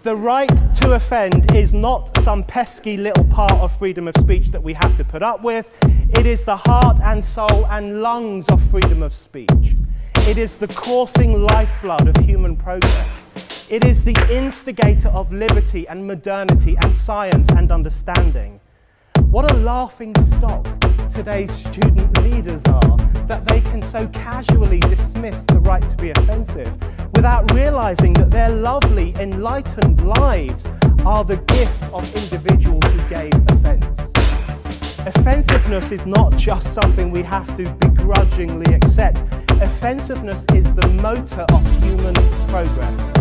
The right to offend is not some pesky little part of freedom of speech that we have to put up with. It is the heart and soul and lungs of freedom of speech. It is the coursing lifeblood of human progress. It is the instigator of liberty and modernity and science and understanding. What a laughing stock today's student leaders are, that they can so casually dismiss the right to be offensive without realizing that their lovely, enlightened lives are the gift of individuals who gave offense. Offensiveness is not just something we have to begrudgingly accept. Offensiveness is the motor of human progress.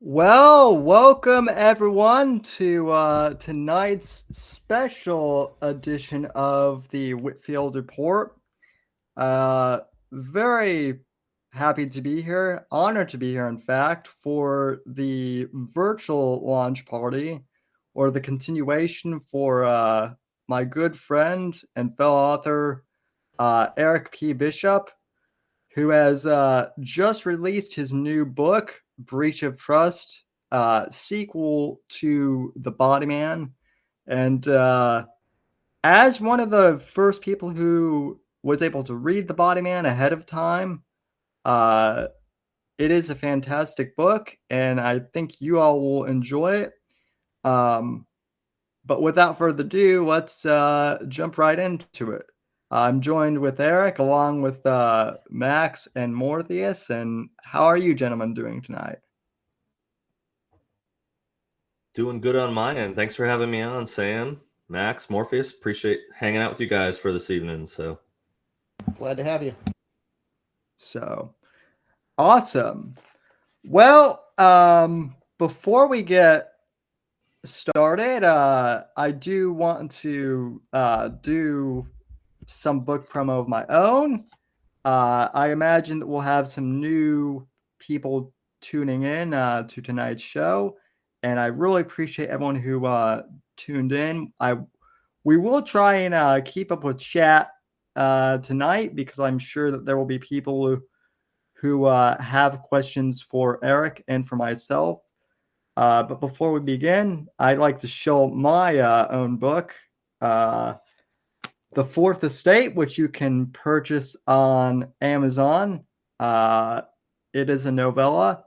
Well, welcome everyone to tonight's special edition of the Whitfield Report. Very happy to be here, honored to be here, in fact, for the virtual launch party, or the continuation for my good friend and fellow author, Eric P. Bishop, who has just released his new book, Breach of Trust, sequel to The Body Man. And as one of the first people who was able to read The Body Man ahead of time, it is a fantastic book, and I think you all will enjoy it. But without further ado, let's jump right into it. I'm joined with Eric, along with Max and Morpheus. And how are you gentlemen doing tonight? Doing good on my end. Thanks for having me on, Sam, Max, Morpheus. Appreciate hanging out with you guys for this evening. So glad to have you. So awesome. Well, before we get started, I do want to do some book promo of my own. I imagine that we'll have some new people tuning in to tonight's show, and I really appreciate everyone who tuned in. We will try and keep up with chat tonight, because I'm sure that there will be people who have questions for Eric and for myself. But before we begin, I'd like to show my own book, The Fourth Estate, which you can purchase on Amazon. It is a novella,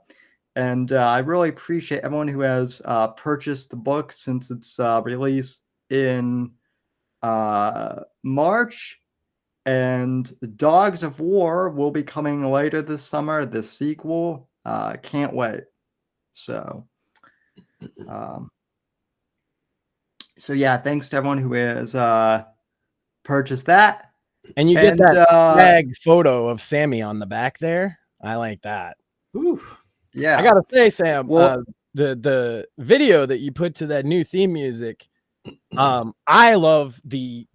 and I really appreciate everyone who has purchased the book since its release in March. And Dogs of War will be coming later this summer, the sequel. Can't wait. So yeah, thanks to everyone who has purchase that. And you get that tag photo of Sammy on the back there. I like that. Oof. Yeah. I gotta say, Sam, well, the video that you put to that new theme music, I love the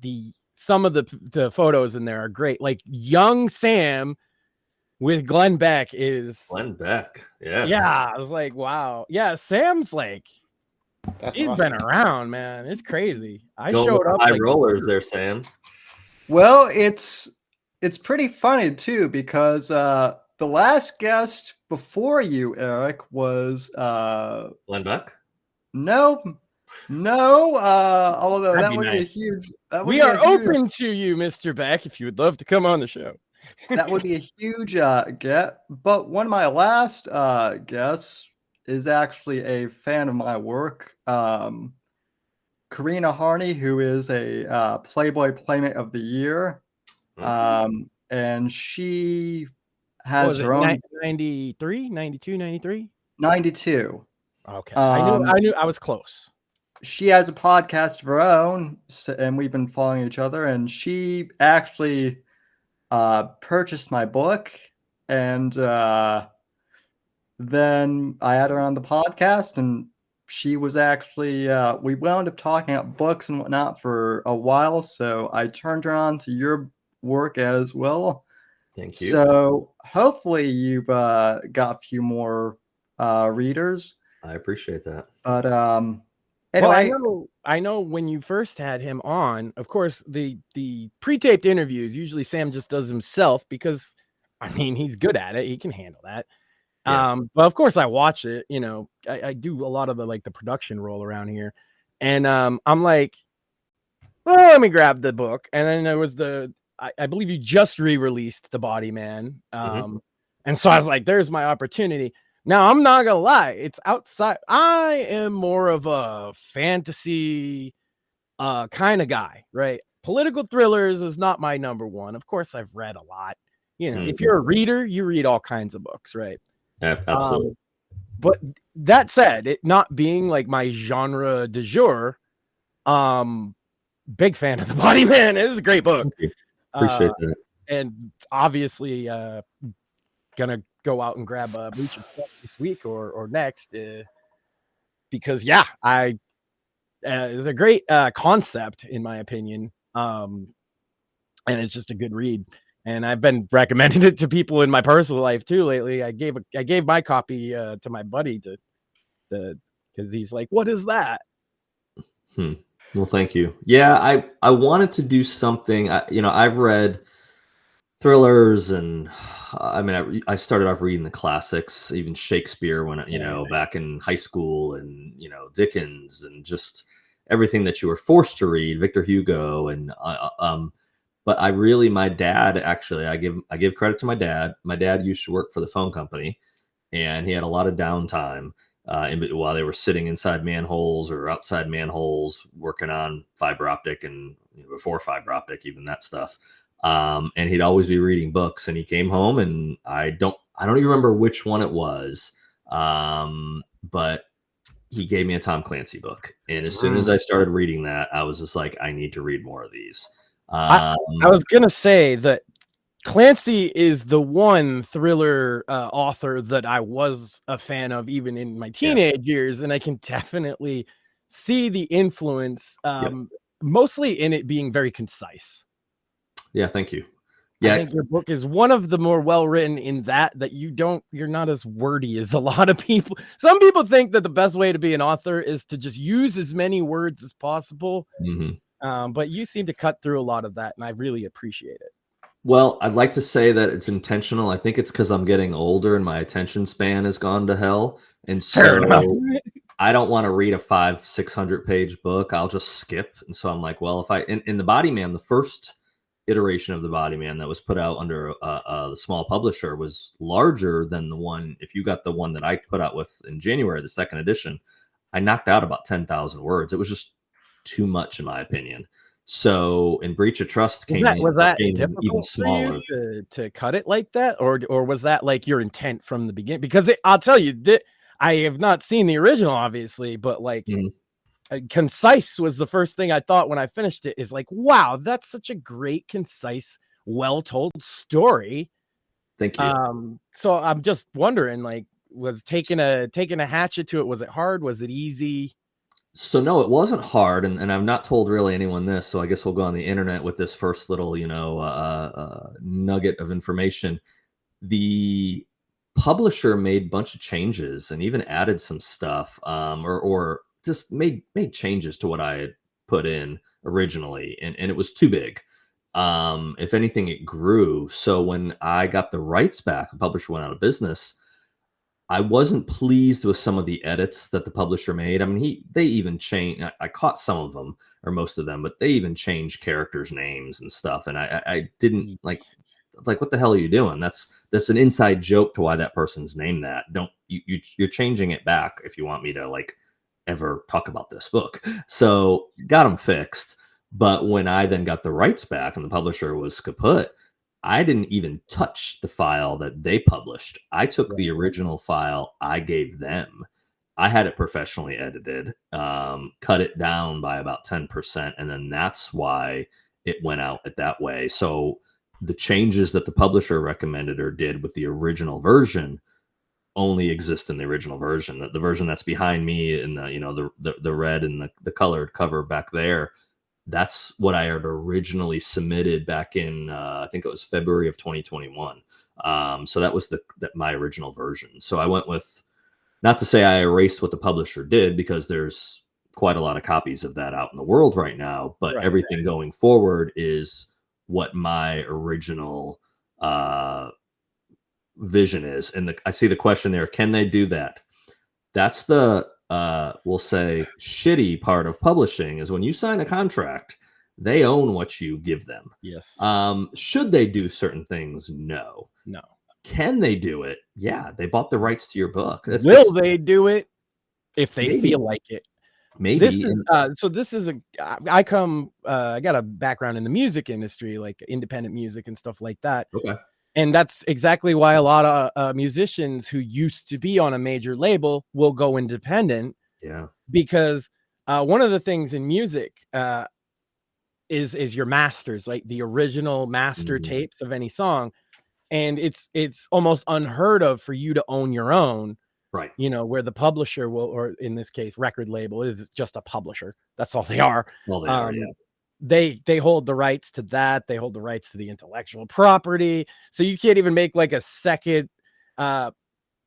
some of the photos in there are great. Like young Sam with Glenn Beck is Glenn Beck. Yes. Yeah. I was like, wow. Yeah, Sam's like, he's been around, man. It's crazy. I showed up. High rollers there, Sam. Well, it's pretty funny too, because the last guest before you, Eric, was Glenn Beck. No. Although that would be a huge. We are open to you, Mr. Beck, if you would love to come on the show. That would be a huge get. But one of my last guests is actually a fan of my work. Karina Harney, who is a Playboy Playmate of the Year. And she What has was it, her own 93, 92, 93? 92. Okay. I knew I was close. She has a podcast of her own, and we've been following each other. And she actually purchased my book, and then I had her on the podcast, and she was actually we wound up talking about books and whatnot for a while. So I turned her on to your work as well. Thank you. So hopefully you've got a few more readers. I appreciate that. But Anyway, anyway, I know when you first had him on, of course, the pre-taped interviews, usually Sam just does himself because, I mean, he's good at it. He can handle that. Yeah. But of course I watch it, you know, I do a lot of the production roll around here. And I'm like, well, let me grab the book. And then there was I believe you just re-released The Body Man. And so I was like, there's my opportunity. Now, I'm not gonna lie, it's outside. I am more of a fantasy kind of guy, right? Political thrillers is not my number one. Of course, I've read a lot. You know, if you're a reader, you read all kinds of books, right? Absolutely. But that said, it not being like my genre du jour, big fan of The Body Man. It is a great book. Appreciate that. And obviously, gonna go out and grab a Bleach this week or next, because it's a great concept in my opinion, and it's just a good read. And I've been recommending it to people in my personal life too lately. I gave my copy to my buddy because he's like, "What is that?" Well, thank you. Yeah, I wanted to do something. I've read thrillers, and I mean, I started off reading the classics, even Shakespeare when back in high school, and Dickens, and just everything that you were forced to read, Victor Hugo, and but my dad actually, I give credit to my dad. My dad used to work for the phone company, and he had a lot of downtime while they were sitting inside manholes or outside manholes working on fiber optic, and before fiber optic, even that stuff. And he'd always be reading books, and he came home, and I don't even remember which one it was. But he gave me a Tom Clancy book. And as soon as I started reading that, I was just like, I need to read more of these. I was going to say that Clancy is the one thriller author that I was a fan of even in my teenage years. And I can definitely see the influence, mostly in it being very concise. Yeah, thank you. Yeah, I think your book is one of the more well-written in that you're not as wordy as a lot of people. Some people think that the best way to be an author is to just use as many words as possible. But you seem to cut through a lot of that, and I really appreciate it. Well, I'd like to say that it's intentional. I think it's because I'm getting older and my attention span has gone to hell. And so I don't want to read a 500-600 page book. I'll just skip. And so I'm like, well, if in The Body Man, the first iteration of The Body Man that was put out under the small publisher was larger than the one. If you got the one that I put out with in January, the second edition, I knocked out about 10,000 words. It was just too much, in my opinion. So in Breach of Trust was that difficult even smaller for you to cut it like that, or was that like your intent from the beginning? Because I'll tell you that I have not seen the original, obviously, but like concise was the first thing I thought when I finished it. Is like, wow, that's such a great, concise, well-told story. Thank you. So I'm just wondering, like, was taking a hatchet to it? Was it hard? Was it easy? So no, it wasn't hard, and I've not told really anyone this, so I guess we'll go on the internet with this first little, nugget of information. The publisher made a bunch of changes and even added some stuff, or just made changes to what I had put in originally, and it was too big. If anything, it grew. So when I got the rights back, the publisher went out of business. I wasn't pleased with some of the edits that the publisher made. I mean, they even changed. I caught some of them, or most of them, but they even changed characters' names and stuff. And I didn't like. like, what the hell are you doing? That's an inside joke to why that person's named that. Don't you're changing it back if you want me to like ever talk about this book. So got them fixed. But when I then got the rights back and the publisher was kaput, I didn't even touch the file that they published. I took the original file, I gave them. I had it professionally edited, cut it down by about 10%, and then that's why it went out at that way. So the changes that the publisher recommended or did with the original version only exist in the original version. The version that's behind me in the red and the colored cover back there, that's what I had originally submitted back in I think it was February of 2021. So that was my original version. So I went with, not to say I erased what the publisher did, because there's quite a lot of copies of that out in the world right now, but everything going forward is what my original vision is. And I see the question there, can they do that? That's the we'll say shitty part of publishing, is when you sign a contract, they own what you give them. Yes. Should they do certain things? No. Can they do it? Yeah, they bought the rights to your book. Will they do it if they feel like it? Maybe. I got a background in the music industry, like independent music and stuff like that. Okay. And that's exactly why a lot of musicians who used to be on a major label will go independent. Yeah. Because one of the things in music is your masters, like the original master tapes of any song. And it's almost unheard of for you to own your own. Right. Where the publisher will, or in this case, record label, is just a publisher. That's all they are. Well, they are, yeah. They hold the rights to that. They hold the rights to the intellectual property. So you can't even make like a second.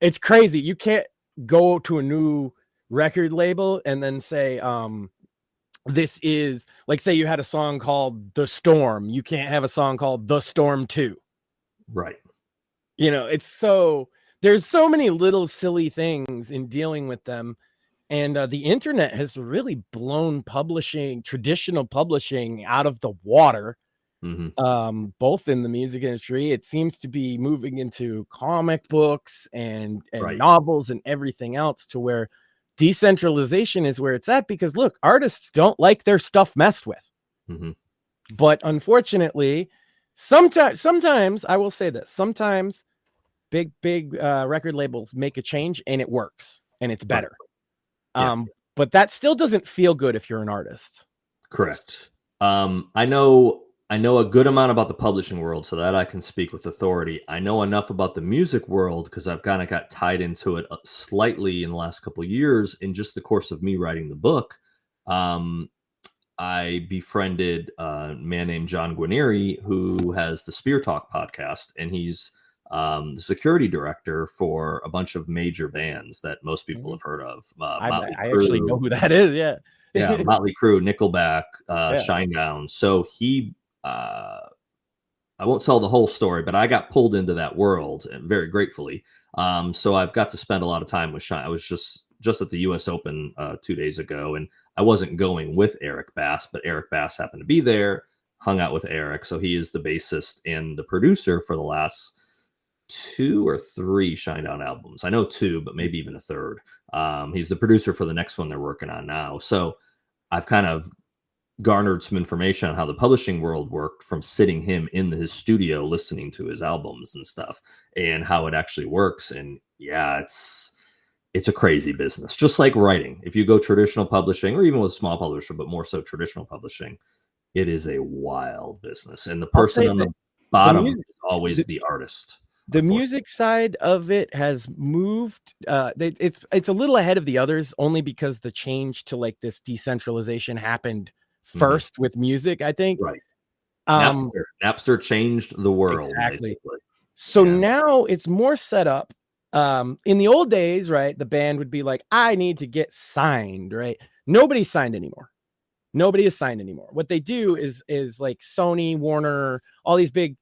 It's crazy. You can't go to a new record label and then say, this is like, say you had a song called The Storm. You can't have a song called The Storm 2. Right. There's so many little silly things in dealing with them. And the internet has really blown traditional publishing out of the water, both in the music industry. It seems to be moving into comic books and novels and everything else, to where decentralization is where it's at. Because look, artists don't like their stuff messed with. But unfortunately, sometimes I will say this, sometimes big record labels make a change and it works and it's better. But that still doesn't feel good if you're an artist. Correct. I know a good amount about the publishing world, so that I can speak with authority. I know enough about the music world because I've kind of got tied into it slightly in the last couple of years in just the course of me writing the book. I befriended a man named John Guarnieri, who has the Spear Talk podcast, and he's the security director for a bunch of major bands that most people have heard of. I actually know who that is. Yeah. Yeah. Motley Crue, Nickelback, Shinedown. So he, I won't tell the whole story, but I got pulled into that world, and very gratefully. So I've got to spend a lot of time with Shine. I was just at the US Open 2 days ago, and I wasn't going with Eric Bass, but Eric Bass happened to be there, hung out with Eric. So he is the bassist and the producer for the last 2 or 3 Shinedown albums. I know 2, but maybe even a third. He's the producer for the next one they're working on now. So I've kind of garnered some information on how the publishing world worked from sitting him in his studio, listening to his albums and stuff, and how it actually works. And yeah, it's a crazy business, just like writing. If you go traditional publishing, or even with a small publisher, but more so traditional publishing, it is a wild business. And the person on the bottom is always the artist. The music side of it has moved. It's a little ahead of the others, only because the change to like this decentralization happened first with music, I think. Right. Napster changed the world. Exactly. Basically. So now it's more set up. In the old days, right, the band would be like, I need to get signed, right? Nobody's signed anymore. Nobody is signed anymore. What they do is like Sony, Warner, all these big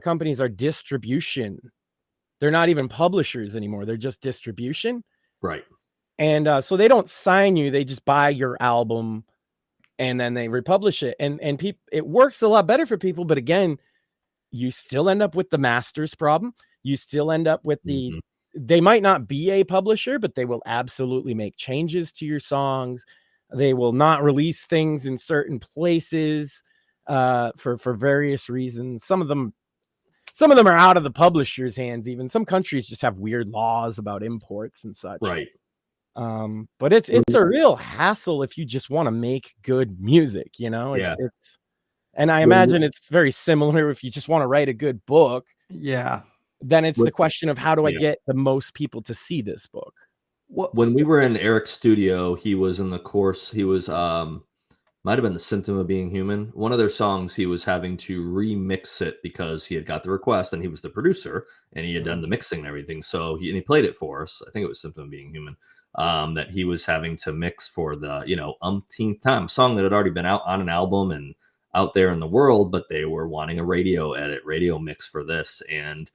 companies are distribution. They're not even publishers anymore. They're just distribution. Right. And so they don't sign you. They just buy your album and then they republish it. And it works a lot better for people. But again, you still end up with the master's problem. You still end up with the, Mhm. they might not be a publisher, but they will absolutely make changes to your songs. They will not release things in certain places for various reasons. Some of them are out of the publisher's hands. Even some countries just have weird laws about imports and such. Right. But it's a real hassle if you just want to make good music, you know. Yeah. And I imagine it's very similar if you just want to write a good book. Yeah. Then it's the question of how do I Yeah. get the most people to see this book? When we were in Eric's studio, he was in the course. He was might have been The Symptom of Being Human. One of their songs, he was having to remix it because he had got the request and he was the producer and he had done the mixing and everything. So he played it for us. I think it was Symptom of Being Human. That he was having to mix for the, umpteenth time, a song that had already been out on an album and out there in the world, but they were wanting a radio mix for this. And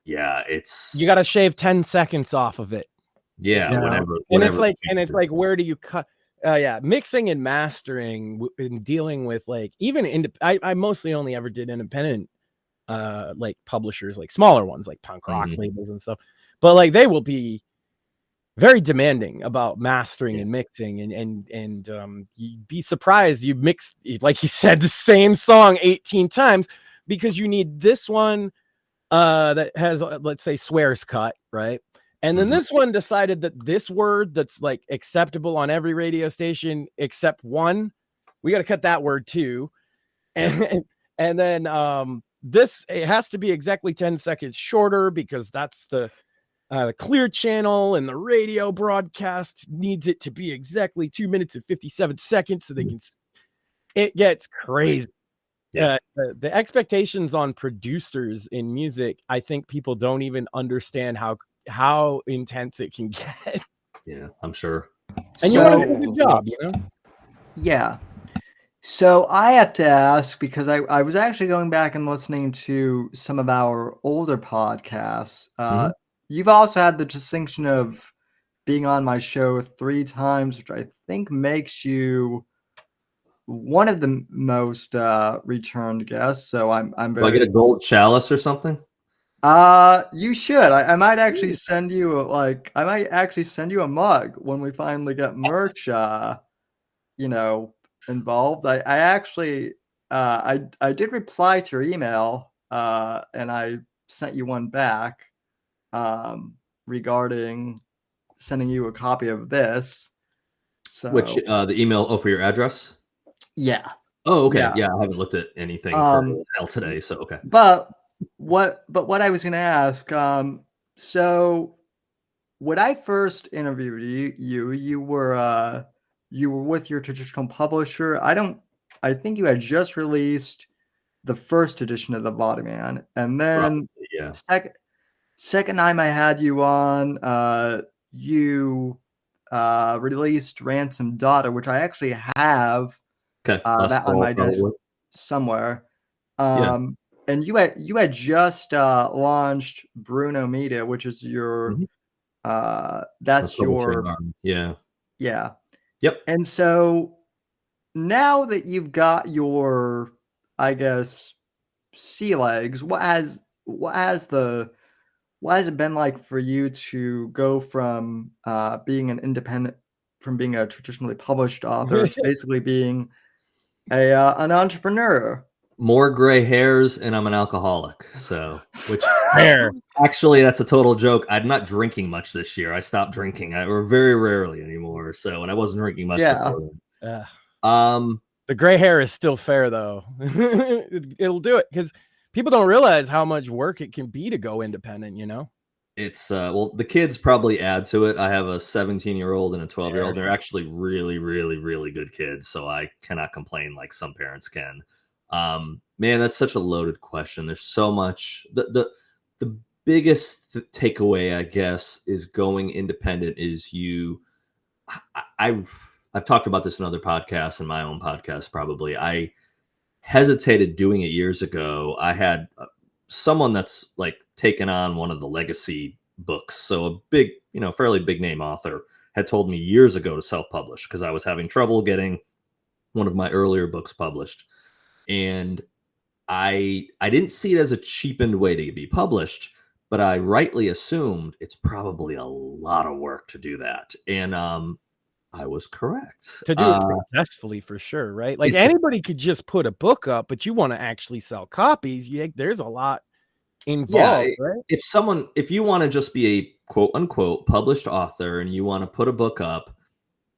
yeah, You got to shave 10 seconds off of it. Yeah. Whenever And it's like, where do you cut? Mixing and mastering and dealing with like even I mostly only ever did independent like publishers, like smaller ones like punk rock labels and stuff, but like they will be very demanding about mastering and mixing and you'd be surprised you mix, like you said, the same song 18 times because you need this one that has, let's say, swears cut, right? And then this one decided that this word that's like acceptable on every radio station except one, we got to cut that word too. And then this, it has to be exactly 10 seconds shorter because that's the clear channel, and the radio broadcast needs it to be exactly 2 minutes and 57 seconds so they can. It gets crazy. Yeah, the expectations on producers in music, I think people don't even understand how intense it can get. Yeah, I'm sure. And you want to do a good job, you know? Yeah. So I have to ask, because I was actually going back and listening to some of our older podcasts. You've also had the distinction of being on my show 3 times, which I think makes you one of the most returned guests. So I'm very. Do I get a gold chalice or something? You should. I might actually send you a mug when we finally get merch involved. I actually I did reply to your email and I sent you one back regarding sending you a copy of this. So Which the email for your address? Yeah. Oh, okay. Yeah. Yeah, I haven't looked at anything for hell today, so okay. But what I was going to ask, so when I first interviewed you were with your traditional publisher. I think you had just released the first edition of the Body Man, and then second time I had you on, you released Ransom Daughter, which I actually have that on my desk somewhere. And you had just launched Bruno Media, which is your that's your Yep. And so now that you've got your, I guess, sea legs, what has it been like for you to go from being an independent, from being a traditionally published author to basically being an entrepreneur? More gray hairs, and I'm an alcoholic. So, which actually, that's a total joke. I'm not drinking much this year. I stopped drinking. Or very rarely anymore. So, and I wasn't drinking much before then. The gray hair is still fair, though. It'll do it because people don't realize how much work it can be to go independent. You know, it's well, the kids probably add to it. I have a 17-year-old and a 12-year-old. They're actually really, really, really good kids. So I cannot complain like some parents can. Man, that's such a loaded question. There's so much. The biggest takeaway, I guess, is going independent is I've talked about this in other podcasts and my own podcast. Probably I hesitated doing it years ago. I had someone that's like taken on one of the legacy books. So a big, fairly big name author had told me years ago to self-publish because I was having trouble getting one of my earlier books published. And I didn't see it as a cheapened way to be published, but I rightly assumed it's probably a lot of work to do that. And I was correct. To do it successfully, for sure, right? Like It's anybody could just put a book up, but you want to actually sell copies. There's a lot yeah, involved, right? if you want to just be a quote unquote published author and you want to put a book up,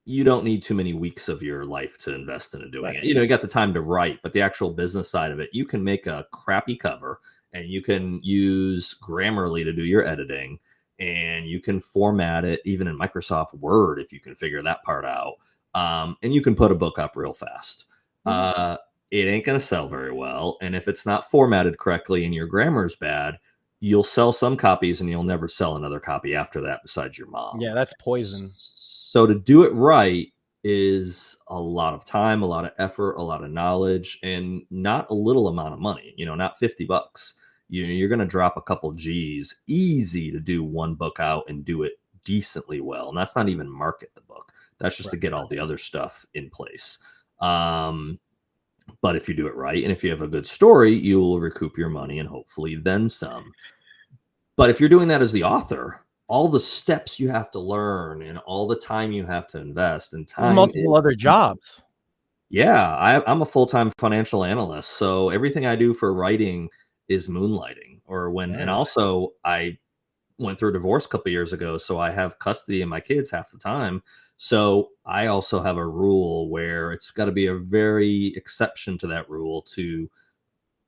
you don't need too many weeks of your life to invest into doing it. You know, you got the time to write, but the actual business side of it, you can make a crappy cover and you can use Grammarly to do your editing, and you can format it even in Microsoft Word if you can figure that part out. And you can put a book up real fast. It ain't going to sell very well. And if it's not formatted correctly and your grammar's bad, you'll sell some copies and you'll never sell another copy after that besides your mom. Yeah, that's poison. So to do it right is a lot of time, a lot of effort, a lot of knowledge, and not a little amount of money, you know, not $50. You're going to drop a couple G's easy to do one book out and do it decently well. And that's not even market the book. That's just to get all the other stuff in place. But if you do it right, and if you have a good story, you will recoup your money and hopefully then some. But if you're doing that as the author, all the steps you have to learn and all the time you have to invest, and time multiple other jobs. Yeah, I'm a full-time financial analyst, so everything I do for writing is moonlighting. And also I went through a divorce a couple of years ago, so I have custody of my kids half the time. So I also have a rule where it's got to be a very exception to that rule to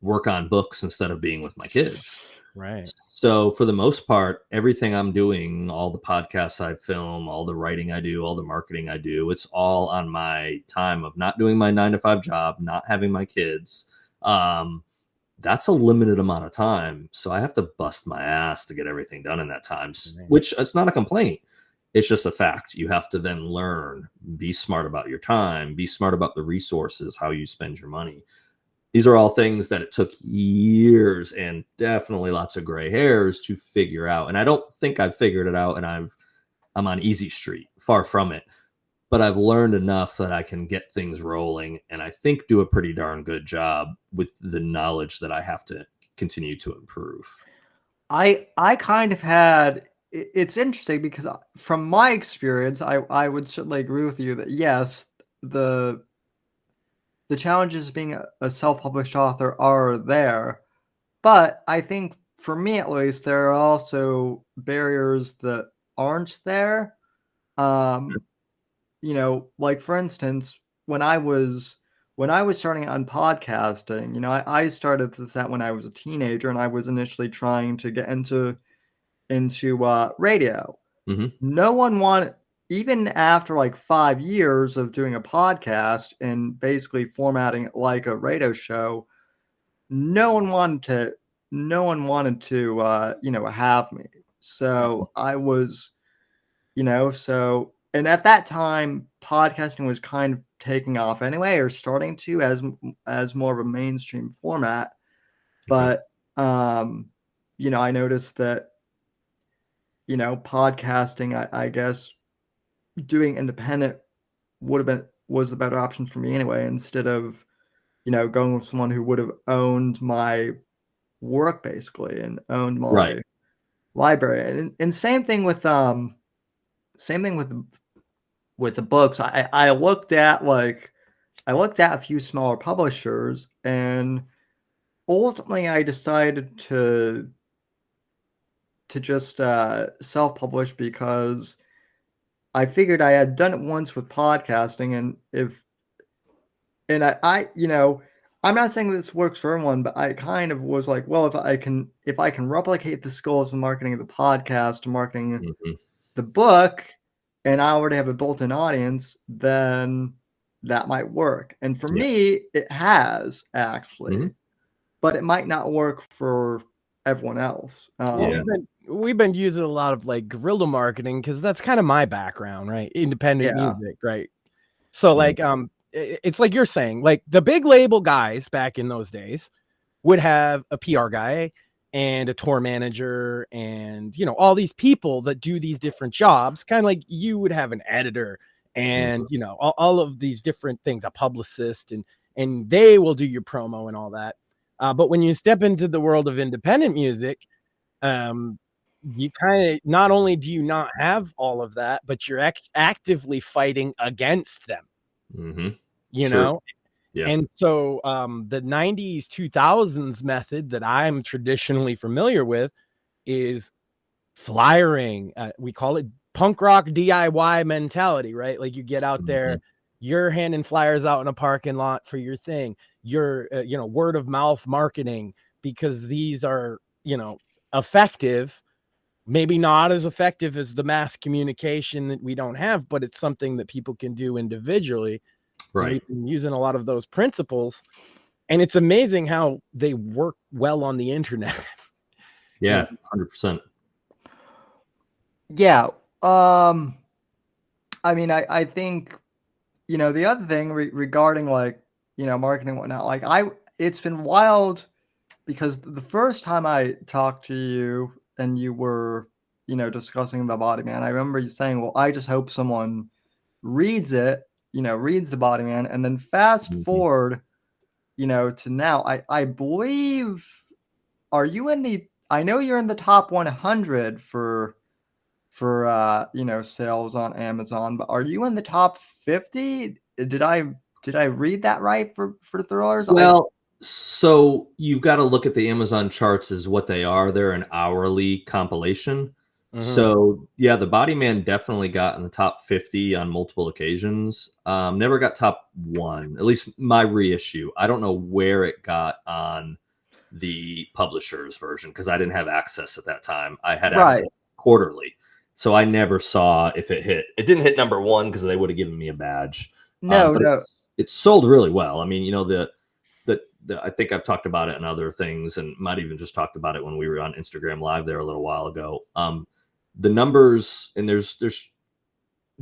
work on books instead of being with my kids. Right. So for the most part, everything I'm doing, all the podcasts I film, all the writing I do, all the marketing I do, it's all on my time of not doing my 9-to-5 job, not having my kids. That's a limited amount of time. So I have to bust my ass to get everything done in that time, which it's not a complaint. It's just a fact. You have to then learn, be smart about your time, be smart about the resources, how you spend your money. These are all things that it took years and definitely lots of gray hairs to figure out. And I don't think I've figured it out and I'm on easy street, far from it. But I've learned enough that I can get things rolling, and I think do a pretty darn good job with the knowledge that I have to continue to improve. I kind of had, it's interesting because from my experience, I would certainly agree with you that yes, the challenges of being a self-published author are there, but I think for me at least, there are also barriers that aren't there. You know, like for instance, when I was starting on podcasting, you know, I started this out when I was a teenager, and I was initially trying to get into radio. Mm-hmm. No one wanted, even after like 5 years of doing a podcast and basically formatting it like a radio show, no one wanted to you know, have me. So I was, you know, and at that time, podcasting was kind of taking off anyway, or starting to as more of a mainstream format. But you know, I noticed that, you know, podcasting, I guess doing independent was the better option for me anyway, instead of, you know, going with someone who would have owned my work basically and owned my library. And same thing with the books. I looked at a few smaller publishers, and ultimately I decided to just self-publish because I figured I had done it once with podcasting, and I you know, I'm not saying this works for everyone, but I kind of was like, well, if I can replicate the skills of marketing the podcast to marketing the book, and I already have a built-in audience, then that might work. And for me, it has actually, but it might not work for everyone else. We've been using a lot of like guerrilla marketing because that's kind of my background, right? Independent music, right? So like, it's like you're saying, like the big label guys back in those days would have a PR guy and a tour manager and, you know, all these people that do these different jobs, kind of like you would have an editor and, you know, all of these different things, a publicist, and they will do your promo and all that. But when you step into the world of independent music, you kind of, not only do you not have all of that, but you're actively fighting against them. Mm-hmm. You True. know? Yeah. And so the 90s, 2000s method that I'm traditionally familiar with is flyering. We call it punk rock DIY mentality, right? Like you get out there, you're handing flyers out in a parking lot for your thing. You're, word of mouth marketing, because these are, effective. Maybe not as effective as the mass communication that we don't have, but it's something that people can do individually. Right. We've been using a lot of those principles, and it's amazing how they work well on the internet. Yeah, 100%. Yeah. I mean, I think, the other thing regarding like, marketing and whatnot, like it's been wild because the first time I talked to you and you were, discussing the Body Man, I remember you saying, well, I just hope someone reads it, reads the Body Man. And then fast forward, to now, I believe, I know you're in the top 100 for sales on Amazon, but are you in the top 50? Did I read that right for thrillers? Well, so you've got to look at the Amazon charts as what they are. They're an hourly compilation. So yeah, the Body Man definitely got in the top 50 on multiple occasions. Never got top 1, at least my reissue. I don't know where it got on the publisher's version because I didn't have access at that time. I had access quarterly. So I never saw if it hit. It didn't hit number 1 because they would have given me a badge. No. It sold really well. I mean, I think I've talked about it in other things, and might even just talked about it when we were on Instagram Live there a little while ago. The numbers, and there's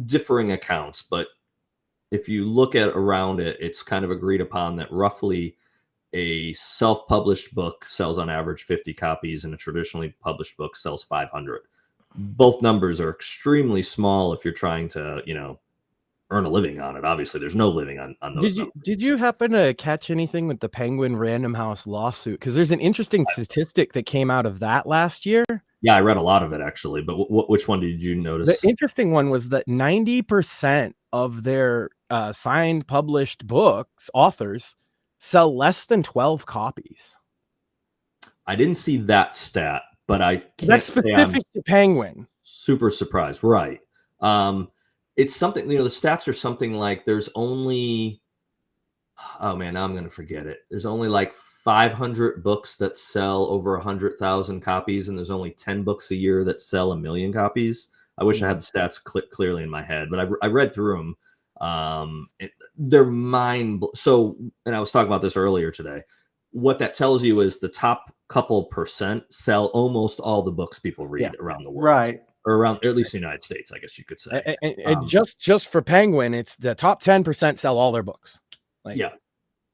differing accounts, but if you look at around it, it's kind of agreed upon that roughly a self-published book sells on average 50 copies, and a traditionally published book sells 500. Both numbers are extremely small if you're trying to, earn a living on it. Obviously, there's no living on those numbers. Did you happen to catch anything with the Penguin Random House lawsuit? Because there's an interesting statistic that came out of that last year. Yeah, I read a lot of it actually, but which one did you notice? The interesting one was that 90% of their signed published books, authors, sell less than 12 copies. I didn't see that stat, but I can't That's specific to Penguin. Super surprised, right? It's something, the stats are something like there's only, oh man, now I'm going to forget it. There's only like 500 books that sell over 100,000 copies, and there's only 10 books a year that sell 1 million copies. I wish I had the stats clearly in my head, but I read through them. They're so, and I was talking about this earlier today. What that tells you is the top couple percent sell almost all the books people read around the world. Right. Or around, or at least the United States, I guess you could say. And just for Penguin, it's the top 10% sell all their books. Yeah.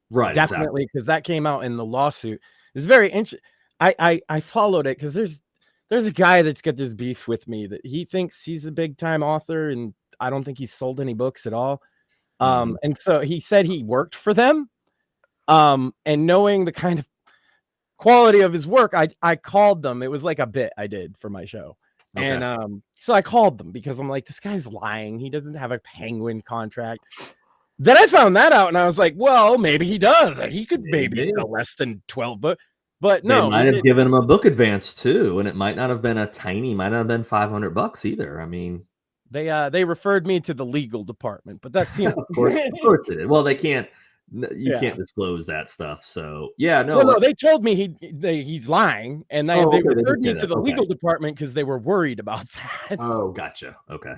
Right. Definitely, because that came out in the lawsuit. It's very interesting. I followed it because there's a guy that's got this beef with me that he thinks he's a big time author, and I don't think he's sold any books at all. And so he said he worked for them. And knowing the kind of quality of his work, I called them. It was like a bit I did for my show. Okay. And so I called them because I'm like, this guy's lying. He doesn't have a Penguin contract. Then I found that out, and I was like, well, maybe he does. He could maybe sell less than 12 books. But no, they might have given him a book advance too, and it might not have been might not have been $500 either. I mean, they referred me to the legal department, but that's of course it did. Well, they can't. You can't disclose that stuff. So no, they told me he's lying, and they referred me to the legal department because they were worried about that. Oh, gotcha. Okay.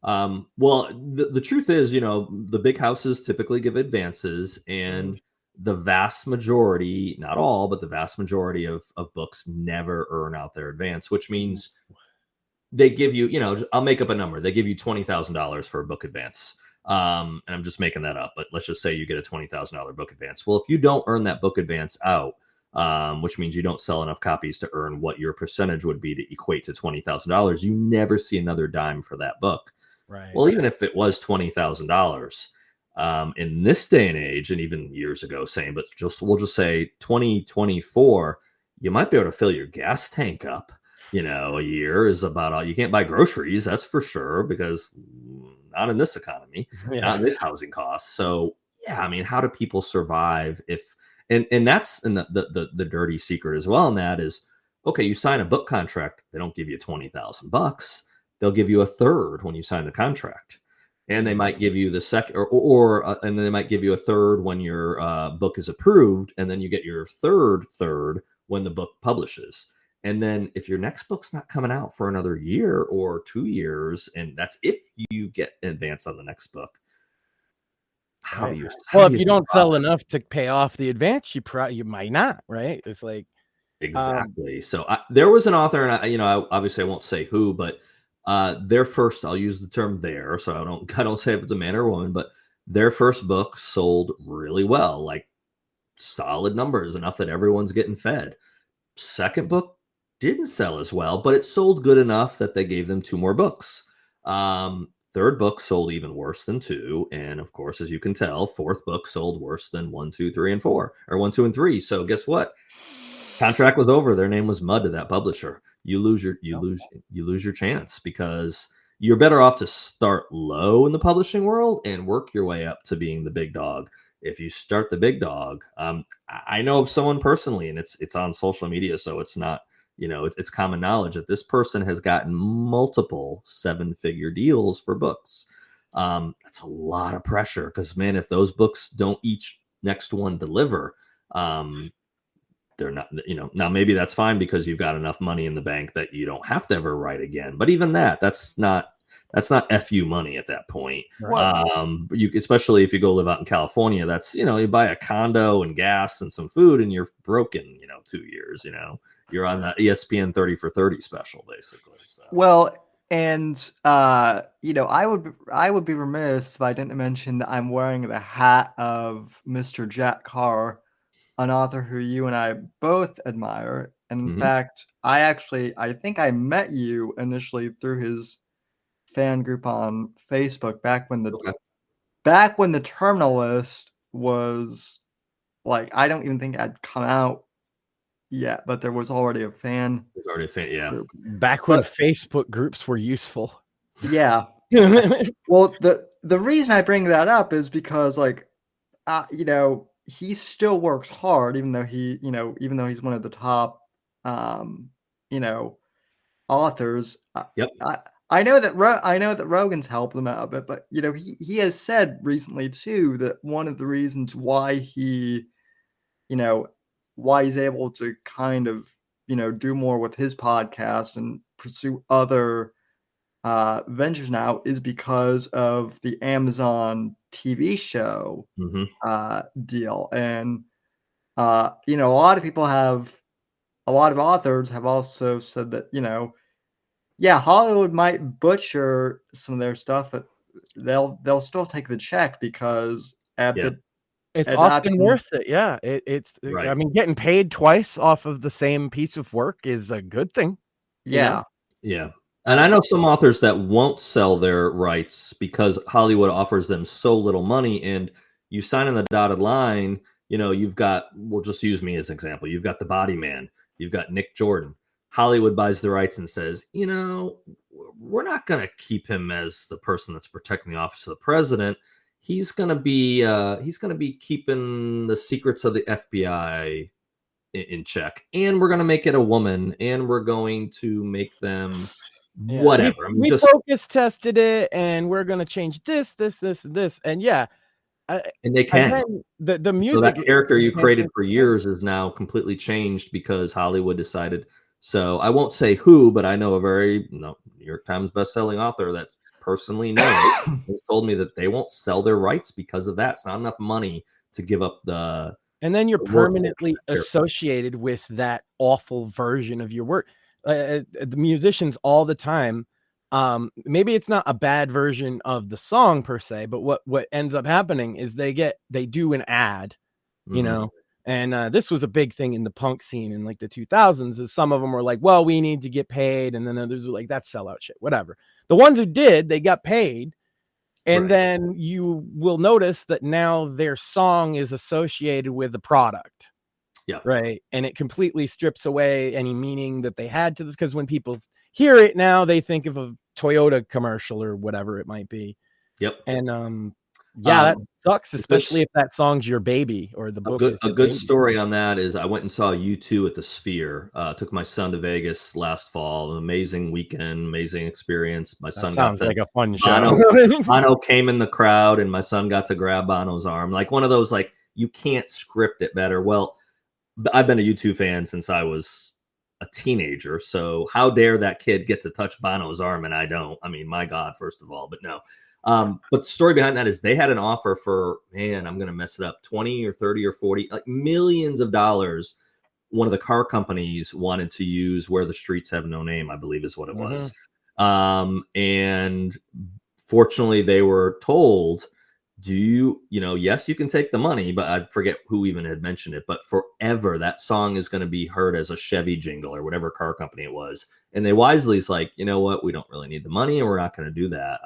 Well, the truth is, the big houses typically give advances, and the vast majority, not all, but the vast majority of books never earn out their advance, which means they give you, I'll make up a number. They give you $20,000 for a book advance. And I'm just making that up, but let's just say you get a $20,000 book advance. Well, if you don't earn that book advance out, which means you don't sell enough copies to earn what your percentage would be to equate to $20,000, you never see another dime for that book. Right. Well, even if it was $20,000, In this day and age, and even years ago, but we'll just say 2024, you might be able to fill your gas tank up. A year is about all you can't buy groceries, that's for sure, because not in this economy, not in this housing costs. So yeah, I mean, how do people survive if and that's the dirty secret as well. And that is, okay, you sign a book contract, they don't give you $20,000. They'll give you a third when you sign the contract. And they might give you the second, and then they might give you a third when your book is approved, and then you get your third when the book publishes. And then if your next book's not coming out for another year or 2 years, and that's if you get advance on the next book, if you don't sell enough to pay off the advance, you might not, right? It's like exactly. So there was an author, and obviously I won't say who, but their first, I'll use the term there, so I don't say if it's a man or a woman, but their first book sold really well, like solid numbers, enough that everyone's getting fed. Second book didn't sell as well, but it sold good enough that they gave them 2 more books. Third book sold even worse than 2, and of course, as you can tell, fourth book sold worse than 1, 2, 3, and 4, or 1, 2, and 3. So guess what? Contract was over. Their name was mud to that publisher. You lose your chance, because you're better off to start low in the publishing world and work your way up to being the big dog. If you start the big dog, I know of someone personally, and it's on social media, so it's not, it's common knowledge that this person has gotten multiple 7-figure deals for books. That's a lot of pressure, because man, if those books don't each next one deliver, they're not, now maybe that's fine because you've got enough money in the bank that you don't have to ever write again. But even that's not FU money at that point. Right. Especially if you go live out in California, that's, you buy a condo and gas and some food and you're broken, 2 years, you're on the ESPN 30 for 30 special, basically. So. Well, and, I would be remiss if I didn't mention that I'm wearing the hat of Mr. Jack Carr, an author who you and I both admire. And in fact, I think I met you initially through his fan group on Facebook back when the Terminal List was like, I don't even think it had come out yet, but there was already a fan. There's already a fan, yeah. Group. Back when Facebook groups were useful. Yeah. Well, the reason I bring that up is because, he still works hard, even though he's one of the top, authors. Yep. I know that Rogan's helped him out a bit, but he has said recently too that one of the reasons why he's able to kind of do more with his podcast and pursue other ventures now is because of the Amazon TV show deal. And a lot of authors have also said that Hollywood might butcher some of their stuff, but they'll still take the check because it's often worth it. Yeah, it's right. I mean, getting paid twice off of the same piece of work is a good thing. Yeah. Yeah. And I know some authors that won't sell their rights because Hollywood offers them so little money, and you sign on the dotted line, you've got, we'll just use me as an example. You've got the Body Man, you've got Nick Jordan. Hollywood buys the rights and says, we're not going to keep him as the person that's protecting the office of the president. He's going to be keeping the secrets of the FBI in check, and we're going to make it a woman, and we're going to make them whatever. We focus tested it, and we're going to change this, and this, and and they can. The music. So that character you created for years is now completely changed because Hollywood decided. So I won't say who, but I know a very New York Times bestselling author that personally knows has told me that they won't sell their rights because of that. It's not enough money to give up the. And then you're permanently associated with that awful version of your work. The musicians all the time. Maybe it's not a bad version of the song per se, but what ends up happening is they do an ad, and this was a big thing in the punk scene in like the 2000s. Is some of them were like, well, we need to get paid, and then others were like, that's sellout shit, whatever. The ones who did, they got paid, And Right. then you will notice that now their song is associated with the product. Yeah. Right. And it completely strips away any meaning that they had to this, because when people hear it now, they think of a Toyota commercial or whatever it might be. Yep. And that sucks, especially if that song's your baby or the book is A your good baby. story on that is I went and saw U2 at the Sphere. Took my son to Vegas last fall. An amazing weekend, amazing experience. My son Sounds got like a fun show. Bono came in the crowd, and my son got to grab Bono's arm. Like one of those, like, you can't script it better. Well, I've been a U2 fan since I was a teenager. So how dare that kid get to touch Bono's arm and I don't? I mean, my God, first of all, but no. But the story behind that is they had an offer for, man, I'm going to mess it up, 20 or 30 or 40, like millions of dollars. One of the car companies wanted to use Where the Streets Have No Name, I believe is what it was. And fortunately, they were told, yes, you can take the money, but I forget who even had mentioned it, but forever that song is going to be heard as a Chevy jingle or whatever car company it was. And they wisely is like, you know what, we don't really need the money and we're not going to do that.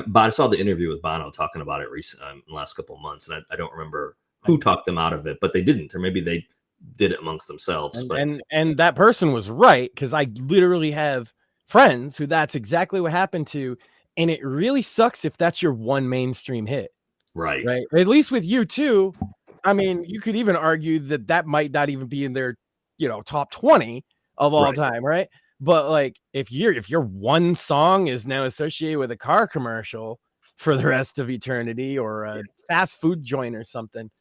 But I saw the interview with Bono talking about it recently, in the last couple of months, and I don't remember who talked them out of it, but they didn't, or maybe they did it amongst themselves. And that person was right, because I literally have friends who that's exactly what happened to, and it really sucks if that's your one mainstream hit. Right. At least with U2, I mean, you could even argue that might not even be in their, top 20 of all time, right? But like, if your one song is now associated with a car commercial for the rest of eternity, or a fast food joint or something,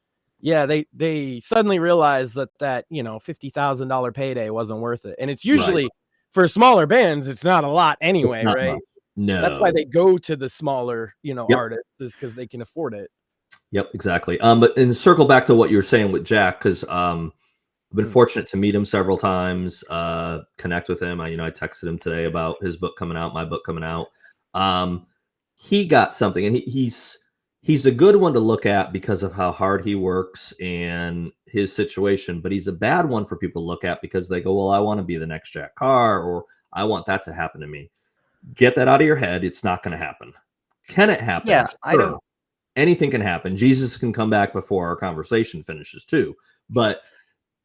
yeah, they suddenly realize that $50,000 payday wasn't worth it. And it's usually for smaller bands, it's not a lot anyway, right? Much. No, that's why they go to the smaller, artists, is because they can afford it. Yep, exactly. But and circle back to what you were saying with Jack, because I've been fortunate to meet him several times, connect with him. I texted him today about his book coming out, my book coming out. He got something, and he's a good one to look at because of how hard he works and his situation, but he's a bad one for people to look at because they go, well, I want to be the next Jack Carr, or I want that to happen to me. Get that out of your head. It's not going to happen. Can it happen? Yeah, sure. I don't. Anything can happen. Jesus can come back before our conversation finishes too. But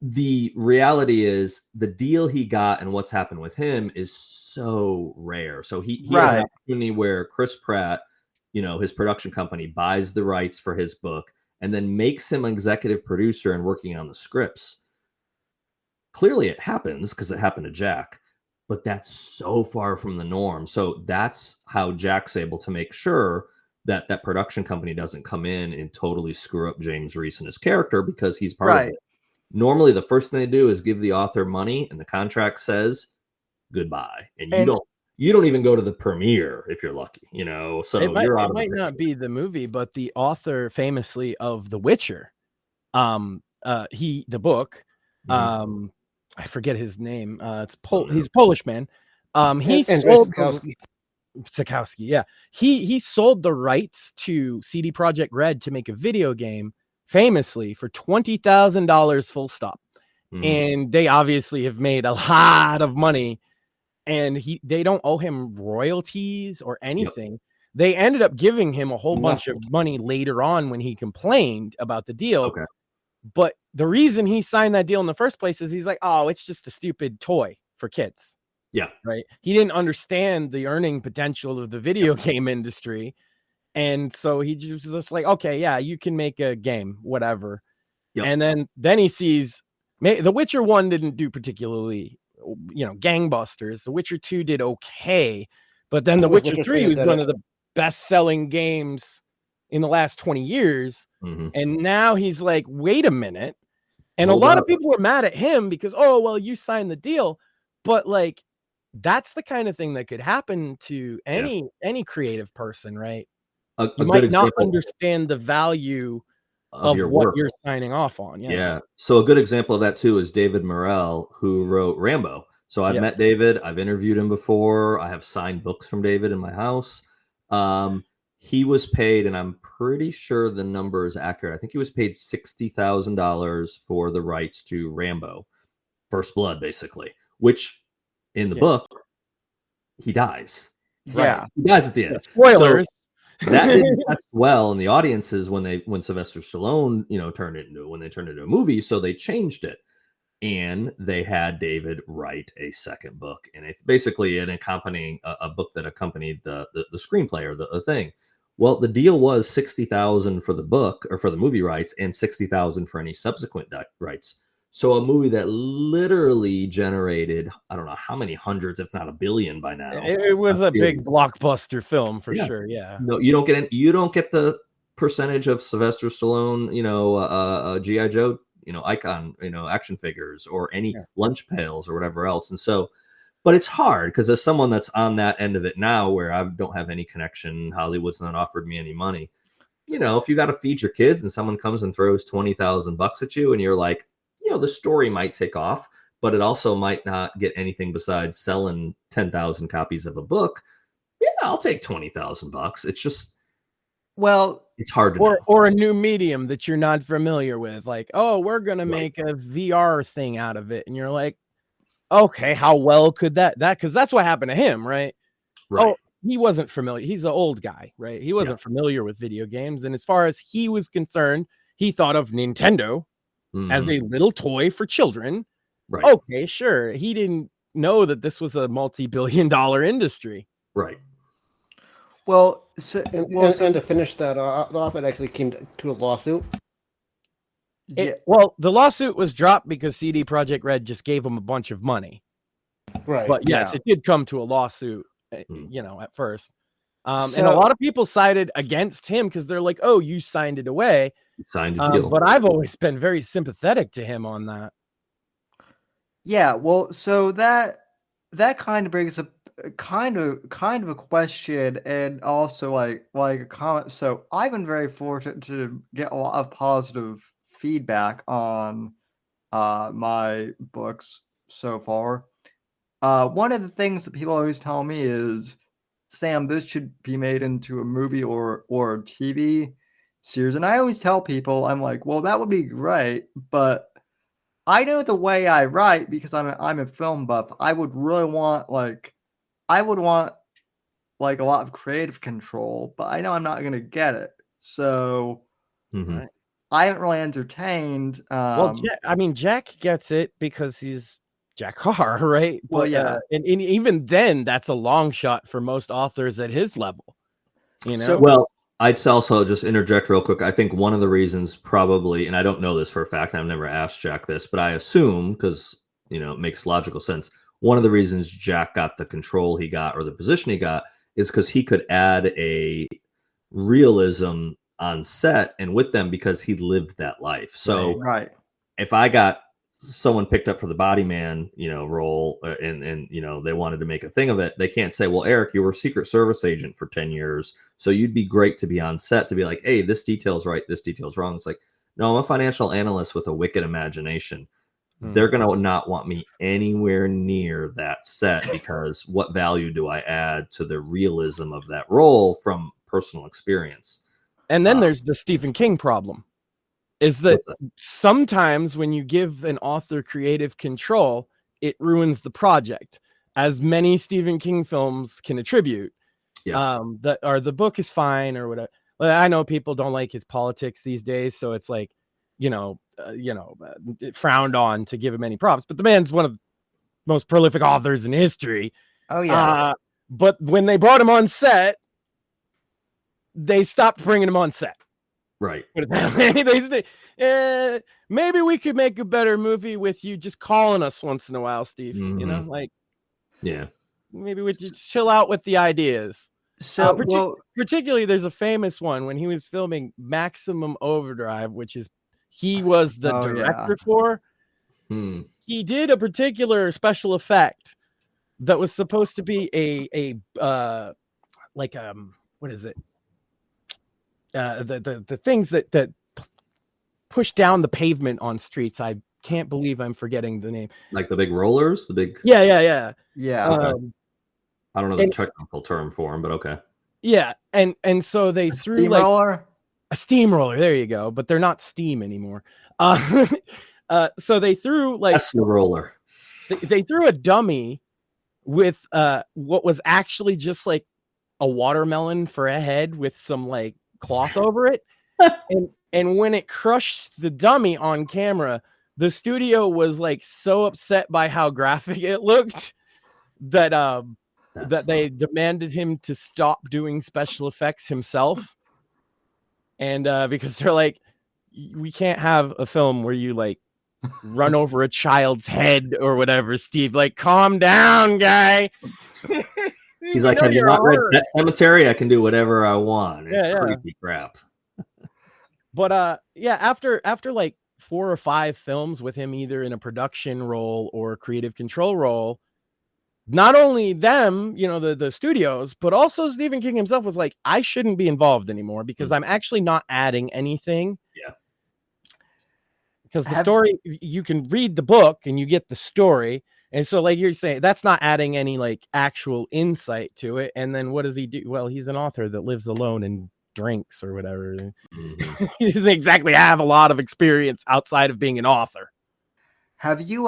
the reality is the deal he got and what's happened with him is so rare. So he has an opportunity where Chris Pratt, his production company, buys the rights for his book and then makes him an executive producer and working on the scripts. Clearly it happens because it happened to Jack, but that's so far from the norm. So that's how Jack's able to make sure that that production company doesn't come in and totally screw up James Reese and his character, because he's part of it. Normally, the first thing they do is give the author money, and the contract says goodbye, and you don't even go to the premiere if you're lucky, So you're out of the picture. It might not be the movie, but the author famously of The Witcher, the book, I forget his name. He's a Polish man. He sold Sikowski. Yeah, he sold the rights to CD Projekt Red to make a video game, famously for $20,000 full stop. And they obviously have made a lot of money, and they don't owe him royalties or anything. They ended up giving him a whole bunch of money later on when he complained about the deal. But the reason he signed that deal in the first place is he's like, oh, it's just a stupid toy for kids. Yeah. Right. He didn't understand the earning potential of the video game industry. And so he was just like, okay, yeah, you can make a game, whatever. And then he sees The Witcher 1 didn't do particularly, gangbusters. The Witcher 2 did okay. But then The Witcher 3 was one of the best-selling games in the last 20 years. And now he's like, wait a minute. And a lot of people were mad at him because, oh, well, you signed the deal. But like, that's the kind of thing that could happen to any creative person, right? You might not understand the value of what work you're signing off on. Yeah. So a good example of that too is David Morrell, who wrote Rambo. So I've met David. I've interviewed him before. I have signed books from David in my house. He was paid, and I'm pretty sure the number is accurate, I think he was paid $60,000 for the rights to Rambo, First Blood, basically, which in the book, he dies. Yeah. He dies at the end. Spoilers. That didn't test well in the audiences when Sylvester Stallone, turned it into a movie. So they changed it, and they had David write a second book, and it's basically an accompanying a book that accompanied the screenplay or the thing. Well, the deal was $60,000 for the book or for the movie rights, and $60,000 for any subsequent rights. So a movie that literally generated, I don't know how many hundreds, if not a billion by now. It was a big blockbuster film for sure. Yeah. No, you don't get the percentage of Sylvester Stallone, G.I. Joe, icon, action figures or any lunch pails or whatever else. And so, but it's hard because as someone that's on that end of it now, where I don't have any connection, Hollywood's not offered me any money. If you got to feed your kids and someone comes and throws $20,000 at you, and you're like, the story might take off, but it also might not get anything besides selling 10,000 copies of a book. Yeah, I'll take $20,000. It's just, it's hard to know. Or a new medium that you're not familiar with. Like, oh, we're going to make a VR thing out of it. And you're like, okay, how well could that, because that's what happened to him, right? Right. Oh, he wasn't familiar. He's an old guy, right? He wasn't familiar with video games. And as far as he was concerned, he thought of Nintendo as a little toy for children. Right. Okay, sure. He didn't know that this was a multi-billion-dollar industry. Right. Well, and to finish that off, it actually came to a lawsuit. Well, the lawsuit was dropped because CD Projekt Red just gave him a bunch of money. Right. But yes, it did come to a lawsuit, at first. And a lot of people sided against him because they're like, oh, you signed it away. Signed a deal. But I've always been very sympathetic to him on that. Yeah, well, so that kind of brings up kind of a question, and also like a comment. So I've been very fortunate to get a lot of positive feedback on my books so far. One of the things that people always tell me is, Sam, this should be made into a movie or a TV series. And I always tell people, I'm like, well, that would be great, but I know the way I write, because I'm a film buff. I would want a lot of creative control, but I know I'm not going to get it. So I haven't really entertained. Jack gets it because he's Jack Carr, right? Well, but, and even then, that's a long shot for most authors at his level. I'd also just interject real quick. I think one of the reasons probably, and I don't know this for a fact, I've never asked Jack this, but I assume, because, it makes logical sense. One of the reasons Jack got the control he got, or the position he got, is because he could add a realism on set and with them because he lived that life. So if I got someone picked up for the body man, role, and they wanted to make a thing of it, they can't say, well, Eric, you were a Secret Service agent for 10 years, so you'd be great to be on set to be like, hey, this detail's right, this detail's wrong. It's like, no, I'm a financial analyst with a wicked imagination. They're going to not want me anywhere near that set, because what value do I add to the realism of that role from personal experience? And then there's the Stephen King problem. Is that sometimes when you give an author creative control, it ruins the project, as many Stephen King films can attribute. The book is fine or whatever. I know people don't like his politics these days, so it's like, frowned on to give him any props. But the man's one of the most prolific authors in history. Oh yeah. But when they brought him on set, they stopped bringing him on set. Right. Maybe we could make a better movie with you just calling us once in a while, Steve. Maybe we just chill out with the ideas. So particularly there's a famous one when he was filming Maximum Overdrive, which is he was the director for. He did a particular special effect that was supposed to be what is it? The things that push down the pavement on streets. I can't believe I'm forgetting the name. Like the big rollers, Yeah. Okay. I don't know the technical term for them, but okay. Yeah, and so they threw steamroller? A steamroller. There you go. But they're not steam anymore. So they threw that's the roller. They threw a dummy with what was actually just like a watermelon for a head with some like cloth over it. And when it crushed the dummy on camera, the studio was like so upset by how graphic it looked that they demanded him to stop doing special effects himself. And because they're like, we can't have a film where you like run over a child's head or whatever, Steve. Like, calm down, guy. He's like, have you not read Pet Cemetery? I can do whatever I want. It's creepy crap. But after like 4 or 5 films with him either in a production role or creative control role, not only them, the studios, but also Stephen King himself was like, I shouldn't be involved anymore because I'm actually not adding anything. Yeah. Because the story, you can read the book and you get the story. And so like you're saying, that's not adding any like actual insight to it. And then what does he do? Well, he's an author that lives alone and drinks or whatever. Mm-hmm. He doesn't exactly have a lot of experience outside of being an author. Have you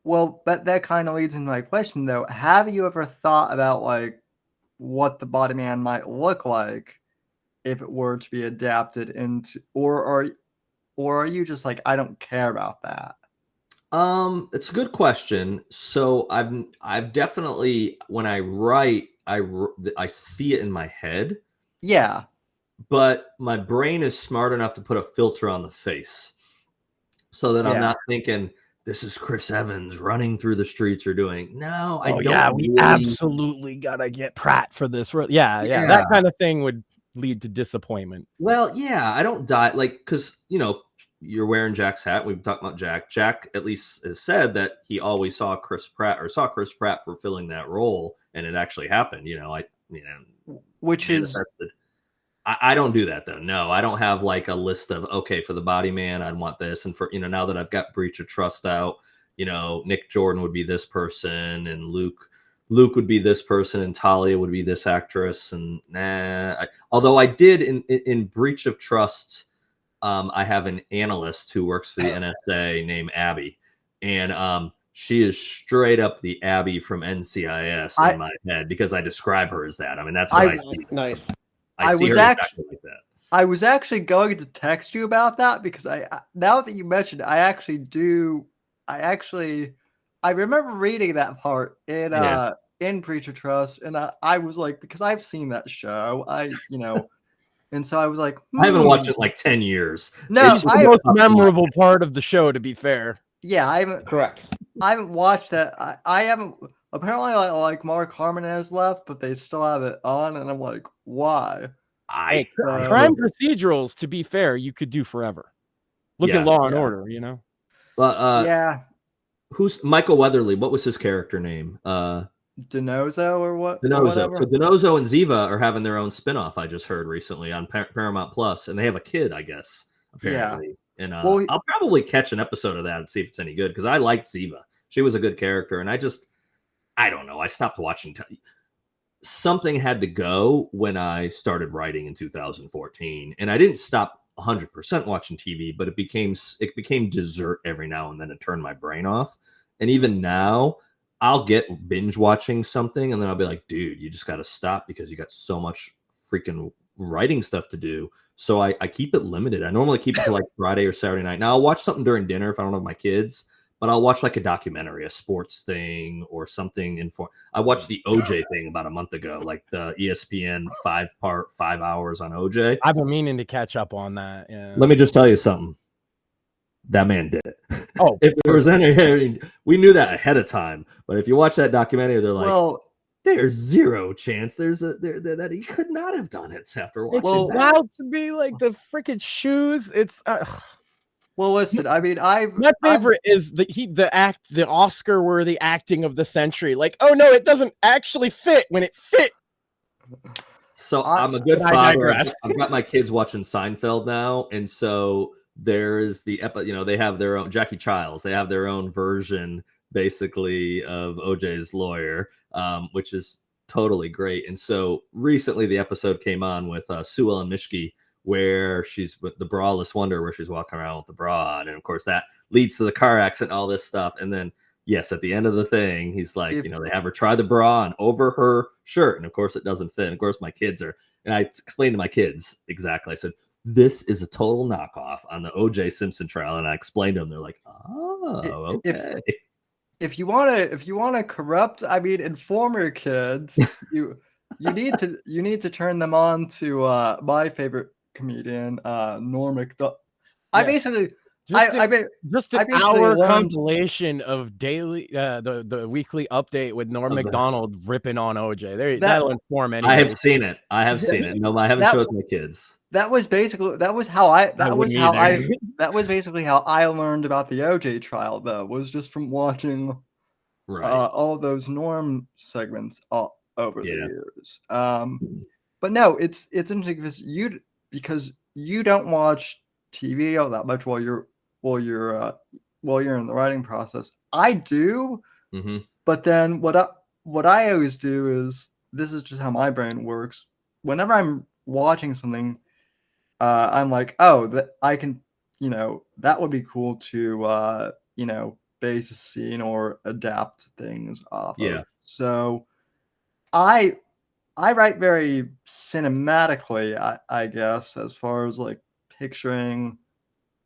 well, but that kind of leads into my question though. Have you ever thought about like what the Body Man might look like if it were to be adapted into, or are you just like, I don't care about that? It's a good question. So I've definitely, when I write, I see it in my head. Yeah. But my brain is smart enough to put a filter on the face so that I'm not thinking this is Chris Evans running through the streets or doing. No, I don't. Yeah, we absolutely gotta get Pratt for this. Yeah. That kind of thing would lead to disappointment. Well, yeah, I don't die because you're wearing Jack's hat. We've talked about Jack. Jack at least has said that he always saw Chris Pratt fulfilling that role, and it actually happened. Which is, I don't do that though. No, I don't have like a list of, okay, for the Body Man, I'd want this. And for, now that I've got Breach of Trust out, Nick Jordan would be this person and Luke would be this person and Talia would be this actress. And although I did in Breach of Trust, I have an analyst who works for the NSA named Abby. And, she is straight up the Abby from NCIS in my head because I describe her as that. I mean, that's what I see. Nice. I see her exactly like that. I was actually going to text you about that because now that you mentioned, I remember reading that part in Breach of Trust, and I was like, because I've seen that show, and so I was like, I haven't watched it like 10 years. No, it's the most memorable part of the show, to be fair. Yeah, I haven't. Correct. I haven't watched that. I haven't. Apparently, like Mark Harmon has left, but they still have it on, and I'm like, why? Crime procedurals, to be fair, you could do forever. Look at Law and Order, But yeah. Who's Michael Weatherly? What was his character name? Denozo or what? Denozo. So Denozo and Ziva are having their own spinoff. I just heard recently on Paramount Plus, and they have a kid, I guess. Apparently. Yeah. And I'll probably catch an episode of that and see if it's any good because I liked Ziva. She was a good character, and I don't know. I stopped watching. Something had to go when I started writing in 2014, and I didn't stop 100% watching TV, but it became dessert every now and then to turn my brain off. And even now, I'll get binge watching something, and then I'll be like, dude, you just got to stop because you got so much freaking writing stuff to do. So I keep it limited. I normally keep it to like Friday or Saturday night. Now I'll watch something during dinner if I don't have my kids, but I'll watch like a documentary, a sports thing or something. I watched the OJ thing about a month ago, like the ESPN 5-part, 5 hours on OJ. I've been meaning to catch up on that. Yeah. Let me just tell you something. That man did it. Oh, if there was any, we knew that ahead of time. But if you watch that documentary, they're like, there's zero chance that he could not have done it after watching. It's wild to be like the freaking shoes. It's well, listen. I mean, my favorite is the Oscar-worthy acting of the century. Like, oh no, it doesn't actually fit when it fit. So I'm a good father. I've got my kids watching Seinfeld now, and so there is they have their own Jackie Childs. They have their own version, basically, of OJ's lawyer, which is totally great. And so recently the episode came on with Sue Ellen Mishke, where she's with the braless wonder, where she's walking around with the bra. And of course that leads to the car accident, all this stuff. And then, yes, at the end of the thing, he's like, If- you know, they have her try the bra on over her shirt, and of course it doesn't fit. And of course my kids are, and I explained to my kids exactly. I said, this is a total knockoff on the O.J. Simpson trial, and I explained to them. They're like, oh, okay. If you wanna corrupt, I mean, inform your kids, you need to turn them on to my favorite comedian, Norm Macdonald. I Yeah. basically Just I just I an basically hour learned- compilation of daily the weekly update with Norm Macdonald ripping on OJ. That'll inform I anybody. have seen it. I have seen it. No, I haven't That- showed my kids. that was how I wouldn't either. that was basically how I learned about the OJ trial, though, was just from watching Right. all those Norm segments all over the Yeah. years. But no, it's interesting because you don't watch TV all that much while you're in the writing process. I do, Mm-hmm. but then what I always do is, this is just how my brain works. Whenever I'm watching something, I'm like, oh, that I can, that would be cool to base a scene or adapt things off Yeah. of. So I write very cinematically, I guess, as far as like picturing.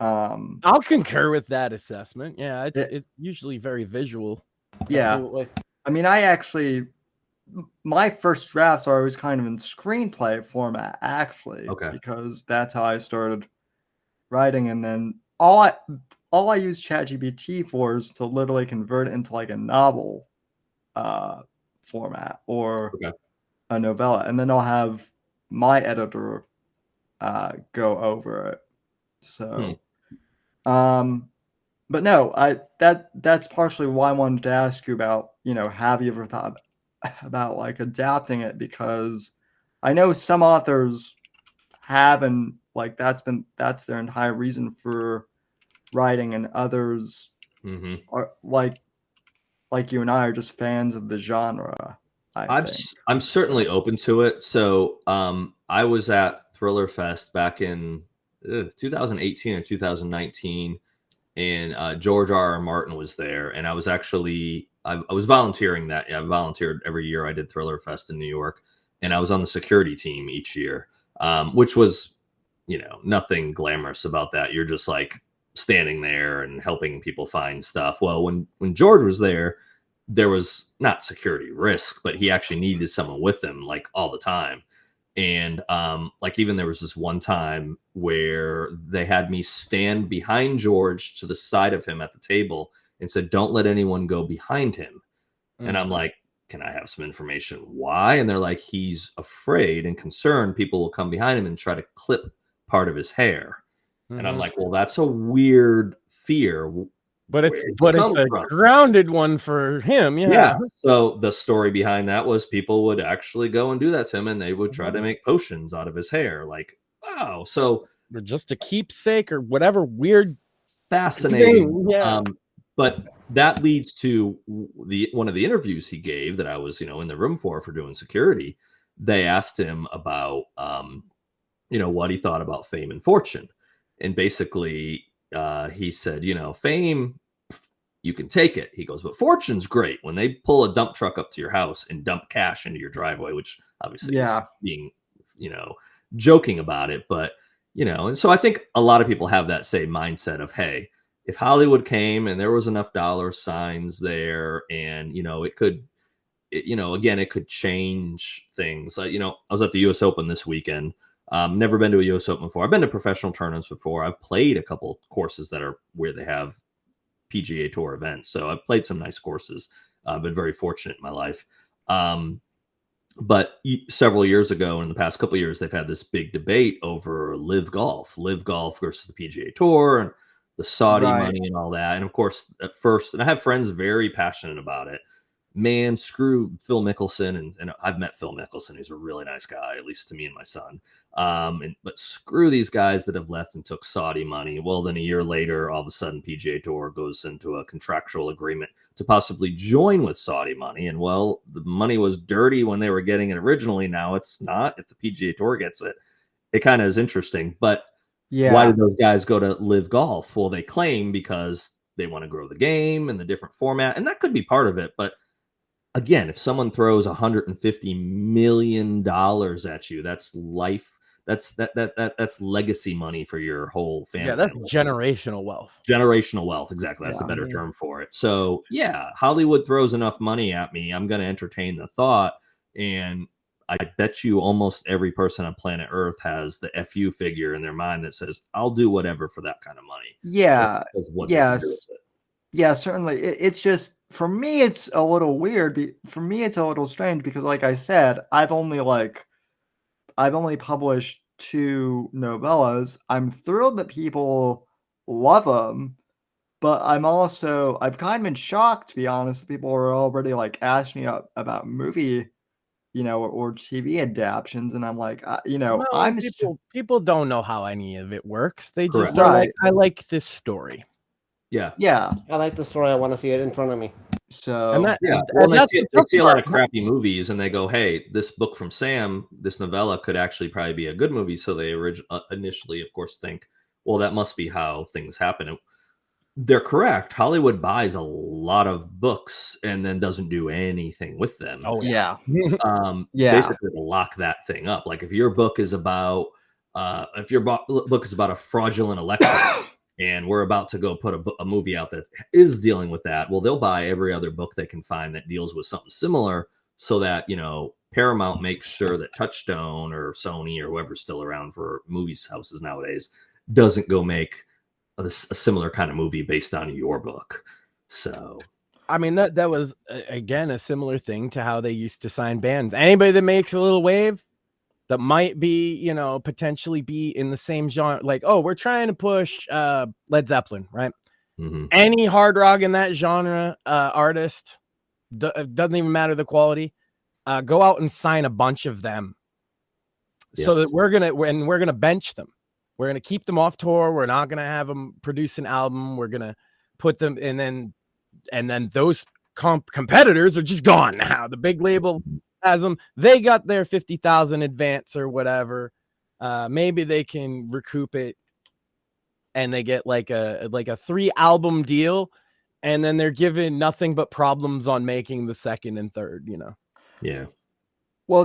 I'll concur with that assessment. Yeah, Yeah. it's usually very visual. Yeah, Absolutely. I mean, my first drafts are always kind of in screenplay format, actually, Okay. because that's how I started writing, and then all I use ChatGPT for is to literally convert it into like a novel format or Okay. a novella, and then I'll have my editor go over it. So, but no, that's partially why I wanted to ask you about, have you ever thought about like adapting it, because I know some authors have, and like that's their entire reason for writing, and others Mm-hmm. are like you and I are just fans of the genre. I think. I'm certainly open to it. So I was at Thriller Fest back in 2018 or 2019, and George R.R. Martin was there, and I was actually I was volunteering that. I volunteered every year. I did Thriller Fest in New York, and I was on the security team each year, which was, nothing glamorous about that. You're just like standing there and helping people find stuff. Well, when George was there was not security risk, but he actually needed someone with him like all the time. And like even there was this one time where they had me stand behind George to the side of him at the table and said, don't let anyone go behind him. And I'm like, can I have some information? Why? And they're like, he's afraid and concerned people will come behind him and try to clip part of his hair. And I'm like, well, that's a weird fear. But it's Where'd it a come from? grounded one for him. Yeah. So the story behind that was people would actually go and do that to him, and they would try to make potions out of his hair. Like, wow. So Or just a keepsake or whatever weird fascinating. thing. Yeah. But that leads to one of the interviews he gave that I was, in the room for doing security. They asked him about, what he thought about fame and fortune. And basically, he said, fame, you can take it. He goes, but fortune's great. When they pull a dump truck up to your house and dump cash into your driveway, which obviously is being, joking about it. But, and so I think a lot of people have that same mindset of, hey, if Hollywood came and there was enough dollar signs there, and, it could, again, it could change things. I was at the U.S. Open this weekend. Never been to a U.S. Open before. I've been to professional tournaments before. I've played a couple courses that are where they have PGA Tour events. So I've played some nice courses. I've been very fortunate in my life. But several years ago, in the past couple of years, they've had this big debate over live golf versus the PGA Tour and the Saudi money and all that. And of course, at first, and I have friends very passionate about it. Man, screw Phil Mickelson, and I've met Phil Mickelson. He's a really nice guy, at least to me and my son. But screw these guys that have left and took Saudi money. Well, then a year later, all of a sudden, PGA Tour goes into a contractual agreement to possibly join with Saudi money. And well, the money was dirty when they were getting it originally. Now it's not. If the PGA Tour gets it, it kind of is interesting. But why did those guys go to live golf? Well, they claim because they want to grow the game and the different format, and that could be part of it. But again, if someone throws $150 million at you, that's life. That's legacy money for your whole family. Yeah, that's generational wealth. Generational wealth, exactly. That's Yeah. a better term for it. So yeah, Hollywood throws enough money at me, I'm going to entertain the thought. And I bet you almost every person on planet Earth has the FU figure in their mind that says, I'll do whatever for that kind of money. Yeah. Because what they can do with it. Yeah, certainly. It's just, for me, it's a little weird. For me, it's a little strange because, like I said, I've only published 2 novellas. I'm thrilled that people love them, but I've kind of been shocked, to be honest. People are already like asking me about movie, or TV adaptions, and I'm like, Well, people don't know how any of it works. They just Correct. are Right. like, I like this story. Yeah. I like the story. I want to see it in front of me. So And that, Yeah. and Well, they that's see, the they tough see a lot part. of crappy movies and they go, hey, this book from Sam, this novella could actually probably be a good movie. So they initially, of course, think, well, that must be how things happen. And they're correct. Hollywood buys a lot of books and then doesn't do anything with them. Oh yeah. Yeah. Basically to lock that thing up. Like if your book is about book is about a fraudulent election and we're about to go put a movie out that is dealing with that, well, they'll buy every other book they can find that deals with something similar so that, Paramount makes sure that Touchstone or Sony or whoever's still around for movies houses nowadays doesn't go make a similar kind of movie based on your book. So I mean, that was again a similar thing to how they used to sign bands. Anybody that makes a little wave that might be, potentially be in the same genre, like, oh, we're trying to push Led Zeppelin, right? mm-hmm. Any hard rock in that genre artist, doesn't even matter the quality, go out and sign a bunch of them, so that we're gonna bench them. We're gonna keep them off tour. We're not gonna have them produce an album. We're gonna put them, and then those competitors are just gone now. The big label has them. They got their 50,000 advance or whatever. Maybe they can recoup it, and they get like a 3-album deal, and then they're given nothing but problems on making the second and third. Yeah. Well,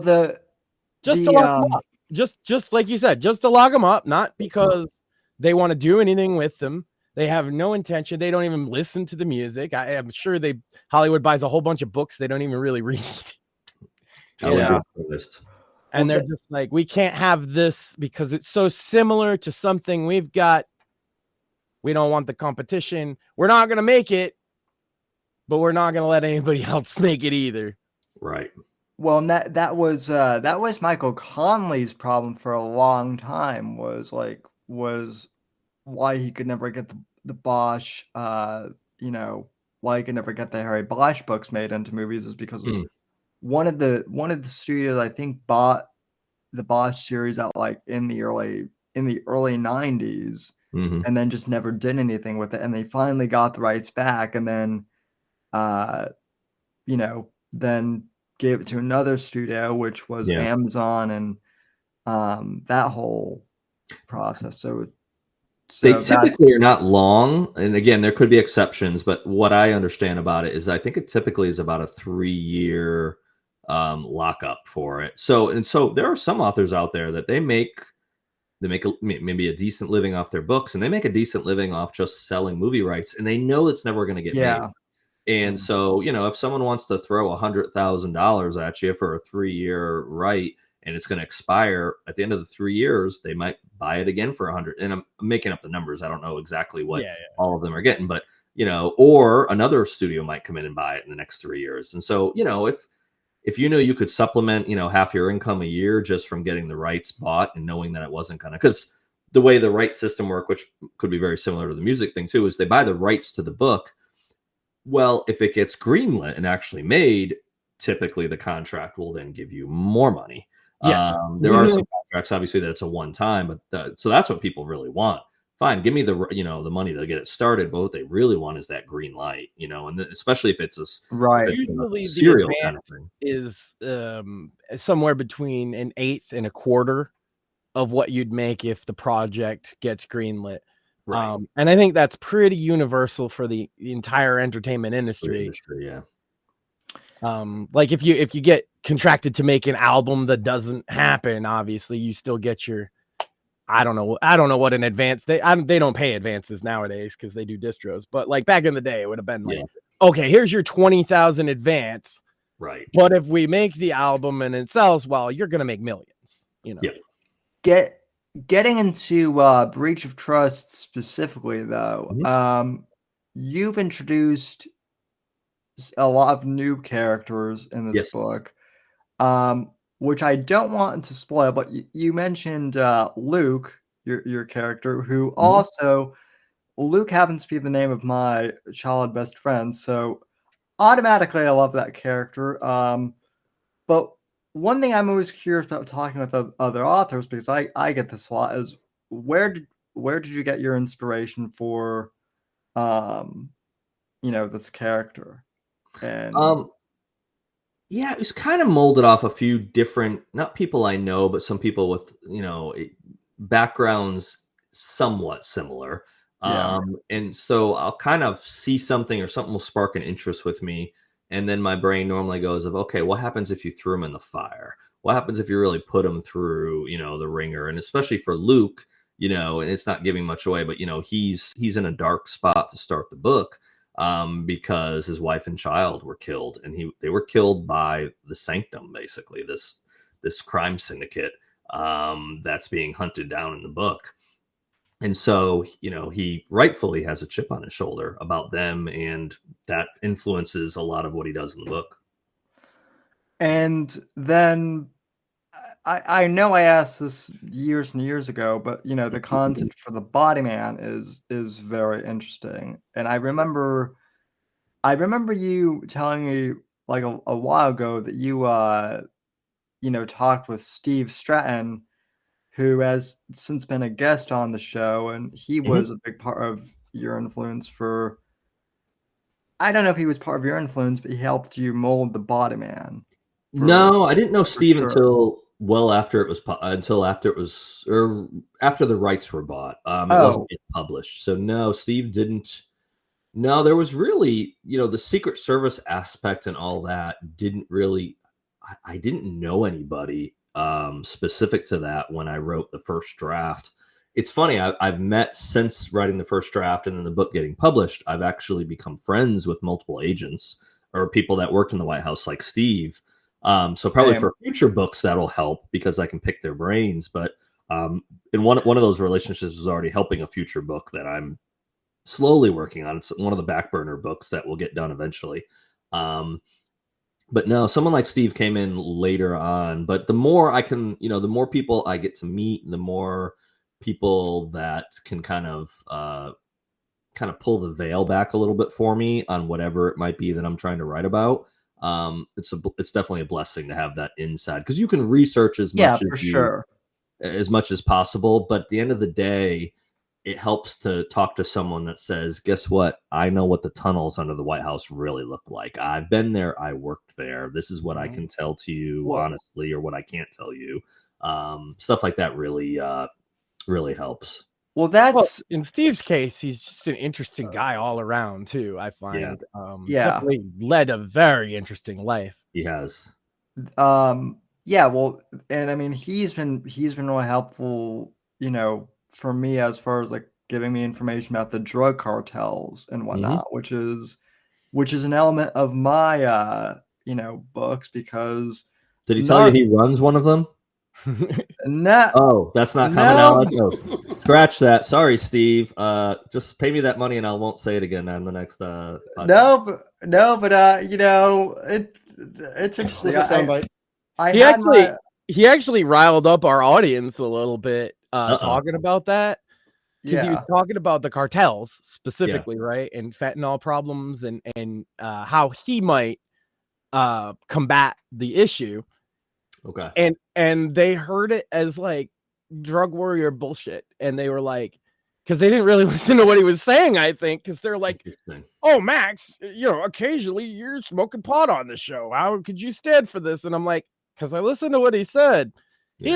Just to lock them up. Just like you said, just to lock them up, not because they want to do anything with them. They have no intention. They don't even listen to the music. I am sure Hollywood buys a whole bunch of books they don't even really read. Yeah. And they're just like, we can't have this because it's so similar to something we've got. We don't want the competition. We're not going to make it, but we're not going to let anybody else make it either. Right. Well, and that was Michael Conley's problem for a long time. Was why he could never get the Bosch, why he could never get the Harry Bosch books made into movies is because one of the studios, I think, bought the Bosch series out like in the early 90s, and then just never did anything with it. And they finally got the rights back, and then then gave it to another studio, which was Amazon, and that whole process. So they typically are not long, and again, there could be exceptions, but what I understand about it is I think it typically is about a 3-year lockup for it. So there are some authors out there that they make maybe a decent living off their books, and they make a decent living off just selling movie rights, and they know it's never going to get made. And so, if someone wants to throw $100,000 at you for a 3-year right, and it's going to expire at the end of the 3 years, they might buy it again for 100. And I'm making up the numbers. I don't know exactly what all of them are getting, but or another studio might come in and buy it in the next 3 years. And so, if you could supplement, half your income a year just from getting the rights bought and knowing that it wasn't going to, because the way the rights system work, which could be very similar to the music thing too, is they buy the rights to the book. Well, if it gets greenlit and actually made, typically the contract will then give you more money. Yes. There are some contracts, obviously, that it's a one-time, but so that's what people really want. Fine, give me the money to get it started, but what they really want is that green light, and especially if it's Usually serial the kind of thing. Is somewhere between an eighth and a quarter of what you'd make if the project gets greenlit. Right. And I think that's pretty universal for the entire entertainment For the industry. industry, yeah. Like if you get contracted to make an album that doesn't happen, obviously you still get your, I don't know what an advance they don't pay advances nowadays because they do distros, but like back in the day it would have been like, Yeah. okay, here's your 20,000 advance, Right. but if we make the album and it sells well, you're gonna make millions, you know. Yeah. Getting into breach of trust specifically, though, you've introduced a lot of new characters in this Yes. book, which I don't want to spoil. But you mentioned Luke, your character, who also Luke happens to be the name of my childhood best friend, so automatically I love that character. But one thing I'm always curious about talking with other authors, because I get this a lot, is where did you get your inspiration for this character? And yeah, it was kind of molded off a few different, not people I know, but some people with, backgrounds somewhat similar. Yeah. And so I'll kind of see something or something will spark an interest with me. And then my brain normally goes of, okay, what happens if you threw him in the fire? What happens if you really put him through, the ringer? And especially for Luke, and it's not giving much away, but, he's in a dark spot to start the book. Because his wife and child were killed, and they were killed by the Sanctum, basically this crime syndicate that's being hunted down in the book. And so, he rightfully has a chip on his shoulder about them, and that influences a lot of what he does in the book. And then I know I asked this years and years ago, but the concept for the body man is very interesting. And I remember you telling me like a while ago that you talked with Steve Stratton, who has since been a guest on the show, and he was a big part of your influence for. I don't know if he was part of your influence, but he helped you mold the body man. No, I didn't know Steve sure. until well after it was after the rights were bought. It wasn't yet published, so no, Steve didn't. No, there was really, the Secret Service aspect and all that didn't really. I didn't know anybody specific to that when I wrote the first draft. It's funny, I've met since writing the first draft and then the book getting published. I've actually become friends with multiple agents or people that worked in the White House, like Steve. So probably for future books that'll help because I can pick their brains. But in one of those relationships was already helping a future book that I'm slowly working on. It's one of the back burner books that will get done eventually. But no, someone like Steve came in later on. But the more I can, the more people I get to meet, the more people that can kind of pull the veil back a little bit for me on whatever it might be that I'm trying to write about. It's definitely a blessing to have that inside, because you can research as much as much as possible, but at the end of the day, it helps to talk to someone that says, guess what? I know what the tunnels under the White House really look like. I've been there. I worked there. This is what I can tell to you honestly, or what I can't tell you. Stuff like that really helps. Well, that's in Steve's case, he's just an interesting guy all around too. I find, definitely led a very interesting life. He has. Yeah, well, and I mean, he's been really helpful, for me as far as like giving me information about the drug cartels and whatnot, which is an element of my books, because did he tell you he runs one of them? No. Oh, that's not common knowledge. Oh, scratch that. Sorry, Steve. Just pay me that money and I won't say it again on the next podcast. No, but it's interesting. He actually riled up our audience a little bit talking about that, because he was talking about the cartels specifically, right, and fentanyl problems and how he might combat the issue. Okay. And they heard it as like drug warrior bullshit, and they were like, because they didn't really listen to what he was saying, I think, because they're like, oh, Max, occasionally you're smoking pot on the show. How could you stand for this? And I'm like, because I listened to what he said. He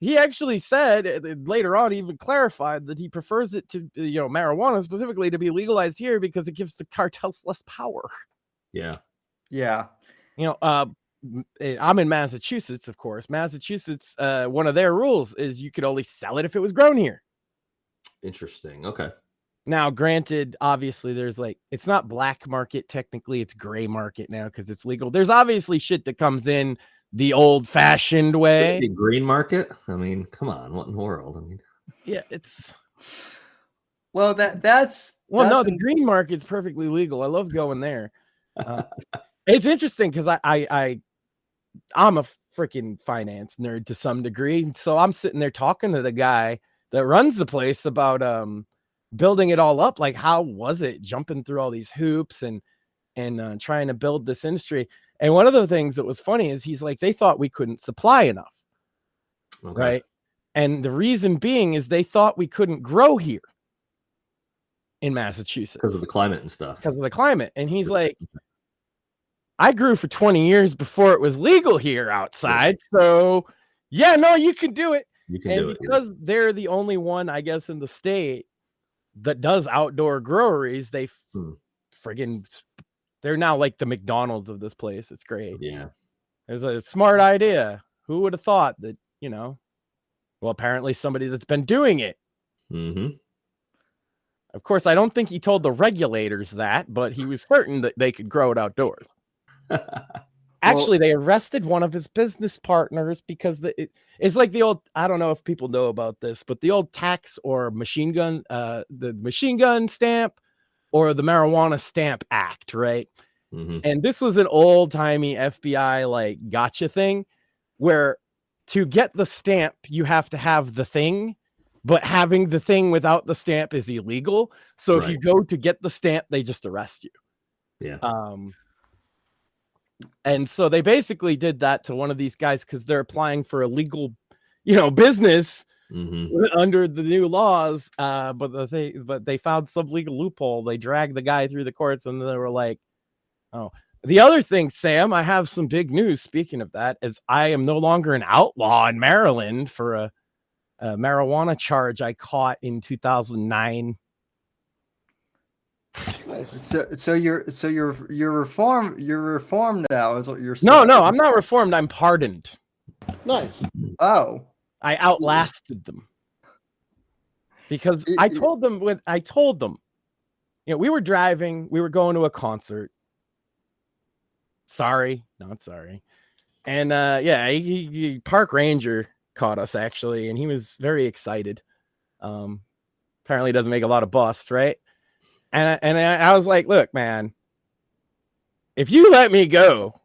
he actually said later on, he even clarified that he prefers it to, marijuana specifically to be legalized here because it gives the cartels less power. Yeah. Yeah. I'm in Massachusetts, of course. Massachusetts, one of their rules is you could only sell it if it was grown here. Interesting. Okay. Now, granted, obviously, there's it's not black market. Technically, it's gray market now because it's legal. There's obviously shit that comes in the old-fashioned way. The green market? I mean, come on. What in the world? I mean, yeah, it's... Well, that's... Well, no, the green market's perfectly legal. I love going there. It's interesting because I'm a freaking finance nerd to some degree. So I'm sitting there talking to the guy that runs the place about building it all up. Like, how was it jumping through all these hoops and trying to build this industry? And one of the things that was funny is he's like, they thought we couldn't supply enough. okay. Right. And the reason being is they thought we couldn't grow here in Massachusetts Because of the climate and stuff. Because of the climate. And he's like, I grew for 20 years before it was legal here outside. So yeah, no, you can do it. You can do it. Because they're the only one, I guess, in the state that does outdoor groweries, they friggin' they're now like the McDonald's of this place. It's great. Yeah. It was a smart idea. Who would have thought that, well, apparently somebody that's been doing it. Mm-hmm. Of course, I don't think he told the regulators that, but he was certain that they could grow it outdoors. Actually, they arrested one of his business partners because it's like the old, I don't know if people know about this, but the old tax or machine gun, the machine gun stamp or the marijuana stamp act, right? Mm-hmm. And this was an old timey FBI gotcha thing where to get the stamp, you have to have the thing, but having the thing without the stamp is illegal. So if you go to get the stamp, they just arrest you. Yeah. And so they basically did that to one of these guys because they're applying for a legal, business under the new laws. But they found some legal loophole. They dragged the guy through the courts, and they were like, "Oh." The other thing, Sam, I have some big news. Speaking of that, is I am no longer an outlaw in Maryland for a marijuana charge I caught in 2009. So you're reformed now is what you're saying. No, I'm not reformed. I'm pardoned. Nice. Oh, I outlasted them because I told them we were driving, we were going to a concert. Sorry, not sorry. And he park ranger caught us actually, and he was very excited. Apparently doesn't make a lot of busts, right? And I was like, look, man, if you let me go,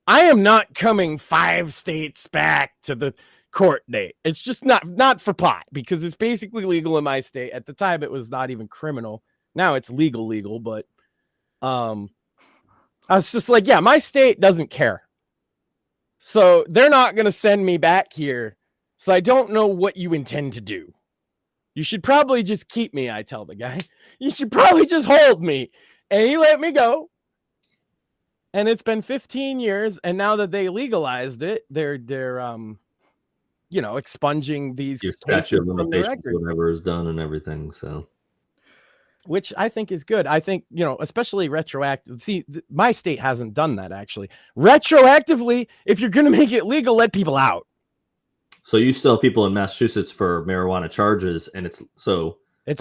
I am not coming 5 states back to the court date. It's just not for pot because it's basically legal in my state. At the time, it was not even criminal. Now it's legal, but I was just like, yeah, my state doesn't care. So they're not going to send me back here. So I don't know what you intend to do. You should probably just keep me, I tell the guy. You should probably just hold me. And he let me go. And it's been 15 years. And now that they legalized it, they're expunging these your statute of limitations, whatever is done and everything. So, which I think is good. I think, especially retroactive. See, my state hasn't done that actually. Retroactively, if you're going to make it legal, let people out. So you still have people in Massachusetts for marijuana charges, and it's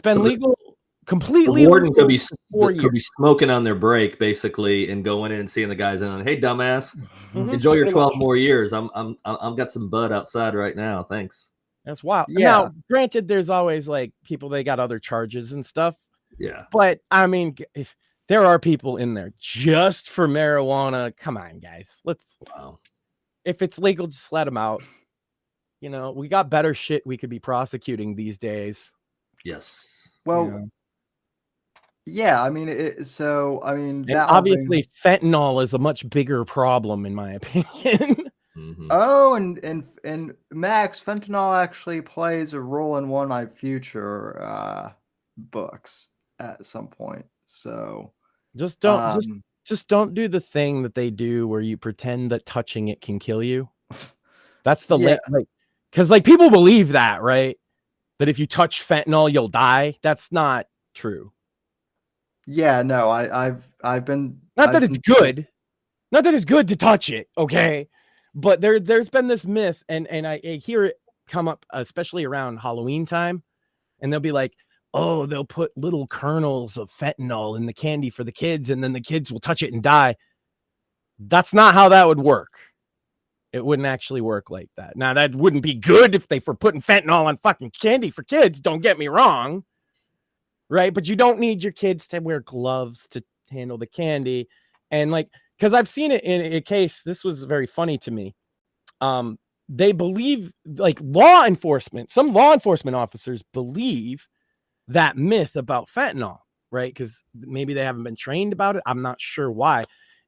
been legal, completely. The warden could be legal smoking on their break, basically, and going in and seeing the guys and, hey, dumbass, enjoy your 12 more years. I'm got some bud outside right now. Thanks. That's wild. Yeah. Now, granted, there's always people they got other charges and stuff. Yeah. But I mean, if there are people in there just for marijuana, come on, guys. If it's legal, just let them out. We got better shit we could be prosecuting these days. Yes. Well, yeah. I mean, obviously fentanyl is a much bigger problem, in my opinion. Mm-hmm. Oh, and Max, fentanyl actually plays a role in one of my future books at some point. So just don't do the thing that they do where you pretend that touching it can kill you. That's the Because like people believe that, right? That if you touch fentanyl, you'll die. That's not true. Yeah, no, I've been Not I've that it's been- good. Not that it's good to touch it, okay? But there's been this myth, and I hear it come up, especially around Halloween time, and they'll be like, oh, they'll put little kernels of fentanyl in the candy for the kids, and then the kids will touch it and die. That's not how that would work. It wouldn't actually work like that. Now, that wouldn't be good if they were putting fentanyl on fucking candy for kids. Don't get me wrong. Right? But you don't need your kids to wear gloves to handle the candy. And like, because I've seen it in a case, this was very funny to me. They believe, like law enforcement, some law enforcement officers believe that myth about fentanyl, right? Because maybe they haven't been trained about it. I'm not sure why.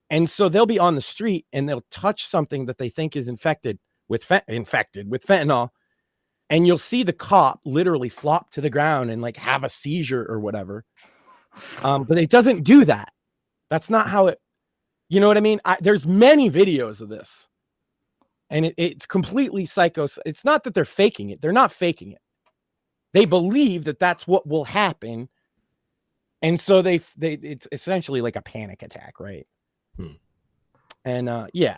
And so they'll be on the street and they'll touch something that they think is infected with fentanyl. And you'll see the cop literally flop to the ground and like have a seizure or whatever. But it doesn't do that. That's not how it, you know what I mean? There's many videos of this. And it's completely psycho. It's not that they're faking it. They're not faking it. They believe that that's what will happen. And so it's essentially like a panic attack, right? And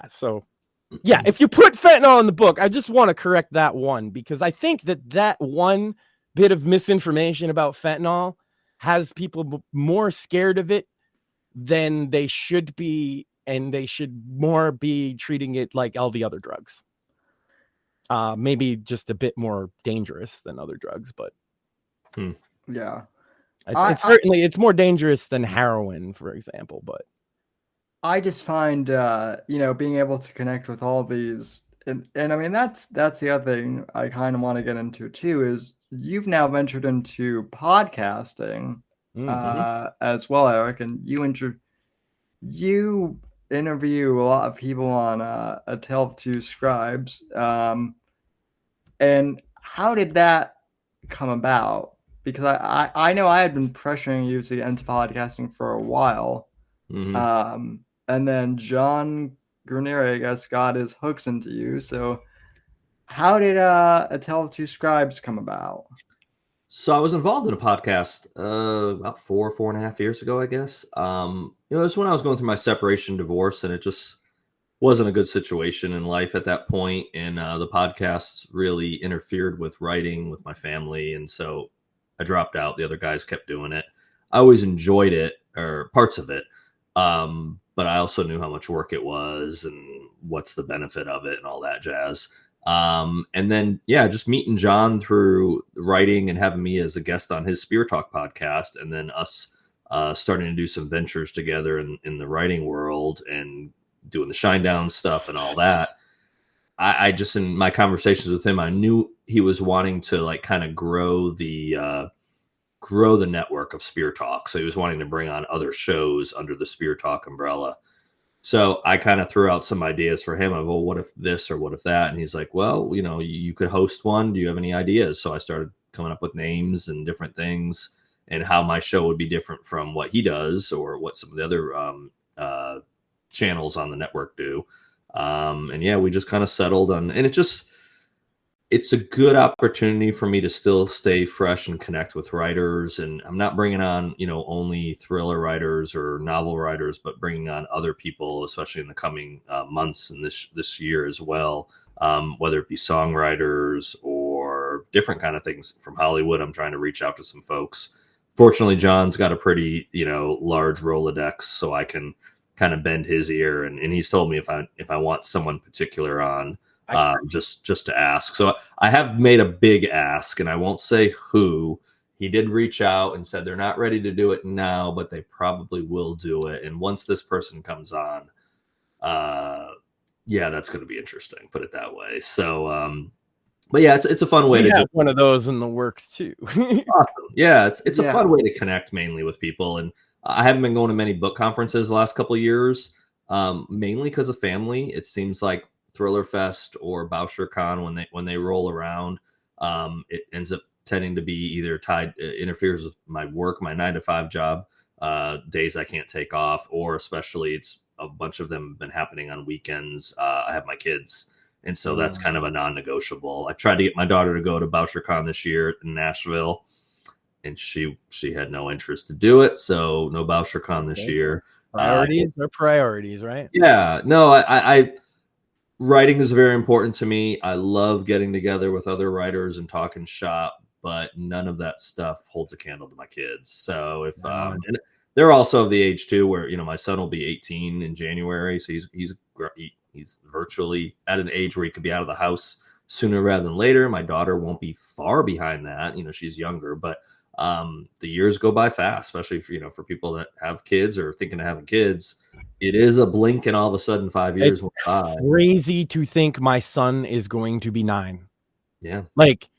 so if you put fentanyl in the book, I just want to correct that one, because I think that one bit of misinformation about fentanyl has people more scared of it than they should be, and they should more be treating it like all the other drugs. Maybe just a bit more dangerous than other drugs, but yeah, it's certainly it's more dangerous than heroin, for example. But I just find being able to connect with all these, and I mean that's the other thing I kind of want to get into too, is you've now ventured into podcasting as well, Eric, and you interview a lot of people on A Tale of Two Scribes, and how did that come about? Because I know I had been pressuring you to get into podcasting for a while. And then John Grunieri, I guess, got his hooks into you. So how did A Tale of Two Scribes come about? So I was involved in a podcast about 4.5 years ago, I guess. It was when I was going through my separation divorce, and it just wasn't a good situation in life at that point. And the podcasts really interfered with writing with my family. And so I dropped out. The other guys kept doing it. I always enjoyed it, or parts of it. But I also knew how much work it was and what's the benefit of it and all that jazz. And then, just meeting John through writing and having me as a guest on his Spear Talk podcast, and then us starting to do some ventures together in the writing world and doing the Shinedown stuff and all that. I just, in my conversations with him, I knew he was wanting to like kind of grow the network of Spear Talk. So he was wanting to bring on other shows under the Spear Talk umbrella. So I kind of threw out some ideas for him of, well, what if this or what if that? And he's like, well, you could host one. Do you have any ideas? So I started coming up with names and different things and how my show would be different from what he does or what some of the other channels on the network do. We just kind of settled on, and it's a good opportunity for me to still stay fresh and connect with writers. And I'm not bringing on, only thriller writers or novel writers, but bringing on other people, especially in the coming months and this year as well, whether it be songwriters or different kind of things from Hollywood. I'm trying to reach out to some folks. Fortunately, John's got a pretty, large Rolodex, so I can kind of bend his ear. And he's told me if I want someone particular on, just to ask. So I have made a big ask, and I won't say who. He did reach out and said they're not ready to do it now, but they probably will do it. And once this person comes on, that's going to be interesting, put it that way. So, it's a fun way to have one of those in the works too. Awesome. Yeah, it's a fun way to connect mainly with people. And I haven't been going to many book conferences the last couple of years, mainly because of family. It seems like Thriller Fest or Boucher Con, when they roll around, it ends up tending to be either interferes with my work, my 9-to-5 job, days I can't take off, or especially it's a bunch of them have been happening on weekends. I have my kids, And so that's kind of a non-negotiable. I tried to get my daughter to go to BoucherCon this year in Nashville, and she had no interest to do it. So no BoucherCon this year. Priorities are priorities, right? Yeah, no, I writing is very important to me. I love getting together with other writers and talking shop, but none of that stuff holds a candle to my kids. So if and they're also of the age too, where my son will be 18 in January, so he's virtually at an age where he could be out of the house sooner rather than later. My daughter won't be far behind that. She's younger, but the years go by fast, especially for people that have kids or thinking of having kids. It is a blink, and all of a sudden 5 years went by. Crazy to think my son is going to be 9. Yeah, like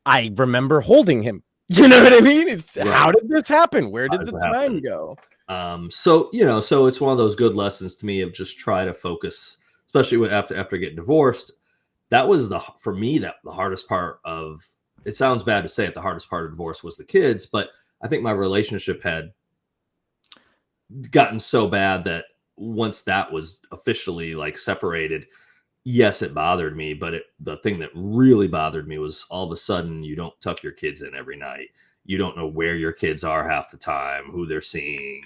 I remember holding him. You know what I mean? It's right. How did this happen? Where did How the did that time happen? go? So it's one of those good lessons to me of just try to focus, especially after getting divorced. That was for me the hardest part of. It sounds bad to say it. The hardest part of divorce was the kids, but I think my relationship had gotten so bad that once that was officially separated, yes, it bothered me. But the thing that really bothered me was all of a sudden you don't tuck your kids in every night. You don't know where your kids are half the time, who they're seeing,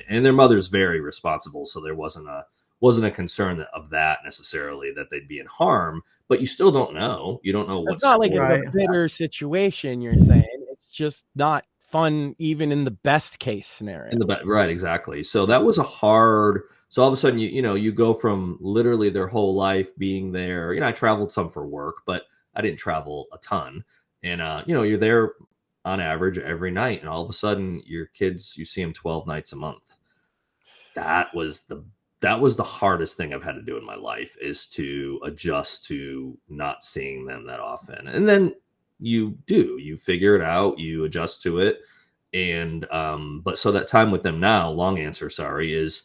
and their mother's very responsible. So there wasn't a concern of that necessarily, that they'd be in harm, but you still don't know. You don't know what's It's not like Right. it's a bitter situation. You're saying it's just not fun, even in the best case scenario. right, exactly. So that was a hard. So all of a sudden, you go from literally their whole life being there. I traveled some for work, but I didn't travel a ton. And you're there on average every night, and all of a sudden, your kids, you see them 12 nights a month. That was the hardest thing I've had to do in my life, is to adjust to not seeing them that often. And then you figure it out, you adjust to it. And but so that time with them now, long answer, sorry, is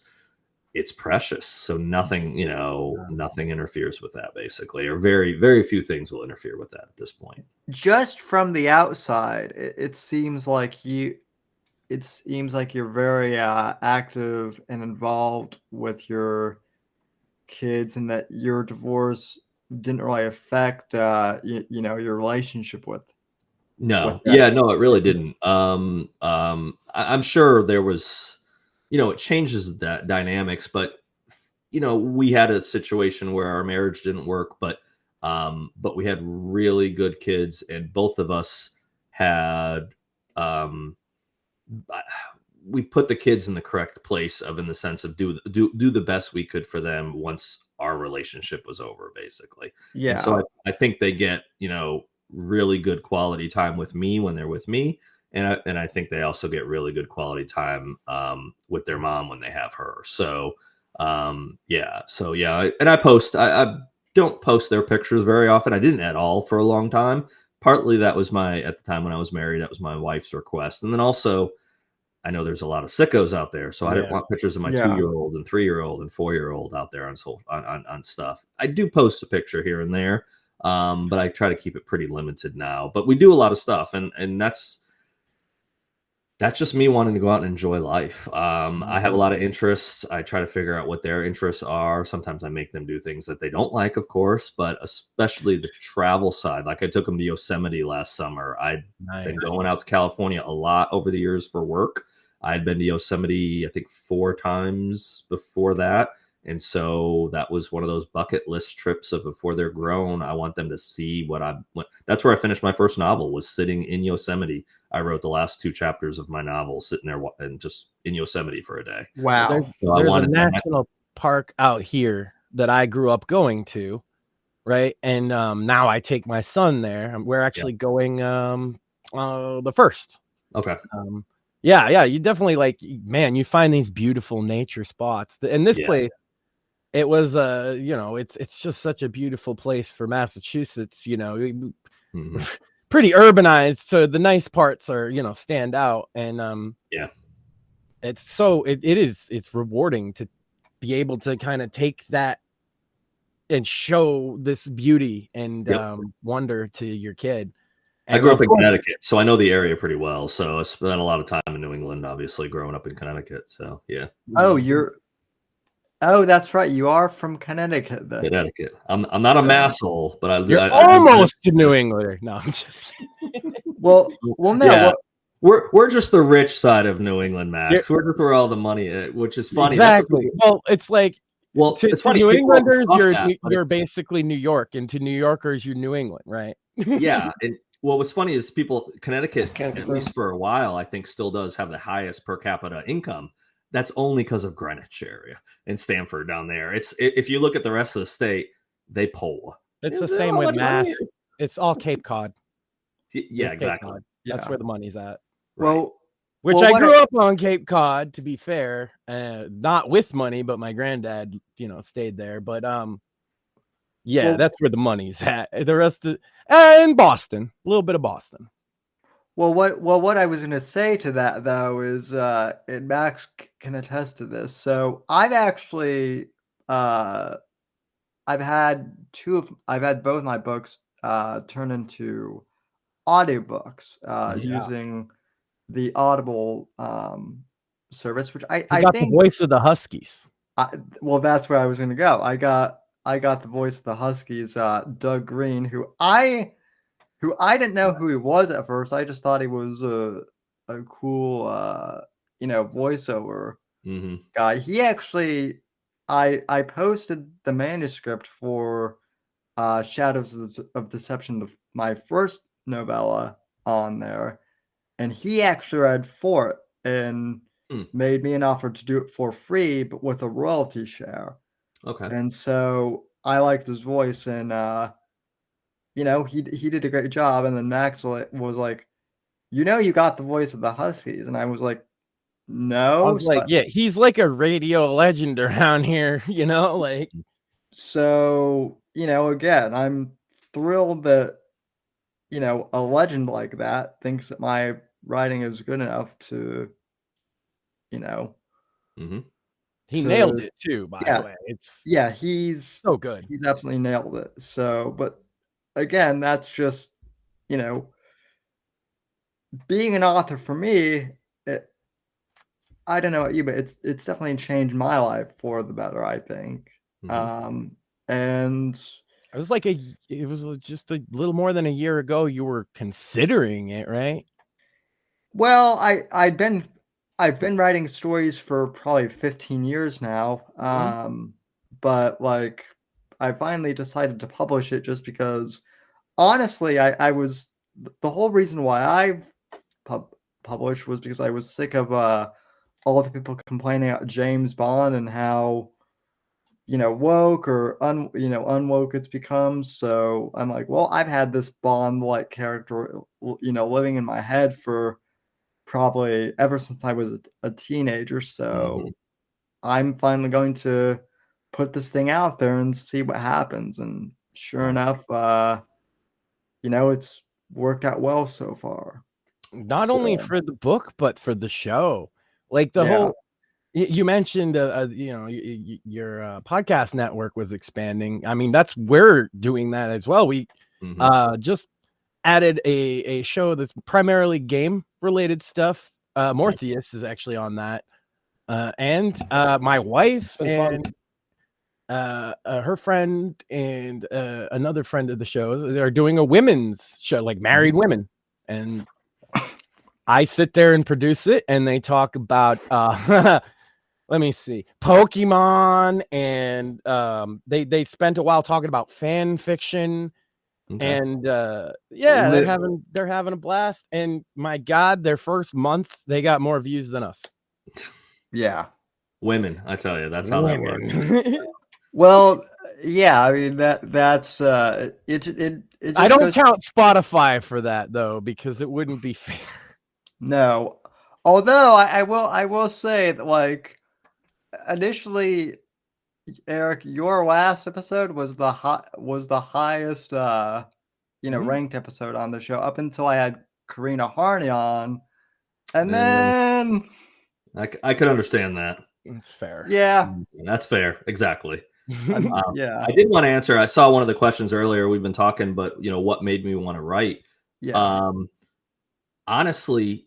it's precious. So nothing interferes with that, basically, or very, very few things will interfere with that at this point. Just from the outside, it seems like you're very active and involved with your kids, and that your divorce didn't really affect your relationship with. No, that. yeah, no, it really didn't. I'm sure there was, it changes that dynamics, but we had a situation where our marriage didn't work, but we had really good kids, and both of us had we put the kids in the correct place, in the sense of do the best we could for them once our relationship was over, basically. Yeah. And so I think they get really good quality time with me when they're with me, and I think they also get really good quality time with their mom when they have her. So yeah. And I don't post their pictures very often. I didn't at all for a long time. Partly that was at the time when I was married, that was my wife's request. And then also, I know there's a lot of sickos out there, so I didn't want pictures of my 2-year-old and 3-year-old and 4-year-old out there on stuff. I do post a picture here and there, but I try to keep it pretty limited now. But we do a lot of stuff, and that's just me wanting to go out and enjoy life. I have a lot of interests. I try to figure out what their interests are. Sometimes I make them do things that they don't like, of course, but especially the travel side. Like I took them to Yosemite last summer. I'd been going out to California a lot over the years for work. I'd been to Yosemite, I think, 4 times before that. And so that was one of those bucket list trips of before they're grown. I want them to see that's where I finished my first novel, was sitting in Yosemite. I wrote the last 2 chapters of my novel sitting there and just in Yosemite for a day. Wow. There's a national park out here that I grew up going to, right? And now I take my son there. We're actually going the first. Okay. Yeah, you definitely you find these beautiful nature spots. And this place, it was it's just such a beautiful place for Massachusetts, Mm-hmm. pretty urbanized, so the nice parts are stand out. And it's rewarding to be able to kind of take that and show this beauty and wonder to your kid. And I grew up in Connecticut, so I know the area pretty well. So I spent a lot of time in New England, obviously growing up in Connecticut. So yeah. Oh, Oh, that's right. You are from Connecticut, then. Connecticut. I'm not a masshole, but You're I almost a New Englander. No, I'm just kidding. Well, no. Yeah. What, We're just the rich side of New England, You're- Max. We're just where all the money is, which is funny. Exactly. Well, it's like to It's funny. New people Englanders, talk you're that, but you're it's- basically New York, and to New Yorkers, you're New England, right? yeah. And what was funny is Connecticut, Can't at confirm. least for a while, I think still does have the highest per capita income. That's only because of Greenwich area and Stamford down there. If you look at the rest of the state, they poor. It's the Is there same how with much money? Mass. It's all Cape Cod. Yeah, It's Cape exactly. Cod. That's Yeah. where the money's at. Right. well, Which Well, I what grew up on Cape Cod, to be fair, not with money, but my granddad, stayed there. But yeah, Well- that's where the money's at. The rest of and Boston, a little bit of Boston. what I was going to say to that though is, and Max can attest to this. So I've actually, I've had both my books turn into audiobooks Yeah. using the Audible service, which You I got think. the voice of the Huskies. Well, that's where I was going to go. I got the voice of the Huskies, Doug Green, who I didn't know who he was at first. I just thought he was a cool, voiceover Mm-hmm. guy. He actually, I posted the manuscript for Shadows of Deception, my first novella, on there, and he actually read for it and made me an offer to do it for free, but with a royalty share. Okay. And so I liked his voice, and he did a great job. And then Max was like, you got the voice of the Huskies, and I was like, no. I was like, yeah, he's like a radio legend around here, like. So again, I'm thrilled that a legend like that thinks that my writing is good enough to, Mm-hmm. He So, nailed it too, by yeah. the way. It's he's so good. he's absolutely nailed it. So, but again, that's just, being an author for me. I don't know about you, but it's definitely changed my life for the better, I think. Mm-hmm. And It was just a little more than a year ago you were considering it, right? well, I've been writing stories for probably 15 years now. But like, I finally decided to publish it just because, honestly, I was, the whole reason why I've published was because I was sick of all the people complaining about James Bond and how woke or unwoke it's become. So I'm like, well, I've had this Bond-like character living in my head for probably ever since I was a teenager. So I'm finally going to put this thing out there and see what happens. And sure enough, it's worked out well so far. Not only for the book, but for the show. Like the whole, you mentioned, your podcast network was expanding. I mean, we're doing that as well. We just added a show that's primarily game related stuff. Morpheus is actually on that. And my wife and her friend and another friend of the show, they're doing a women's show, like married women. And I sit there and produce it, and they talk about let me see, Pokemon, and they spent a while talking about fan fiction. Okay. And they're having a blast. And my God, their first month they got more views than us. Yeah, women, I tell you, that's how that works. Well, yeah, I mean that's it. I don't count Spotify for that though, because it wouldn't be fair. No, although I will say that, like, initially, Eric, your last episode was the highest ranked episode on the show up until I had Karina Harney on, and then I could understand that. It's fair. Yeah, that's fair. Exactly. Yeah, I did want to answer. I saw one of the questions earlier. We've been talking, but what made me want to write? Yeah. Honestly,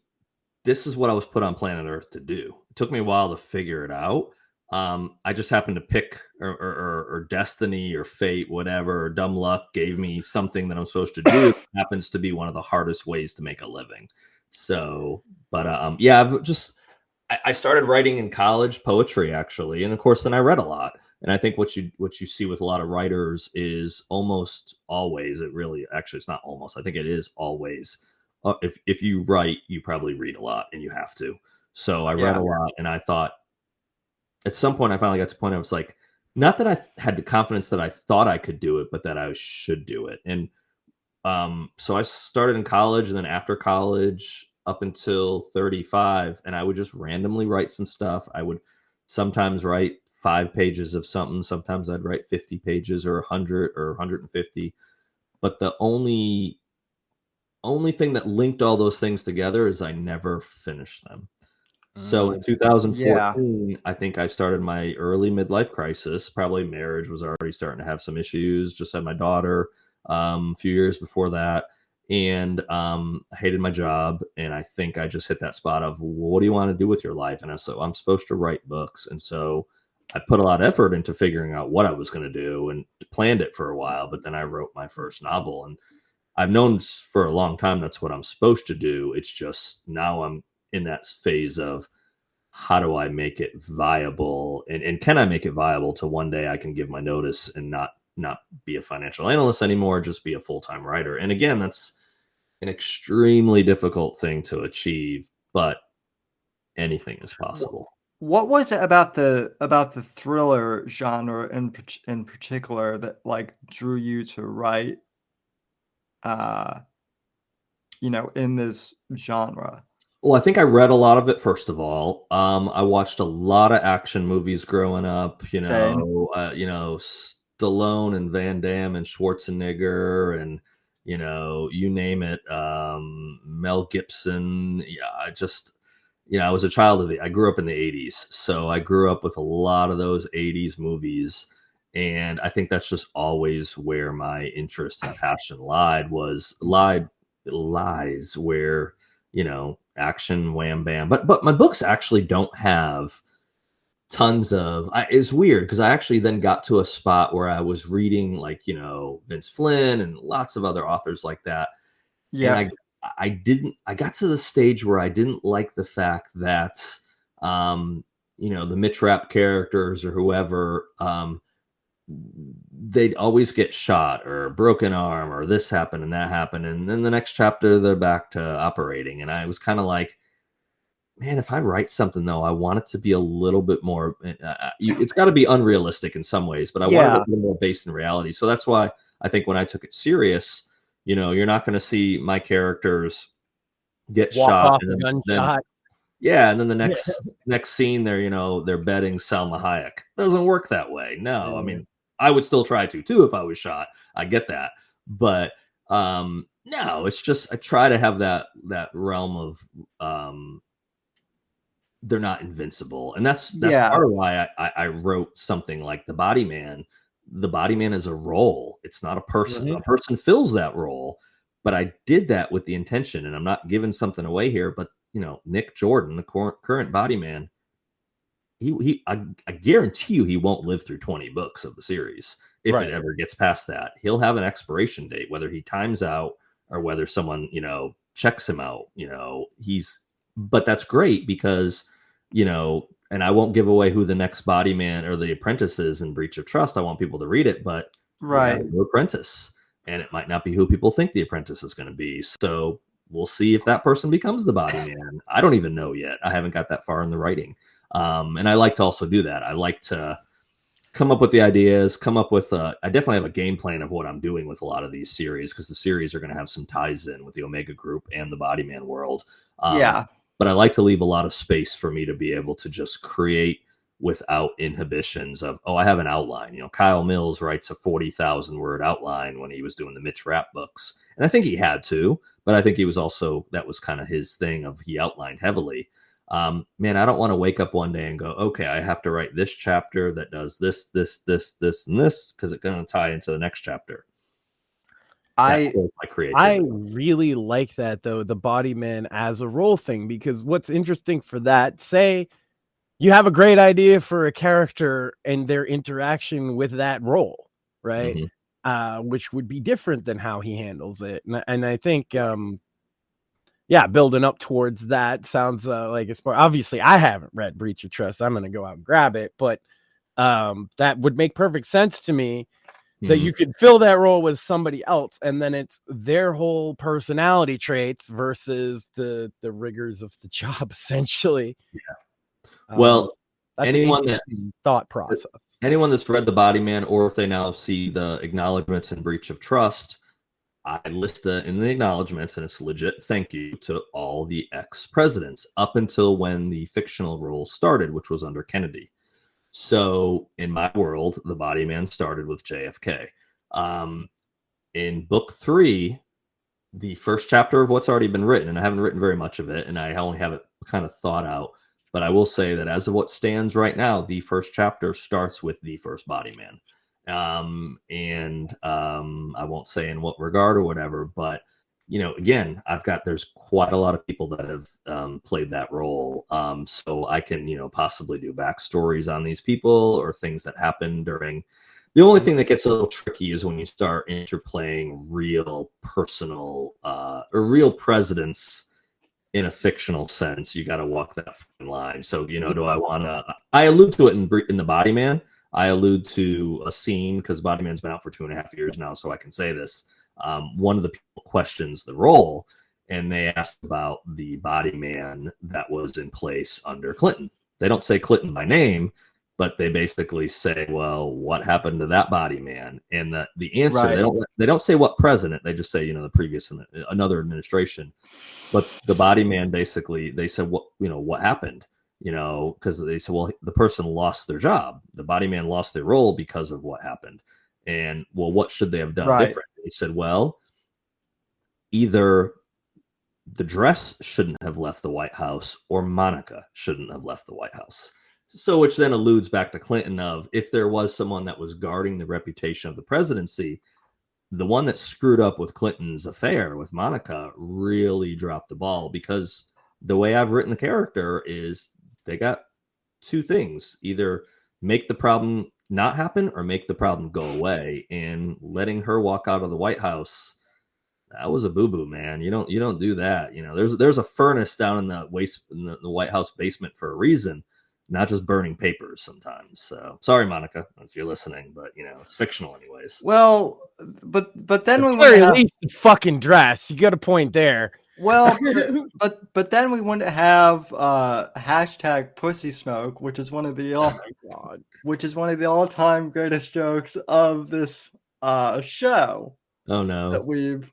this is what I was put on planet Earth to do. It took me a while to figure it out. I just happened to pick, or destiny or fate, whatever, or dumb luck gave me something that I'm supposed to do. It happens to be one of the hardest ways to make a living. So, but yeah, I started writing in college, poetry actually, and of course then I read a lot. And I think what you see with a lot of writers is almost always, it really, actually it's not almost, I think it is always, if you write, you probably read a lot, and you have to. So I read Yeah. a lot, and I thought at some point I finally got to the point I was like, not that I had the confidence that I thought I could do it, but that I should do it. And so I started in college, and then after college up until 35, and I would just randomly write some stuff. I would sometimes write 5 pages of something. Sometimes I'd write 50 pages or 100 or 150. But the only thing that linked all those things together is I never finished them. So in 2014, I think I started my early midlife crisis. Probably marriage was already starting to have some issues. Just had my daughter a few years before that, and I hated my job. And I think I just hit that spot of, what do you want to do with your life? And so I'm supposed to write books, and so I put a lot of effort into figuring out what I was going to do, and planned it for a while. But then I wrote my first novel, and I've known for a long time that's what I'm supposed to do. It's just now I'm in that phase of, how do I make it viable, and can I make it viable to one day I can give my notice and not be a financial analyst anymore, just be a full-time writer. And again, that's an extremely difficult thing to achieve, but anything is possible. What was it about the thriller genre in particular that like drew you to write in this genre? Well, I think I read a lot of it, first of all. I watched a lot of action movies growing up, Same. Stallone and Van Damme and Schwarzenegger, and, you name it, Mel Gibson. Yeah, I was a child I grew up in the 80s. So I grew up with a lot of those 80s movies. And I think that's just always where my interest and passion lies where, action, wham bam. But my books actually don't have tons of. It's weird because I actually then got to a spot where I was reading like Vince Flynn and lots of other authors like that, Yeah. and I got to the stage where I didn't like the fact that the Mitch Rapp characters or whoever, they'd always get shot or broken arm or this happened and that happened, and then the next chapter they're back to operating. And I was kind of like, man, if I write something though, I want it to be a little bit more, it's got to be unrealistic in some ways, but I want it to be more based in reality. So that's why I think when I took it serious, you're not going to see my characters get Walk shot off and a then gunshot. yeah, and then the next scene they're betting Salma Hayek. Doesn't work that way. No, I mean, I would still try to too if I was shot. I get that. But no, it's just I try to have that realm of they're not invincible. And that's part of why I wrote something like The Body Man. The Body Man is a role. It's not a person. Mhm. A person fills that role. But I did that with the intention, and I'm not giving something away here, but Nick Jordan, the current Body Man, I guarantee you he won't live through 20 books of the series if Right. it ever gets past that. He'll have an expiration date, whether he times out or whether someone checks him out. But that's great because and I won't give away who the next Body Man or the apprentice is in Breach of Trust. I want people to read it, but Right. the apprentice, and it might not be who people think the apprentice is going to be. So we'll see if that person becomes the Body Man. I don't even know yet. I haven't got that far in the writing. And I like to also do that. I like to come up with the ideas, come up with I definitely have a game plan of what I'm doing with a lot of these series, because the series are going to have some ties in with the Omega Group and the Body Man world. But I like to leave a lot of space for me to be able to just create without inhibitions of, I have an outline. Kyle Mills writes a 40,000 word outline when he was doing the Mitch Rapp books. And I think he had to, but I think he was also, that was kind of his thing of he outlined heavily. Man, I don't want to wake up one day and go, okay, I have to write this chapter that does this, and this, because it's going to tie into the next chapter. I really like that though, the Body Man as a role thing, because what's interesting for that, say, you have a great idea for a character and their interaction with that role, right? Which would be different than how he handles it. And I think, building up towards that sounds like it's obviously I haven't read Breach of Trust. I'm going to go out and grab it, but that would make perfect sense to me that you could fill that role with somebody else, and then it's their whole personality traits versus the rigors of the job, essentially. Yeah. Well, that's anyone that thought process. Anyone that's read The Body Man, or if they now see the acknowledgments in Breach of Trust, I list in the acknowledgments, and it's legit thank you to all the ex-presidents up until when the fictional role started, which was under Kennedy. So in my world, The Body Man started with JFK. In book 3, the first chapter of what's already been written, and I haven't written very much of it, and I only have it kind of thought out, but I will say that as of what stands right now, the first chapter starts with the first Body Man. I won't say in what regard or whatever, but again, there's quite a lot of people that have played that role. So I can, possibly do backstories on these people or things that happened during. The only thing that gets a little tricky is when you start interplaying real personal or real presidents in a fictional sense. You got to walk that fine line. So, do I want to? I allude to it in The Body Man. I allude to a scene because Body Man's been out for 2.5 years now, so I can say this. One of the people questions the role, and they ask about the Body Man that was in place under Clinton. They don't say Clinton by name, but they basically say, well, what happened to that Body Man? And the answer, Right. they don't say what president, they just say, the previous, another administration. But the Body Man, basically, they said, what happened? Because they said, well, the person lost their job. The Body Man lost their role because of what happened. And, well, what should they have done different? He said, well, either the dress shouldn't have left the White House or Monica shouldn't have left the White House. So, which then alludes back to Clinton of, if there was someone that was guarding the reputation of the presidency, the one that screwed up with Clinton's affair with Monica really dropped the ball, because the way I've written the character is they got two things: either make the problem not happen or make the problem go away. And letting her walk out of the White House, that was a boo-boo, man. You don't do that. There's a furnace down in the White House basement for a reason, not just burning papers sometimes. So sorry, Monica, if you're listening, but it's fictional anyways. Well, but then at the very least the fucking dress. You got a point there. Well, but then we want to have hashtag pussy smoke, which is one of the all-time greatest jokes of this show. Oh no! That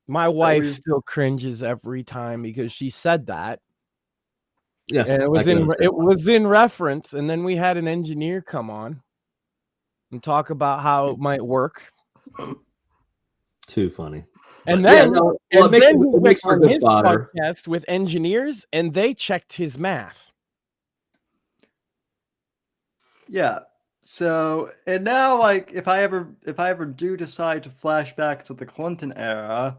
my wife still cringes every time because she said that. Yeah, and it was in reference, and then we had an engineer come on and talk about how it might work. Too funny. And then, he went on his podcast with engineers, and they checked his math. Yeah. So, and now, like, if I ever do decide to flash back to the Clinton era,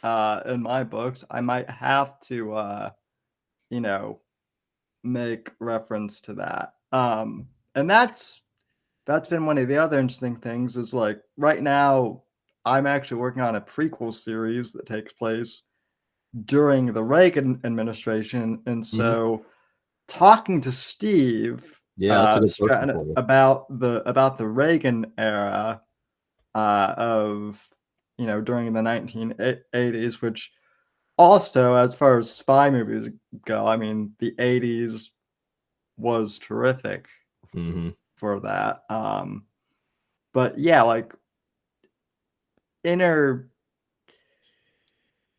in my books, I might have to, make reference to that. And that's been one of the other interesting things. Is like right now, I'm actually working on a prequel series that takes place during the Reagan administration, and so talking to Steve Stratton about the Reagan era of during the 1980s, which also, as far as spy movies go, I mean, the 80s was terrific for that. But yeah, like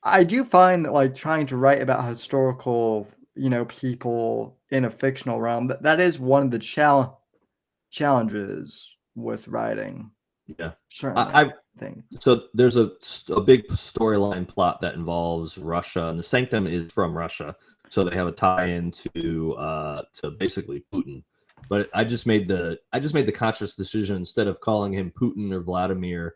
I do find that, like, trying to write about historical, people in a fictional realm, that is one of the challenges with writing. Yeah, certainly. I think so. There's a big storyline plot that involves Russia, and the Sanctum is from Russia, so they have a tie-in to basically Putin. But I just made the conscious decision, instead of calling him Putin or Vladimir,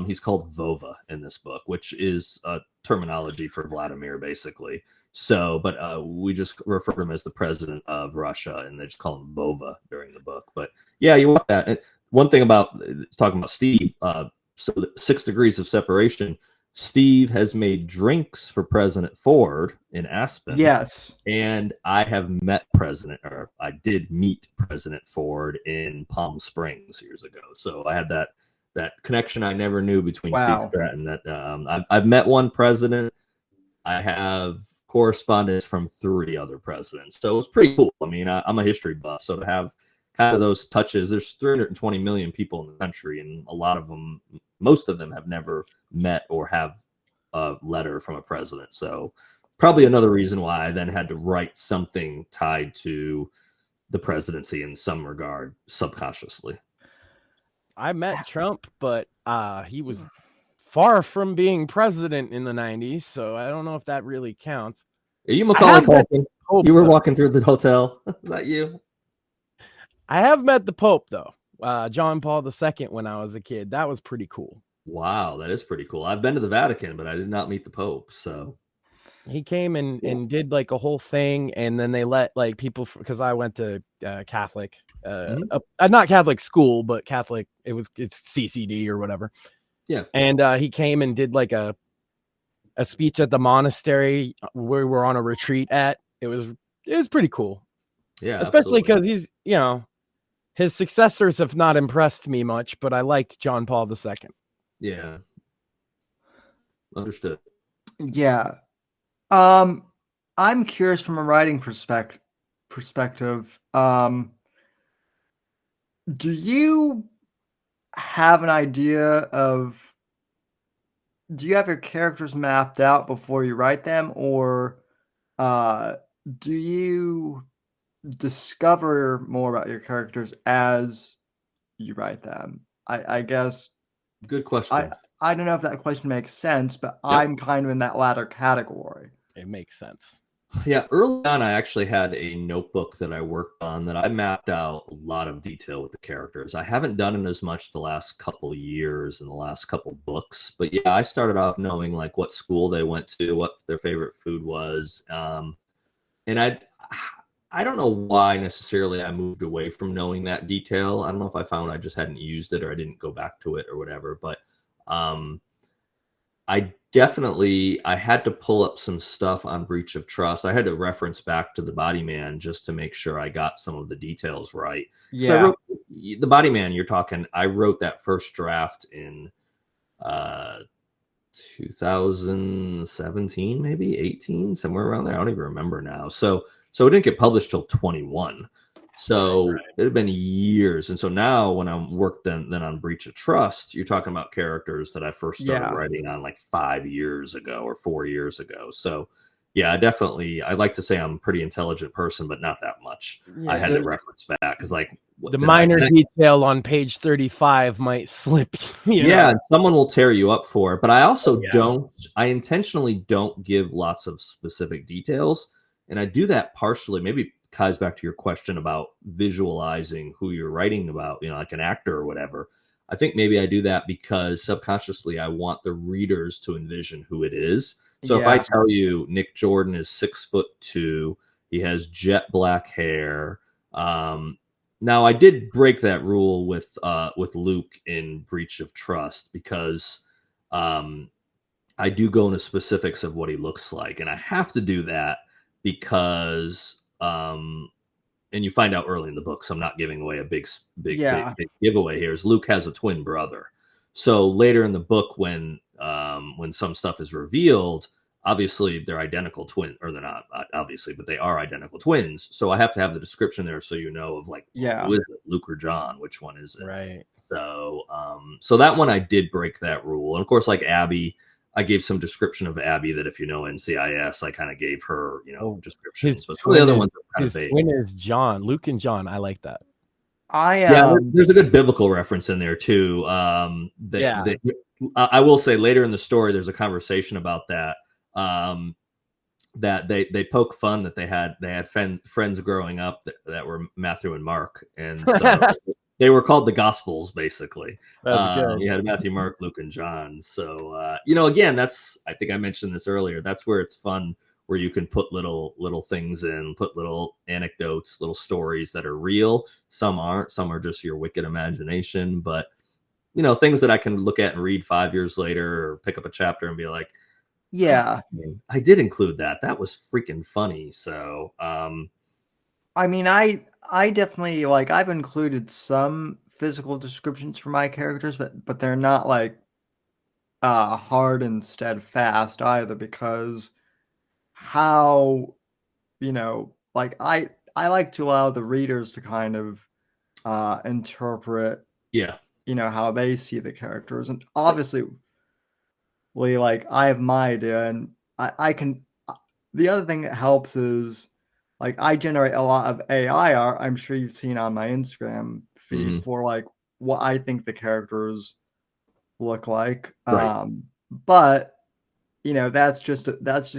He's called Vova in this book, which is a terminology for Vladimir, basically. So, but we just refer to him as the president of Russia, and they just call him Vova during the book. But yeah, you want that. And one thing about talking about Steve, so the 6 degrees of separation. Steve has made drinks for President Ford in Aspen. Yes. And I have met I did meet President Ford in Palm Springs years ago. So I had that connection I never knew between Steve Stratton. That I've met one president. I have correspondence from 3 other presidents. So it was pretty cool. I mean, I'm a history buff, so to have kind of those touches. There's 320 million people in the country, and a lot of them, most of them have never met or have a letter from a president. So probably another reason why I then had to write something tied to the presidency in some regard subconsciously. I met Trump, but he was far from being president in the 90s, so I don't know if that really counts. Are you Macaulay Culkin? You were walking through the hotel. Is that you? I have met the Pope, though. John Paul II when I was a kid. That was pretty cool. Wow, that is pretty cool. I've been to the Vatican, but I did not meet the Pope. So he came and did like a whole thing, and then they let like people, because I went to Catholic, not Catholic school, but Catholic. It's CCD or whatever. Yeah, and he came and did like a speech at the monastery where we're on a retreat at. It was pretty cool. Yeah, especially because he's, his successors have not impressed me much, but I liked John Paul II. Yeah. Understood. Yeah. I'm curious from a writing perspective. Do you have an idea do you have your characters mapped out before you write them, or do you discover more about your characters as you write them? I guess. Good question. I don't know if that question makes sense, but yep. I'm kind of in that latter category. It makes sense. Yeah, early on, I actually had a notebook that I worked on that I mapped out a lot of detail with the characters. I haven't done it as much the last couple of years in the last couple books, but yeah, I started off knowing like what school they went to, what their favorite food was, and I don't know why necessarily I moved away from knowing that detail. I don't know if I found I just hadn't used it or I didn't go back to it or whatever, but I had to pull up some stuff on breach of trust. I had to reference back to the Body Man just to make sure I got some of the details right. Yeah. I wrote, the Body Man you're talking, I wrote that first draft in 2017, maybe 18, somewhere around there. I don't even remember now. So it didn't get published till 21. So right. It had been years. And so now when I'm worked then on breach of trust, you're talking about characters that I first started writing on like 5 years ago or 4 years ago. So yeah, I like to say I'm a pretty intelligent person, but not that much. Yeah, I had to reference back because like the minor detail on page 35 might slip. Yeah, someone will tear you up for it. But I also I intentionally don't give lots of specific details. And I do that partially, maybe ties back to your question about visualizing who you're writing about, like an actor or whatever. I think maybe I do that because subconsciously I want the readers to envision who it is. So if I tell you Nick Jordan is 6'2", he has jet black hair. Now I did break that rule with Luke in Breach of Trust because I do go into specifics of what he looks like, and I have to do that because and you find out early in the book, so I'm not giving away a big giveaway here, is Luke has a twin brother. So later in the book when some stuff is revealed, obviously they're identical twins, or they're not obviously, but they are identical twins. So I have to have the description there so of like, who is it, Luke or John? Which one is it? Right. So so that one I did break that rule. And of course, like Abby, I gave some description of Abby that if you know NCIS, I kind of gave her, descriptions. But some of the other ones are kind of vague. His twin is John, Luke and John. I like that. There's a good biblical reference in there too. I will say later in the story, there's a conversation about that. That they poke fun that they had friends growing up that were Matthew and Mark, and so They were called the Gospels, basically. That's good. You had Matthew, Mark, Luke, and John. So, you know, again, I think I mentioned this earlier. That's where it's fun, where you can put little things in, put little anecdotes, little stories that are real. Some aren't. Some are just your wicked imagination. But, you know, things that I can look at and read 5 years later, or pick up a chapter and be like, Yeah. I did include that. That was freaking funny. So, I mean, I definitely like I've included some physical descriptions for my characters, but they're not like hard and steadfast either, because how, you know, like I like to allow the readers to kind of interpret, yeah. you know, how they see the characters. And obviously, like I have my idea, and I can. The other thing that helps is, like, I generate a lot of AI art. I'm sure you've seen on my Instagram feed for like what I think the characters look like. Right. But you know, that's just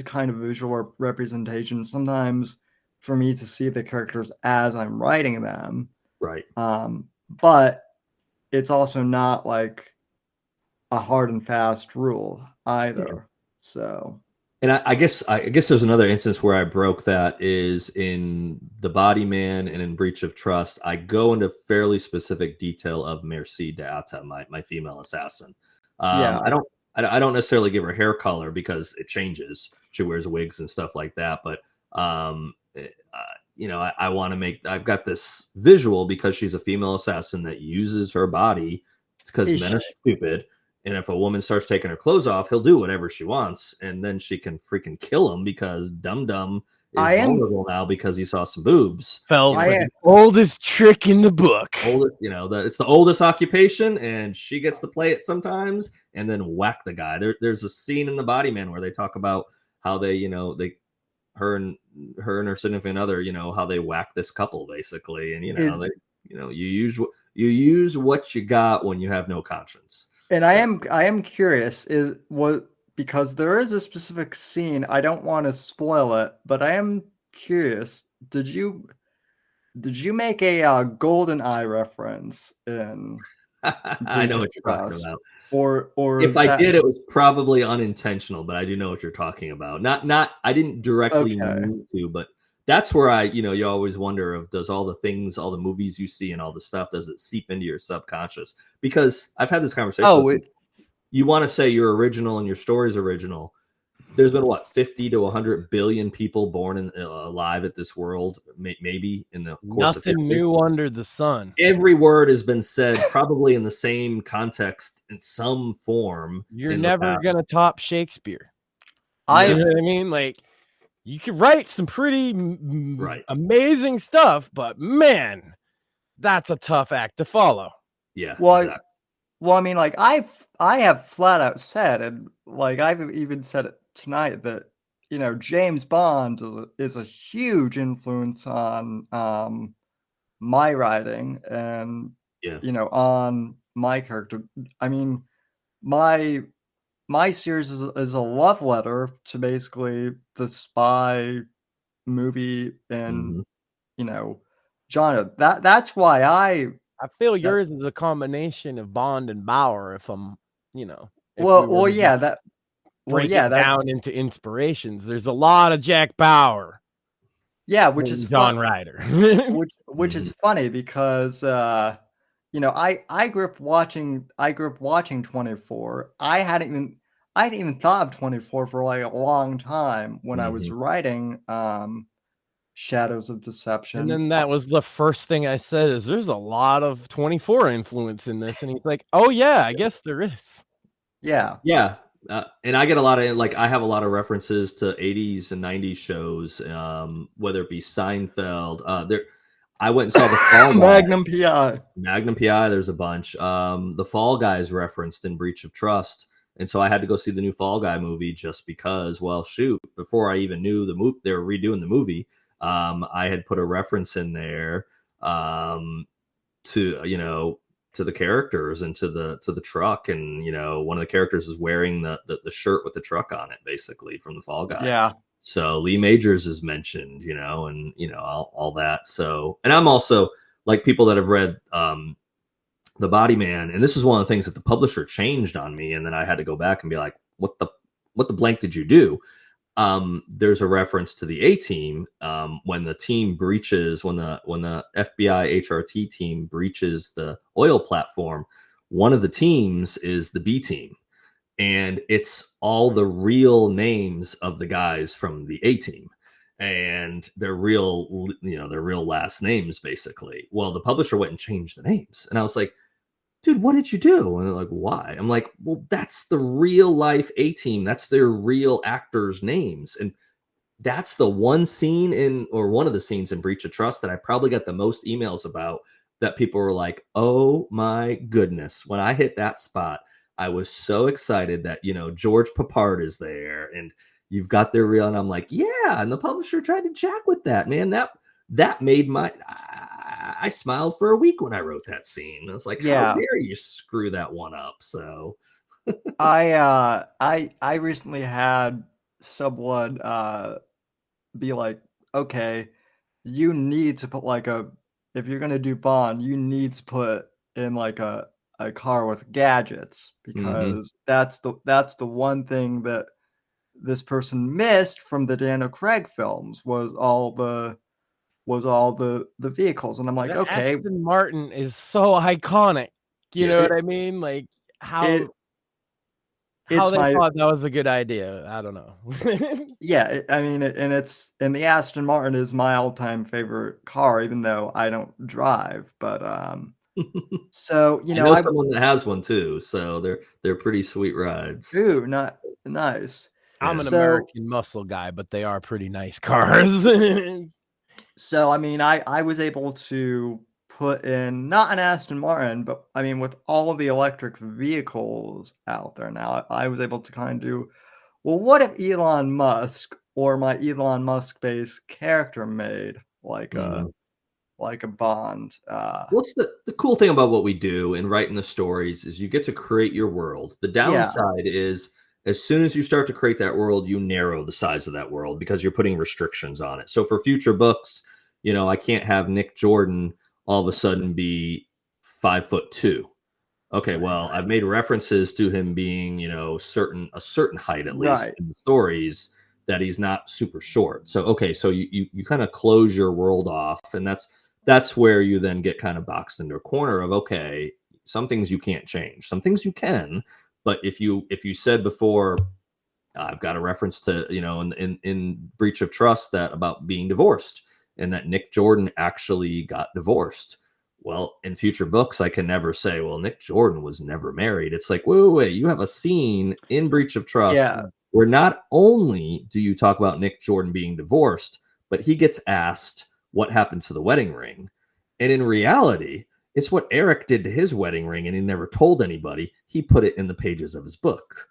kind of visual representation. Sometimes for me to see the characters as I'm writing them. Right. But it's also not like a hard and fast rule either. Yeah. So, and I guess there's another instance where I broke that is in The Body Man and in Breach of Trust. I go into fairly specific detail of Merci Data, my female assassin. yeah. I don't necessarily give her hair color because it changes. She wears wigs and stuff like that. But you know, I want to make. I've got this visual because she's a female assassin that uses her body because men are stupid. And if a woman starts taking her clothes off, he'll do whatever she wants, and then she can freaking kill him because Dum Dum is vulnerable now because he saw some boobs. Felt like the oldest trick in the book. Oldest, you know, it's the oldest occupation, and she gets to play it sometimes, and then whack the guy. There's a scene in The Body Man where they talk about how they, you know, her and her significant other, you know, how they whack this couple basically, and you use what you got when you have no conscience. And I am curious, because there is a specific scene, I don't want to spoil it, but I am curious, did you make a Golden Eye reference in I know what you're talking about. Or if I did, it was probably unintentional, but I do know what you're talking about. Not I didn't directly mean to, but that's where you always wonder of, does all the movies you see and all the stuff, does it seep into your subconscious? Because I've had this conversation. You want to say you're original and your story's original. There's been 50 to 100 billion people born alive at this world, maybe in the course of nothing new under the sun. Every word has been said probably in the same context in some form. You're never gonna top Shakespeare. You know what I mean? Like, you can write some pretty amazing stuff, but man, that's a tough act to follow. Yeah. Well, exactly. I mean, like I have flat out said, and like I've even said it tonight, that, you know, James Bond is a huge influence on my writing and you know, on my character. I mean, my series is a love letter to basically the spy movie and you know, genre. That's why I feel yours is a combination of Bond and Bauer. If I'm, you know, break it down into inspirations. There's a lot of Jack Bauer. Yeah, which is John Ryder. which is funny because you know, I grew up watching 24. I hadn't even thought of 24 for like a long time when I was writing Shadows of Deception. And then that was the first thing I said, is there's a lot of 24 influence in this. And he's like, oh yeah, I guess there is. Yeah. Yeah. And I get a lot of, like, I have a lot of references to 80s and 90s shows, whether it be Seinfeld. I went and saw the Fall Guy. Magnum PI, there's a bunch. The Fall Guys referenced in Breach of Trust. And so I had to go see the new Fall Guy movie just because, well, shoot, before I even knew they were redoing the movie, I had put a reference in there to, you know, to the characters and to the truck. And, you know, one of the characters is wearing the shirt with the truck on it, basically, from the Fall Guy. Yeah. So Lee Majors is mentioned, you know, and, you know, all that. So, and I'm also, like, people that have read the Body Man, and this is one of the things that the publisher changed on me, and then I had to go back and be like, what the blank did you do? There's a reference to the A team when the team breaches, when the FBI HRT team breaches the oil platform. One of the teams is the B team, and it's all the real names of the guys from the A team, and their real, their real last names, basically. Well, the publisher went and changed the names, and I was like, dude, what did you do? And they're like, why? I'm like, well, that's the real life A team. That's their real actors' names. And that's the one scene one of the scenes in Breach of Trust that I probably got the most emails about, that people were like, oh my goodness. When I hit that spot, I was so excited that, George Papard is there and you've got their real, and I'm like, yeah. And the publisher tried to jack with that, man. That made I smiled for a week when I wrote that scene. I was like, how dare you screw that one up? So I recently had someone be like, okay, you need to put if you're gonna do Bond, you need to put in like a car with gadgets, because that's the one thing that this person missed from the Daniel Craig films was all the vehicles. And I'm like, okay, Aston Martin is so iconic. You know what I mean? Like how they thought that was a good idea. I don't know. I mean, and the Aston Martin is my all-time favorite car, even though I don't drive. But so I know someone that has one too, so they're pretty sweet rides. Ooh, not nice. I'm an American muscle guy, but they are pretty nice cars. So, I mean, I was able to put in not an Aston Martin, but I mean, with all of the electric vehicles out there now, I was able to kind of do, well, what if Elon Musk or my Elon Musk based character made like a Bond? What's the cool thing about what we do in writing the stories is you get to create your world. The downside is, as soon as you start to create that world, you narrow the size of that world because you're putting restrictions on it. So for future books, I can't have Nick Jordan all of a sudden be 5'2". Okay, well, I've made references to him being, a certain height at least in the stories, that he's not super short. So okay, so you kind of close your world off, and that's where you then get kind of boxed into a corner of, okay, some things you can't change, some things you can. But if you said before, I've got a reference to, in Breach of Trust, that about being divorced and that Nick Jordan actually got divorced. Well, in future books, I can never say, well, Nick Jordan was never married. It's like, wait, you have a scene in Breach of Trust where not only do you talk about Nick Jordan being divorced, but he gets asked what happened to the wedding ring. And in reality, it's what Eric did to his wedding ring, and he never told anybody. He put it in the pages of his book,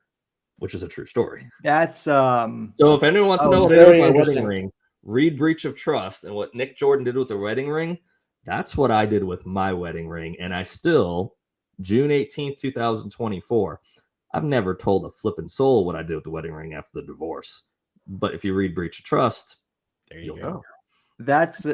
which is a true story. That's so if anyone wants to know what I did with my wedding ring, read Breach of Trust, and what Nick Jordan did with the wedding ring, that's what I did with my wedding ring. And I still, June 18th, 2024, I've never told a flippin' soul what I did with the wedding ring after the divorce. But if you read Breach of Trust, you'll know. That's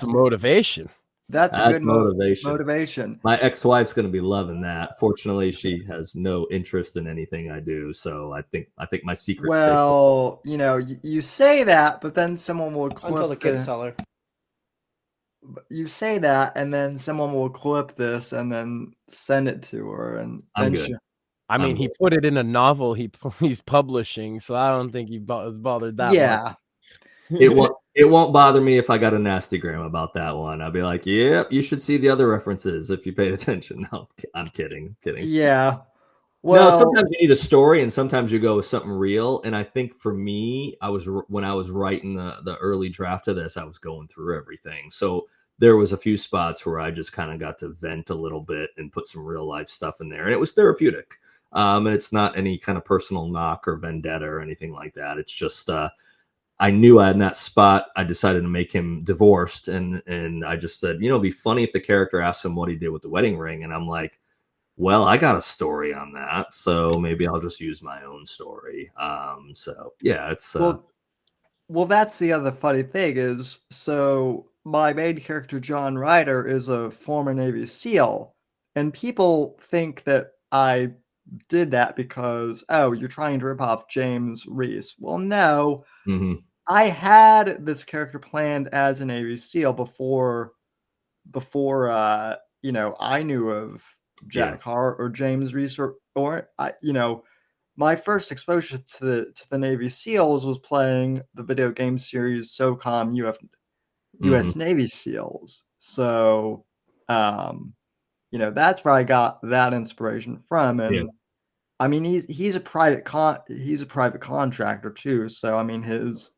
motivation. That's a good motivation. My ex-wife's going to be loving that. Fortunately, she has no interest in anything I do, so I think my secret's well, safe. You say that, but then someone will clip until the kids tell her. You say that, and then someone will clip this and then send it to her, and I'm good. I mean, he put it in a novel he's publishing, so I don't think he bothered that much. It won't bother me if I got a nasty gram about that one. I'll be like, yep, you should see the other references if you paid attention. No, I'm kidding. Yeah. Well, no, sometimes you need a story, and sometimes you go with something real. And I think for me, when I was writing the early draft of this, I was going through everything. So there was a few spots where I just kind of got to vent a little bit and put some real life stuff in there, and it was therapeutic. And it's not any kind of personal knock or vendetta or anything like that. It's just I knew in that spot, I decided to make him divorced. And I just said, it'd be funny if the character asked him what he did with the wedding ring. And I'm like, well, I got a story on that, so maybe I'll just use my own story. So yeah, it's well, that's the other funny thing is, so my main character, John Ryder, is a former Navy SEAL, and people think that I did that because, oh, you're trying to rip off James Reese. Well, no, Mhm. I had this character planned as a Navy SEAL before I knew of Jack Yeah. Carr or James Reese or my first exposure to the Navy SEALs was playing the video game series SOCOM Mhm. US Navy SEALs. So, that's where I got that inspiration from. Yeah. And I mean, he's a private contractor too. So I mean, his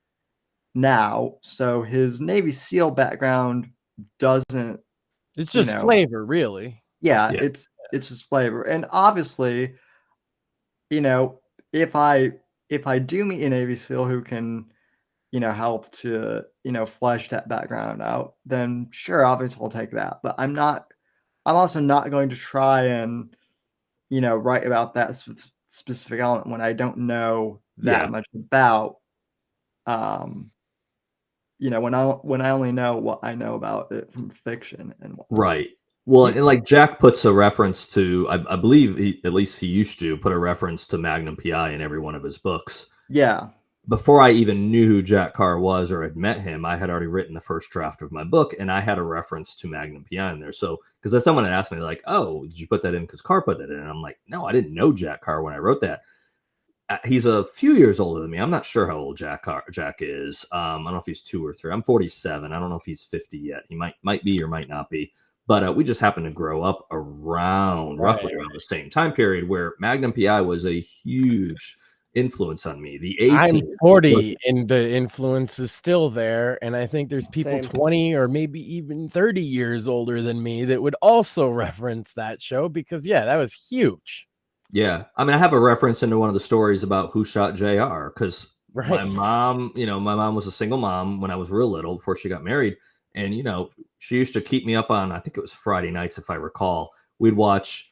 Navy SEAL background doesn't, It's you just know, flavor, really. yeah, Yeah. it's just flavor. And obviously, you know, if I do meet a Navy SEAL who can, help to, flesh that background out, then sure, obviously I'll take that. But I'm also not going to try and, write about that specific element when I don't know that Yeah. much about, um, when I only know what I know about it from fiction and whatnot. Right. Well, You- and like Jack puts a reference to, I believe at least he used to put a reference to Magnum PI in every one of his books. Yeah. Before I even knew who Jack Carr was or had met him, I had already written the first draft of my book, and I had a reference to Magnum PI in there. So, because someone had asked me, like, "Oh, did you put that in because Carr put it in?" And I'm like, "No, I didn't know Jack Carr when I wrote that." He's a few years older than me. I'm not sure how old Jack is. I don't know if he's 2 or 3. I'm 47. I don't know if he's 50 yet. He might be or might not be. But we just happened to grow up roughly around the same time period where Magnum PI was a huge influence on me. The I'm 18 40 and the influence is still there. And I think there's people Same. 20 or maybe even 30 years older than me that would also reference that show because, yeah, that was huge. Yeah. I mean, I have a reference into one of the stories about who shot JR because my Right. mom was a single mom when I was real little before she got married. And, she used to keep me up on, I think it was Friday nights, if I recall. We'd watch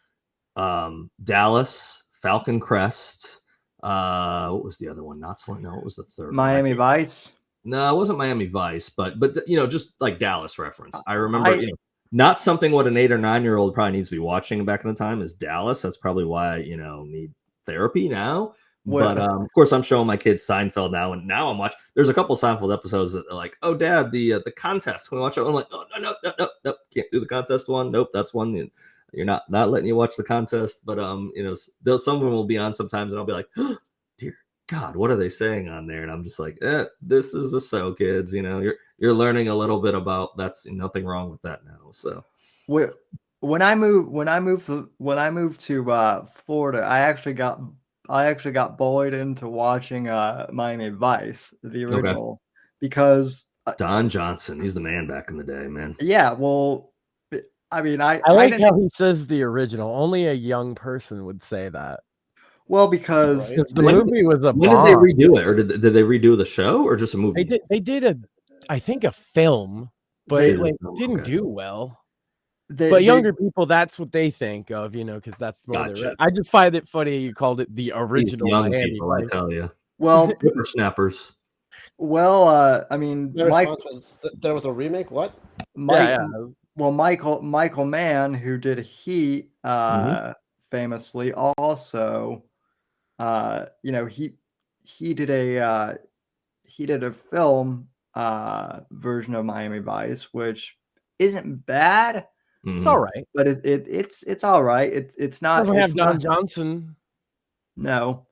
Dallas, Falcon Crest. What was the other one? No, what was the third one? Miami Vice. No, it wasn't Miami Vice, but just like Dallas reference. I remember, I- not something what an 8 or 9-year-old probably needs to be watching back in the time is Dallas. That's probably why I, need therapy now. Well- But of course, I'm showing my kids Seinfeld now, and now I'm watching. There's a couple Seinfeld episodes that are like, "Oh, Dad, the contest." Can we watch it? I'm like, "Oh, no, can't do the contest one. Nope, that's one. You're not letting you watch the contest." But some of them will be on sometimes, and I'll be like, oh, "Dear God, what are they saying on there?" And I'm just like, "This is a show, kids. You're learning a little bit about that's nothing wrong with that now." So when I moved to Florida, I actually got bullied into watching Miami Vice, the original, because Don Johnson, he's the man back in the day, man. yeah, well, I mean, I like didn't, how he says the original. Only a young person would say that. well, because Right. Because the When- movie was a When did they bomb. redo it, or did they redo the show, or just a movie? They did I think a film, but They- it like Oh, didn't okay. do well. they, But they- younger people, that's what they think of, because that's more Gotcha. I just find it funny you called it the These original young Miami people, I Vice. tell you, well, whippersnappers. I mean, The response was that there was a remake. What? Michael Mann, who did Heat, famously also, he did a film version of Miami Vice, which isn't bad, It's all right. but it's all right. It's not. Doesn't have it's Don not- Johnson. No.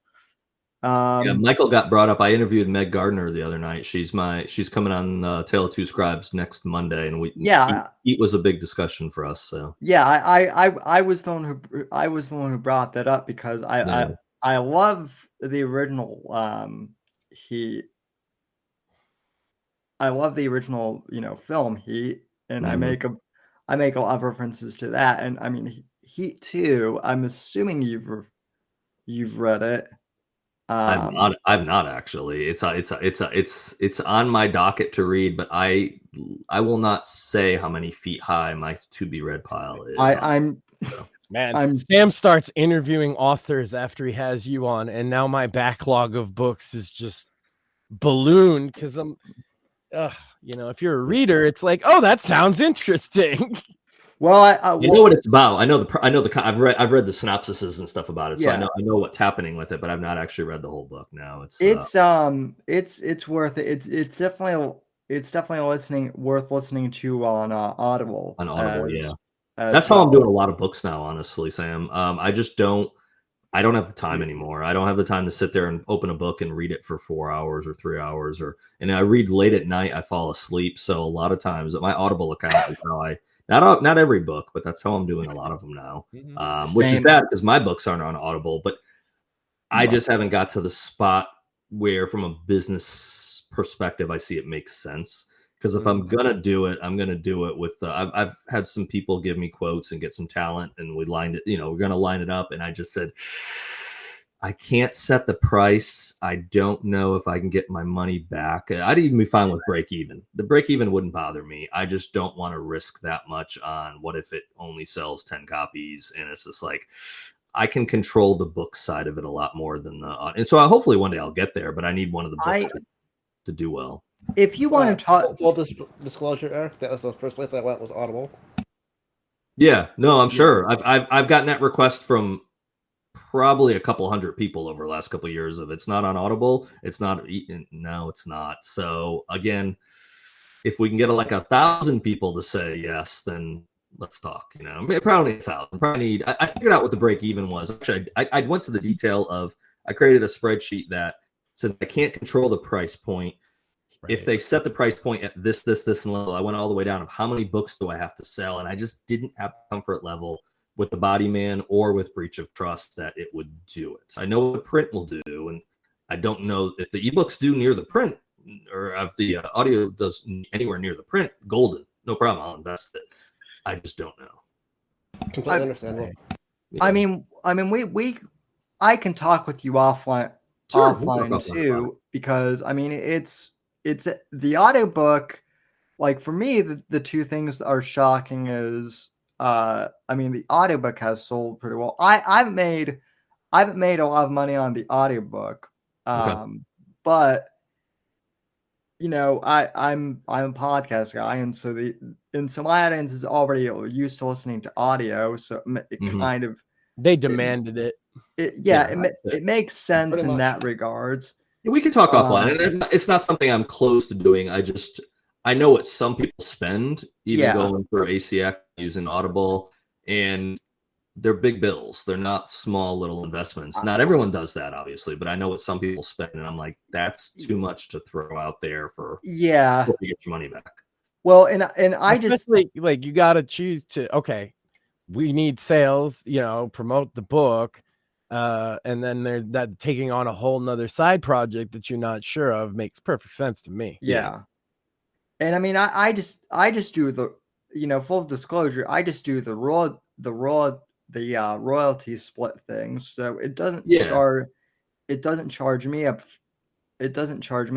Yeah, Michael got brought up. I interviewed Meg Gardner the other night. She's coming on Tale of Two Scribes next Monday, and Heat was a big discussion for us. So Yeah, I was the one who brought that up because I love the original Heat. I love the original film Heat, and I make a lot of references to that. And I mean Heat 2, I'm assuming you've read it. I've not actually. It's on my docket to read, but I will not say how many feet high my to be read pile is. Man, Sam starts interviewing authors after he has you on, and now my backlog of books is just ballooned because if you're a reader, it's like, oh, that sounds interesting. Well, You know what it's about. I know I've read the synopsises and stuff about it, so Yeah. I know what's happening with it, but I've not actually read the whole book. Now it's worth it. It's definitely worth listening to on Audible. On Audible, yeah. as That's how I'm well. doing a lot of books now, honestly, Sam. I just don't have the time anymore. I don't have the time to sit there and open a book and read it for 4 hours or 3 hours, and I read late at night. I fall asleep. So a lot of times my Audible account is how I not every book, but that's how I'm doing a lot of them now. Which is bad because my books aren't on Audible, but I just haven't got to the spot where, from a business perspective, I see it makes sense. Because if I'm gonna do it, I'm gonna do it with. I've had some people give me quotes and get some talent, and we lined it. We're gonna line it up, and I just said, I can't set the price. I don't know if I can get my money back. I'd even be fine with break even. The break even wouldn't bother me. I just don't want to risk that much on what if it only sells 10 copies, and it's just like I can control the book side of it a lot more than and so hopefully one day I'll get there. But I need one of the books to do well. If you want to talk, full disclosure, Eric, that was the first place I went was Audible. Yeah, no, I'm sure. I've gotten that request from probably a couple hundred people over the last couple of years. Of it's not on Audible, it's not. No, it's not. So again, if we can get like 1,000 people to say yes, then let's talk. Probably 1,000. Probably need. I figured out what the break even was. Actually, I went to the detail of. I created a spreadsheet that said I can't control the price point. If they set the price point at this, and level, I went all the way down of how many books do I have to sell, and I just didn't have the comfort level with the Body Man or with Breach of Trust that it would do it. I know what print will do, and I don't know if the ebooks do near the print, or if the audio does anywhere near the print. Golden, no problem. I'll invest it. I just don't know. Completely understandable. Yeah. I mean, I can talk with you offline too, because I mean, it's the audiobook. Like for me, the two things that are shocking is, I mean, the audiobook has sold pretty well. I haven't made a lot of money on the audiobook, but I'm a podcast guy, and so my audience is already used to listening to audio, so it kind of they demanded it. It makes sense in that regards. We can talk offline. And it's not something I'm close to doing. I know what some people spend, even going for ACX using Audible, and they're big bills. They're not small little investments. Not everyone does that, obviously, but I know what some people spend, and I'm like, that's too much to throw out there for to get your money back. Well, and I just like you got to choose to. Okay, we need sales. Promote the book. And then they're that taking on a whole nother side project that you're not sure of makes perfect sense to me. Yeah. And I mean, I just do the, full disclosure, I just do the royalty split thing. So it doesn't charge me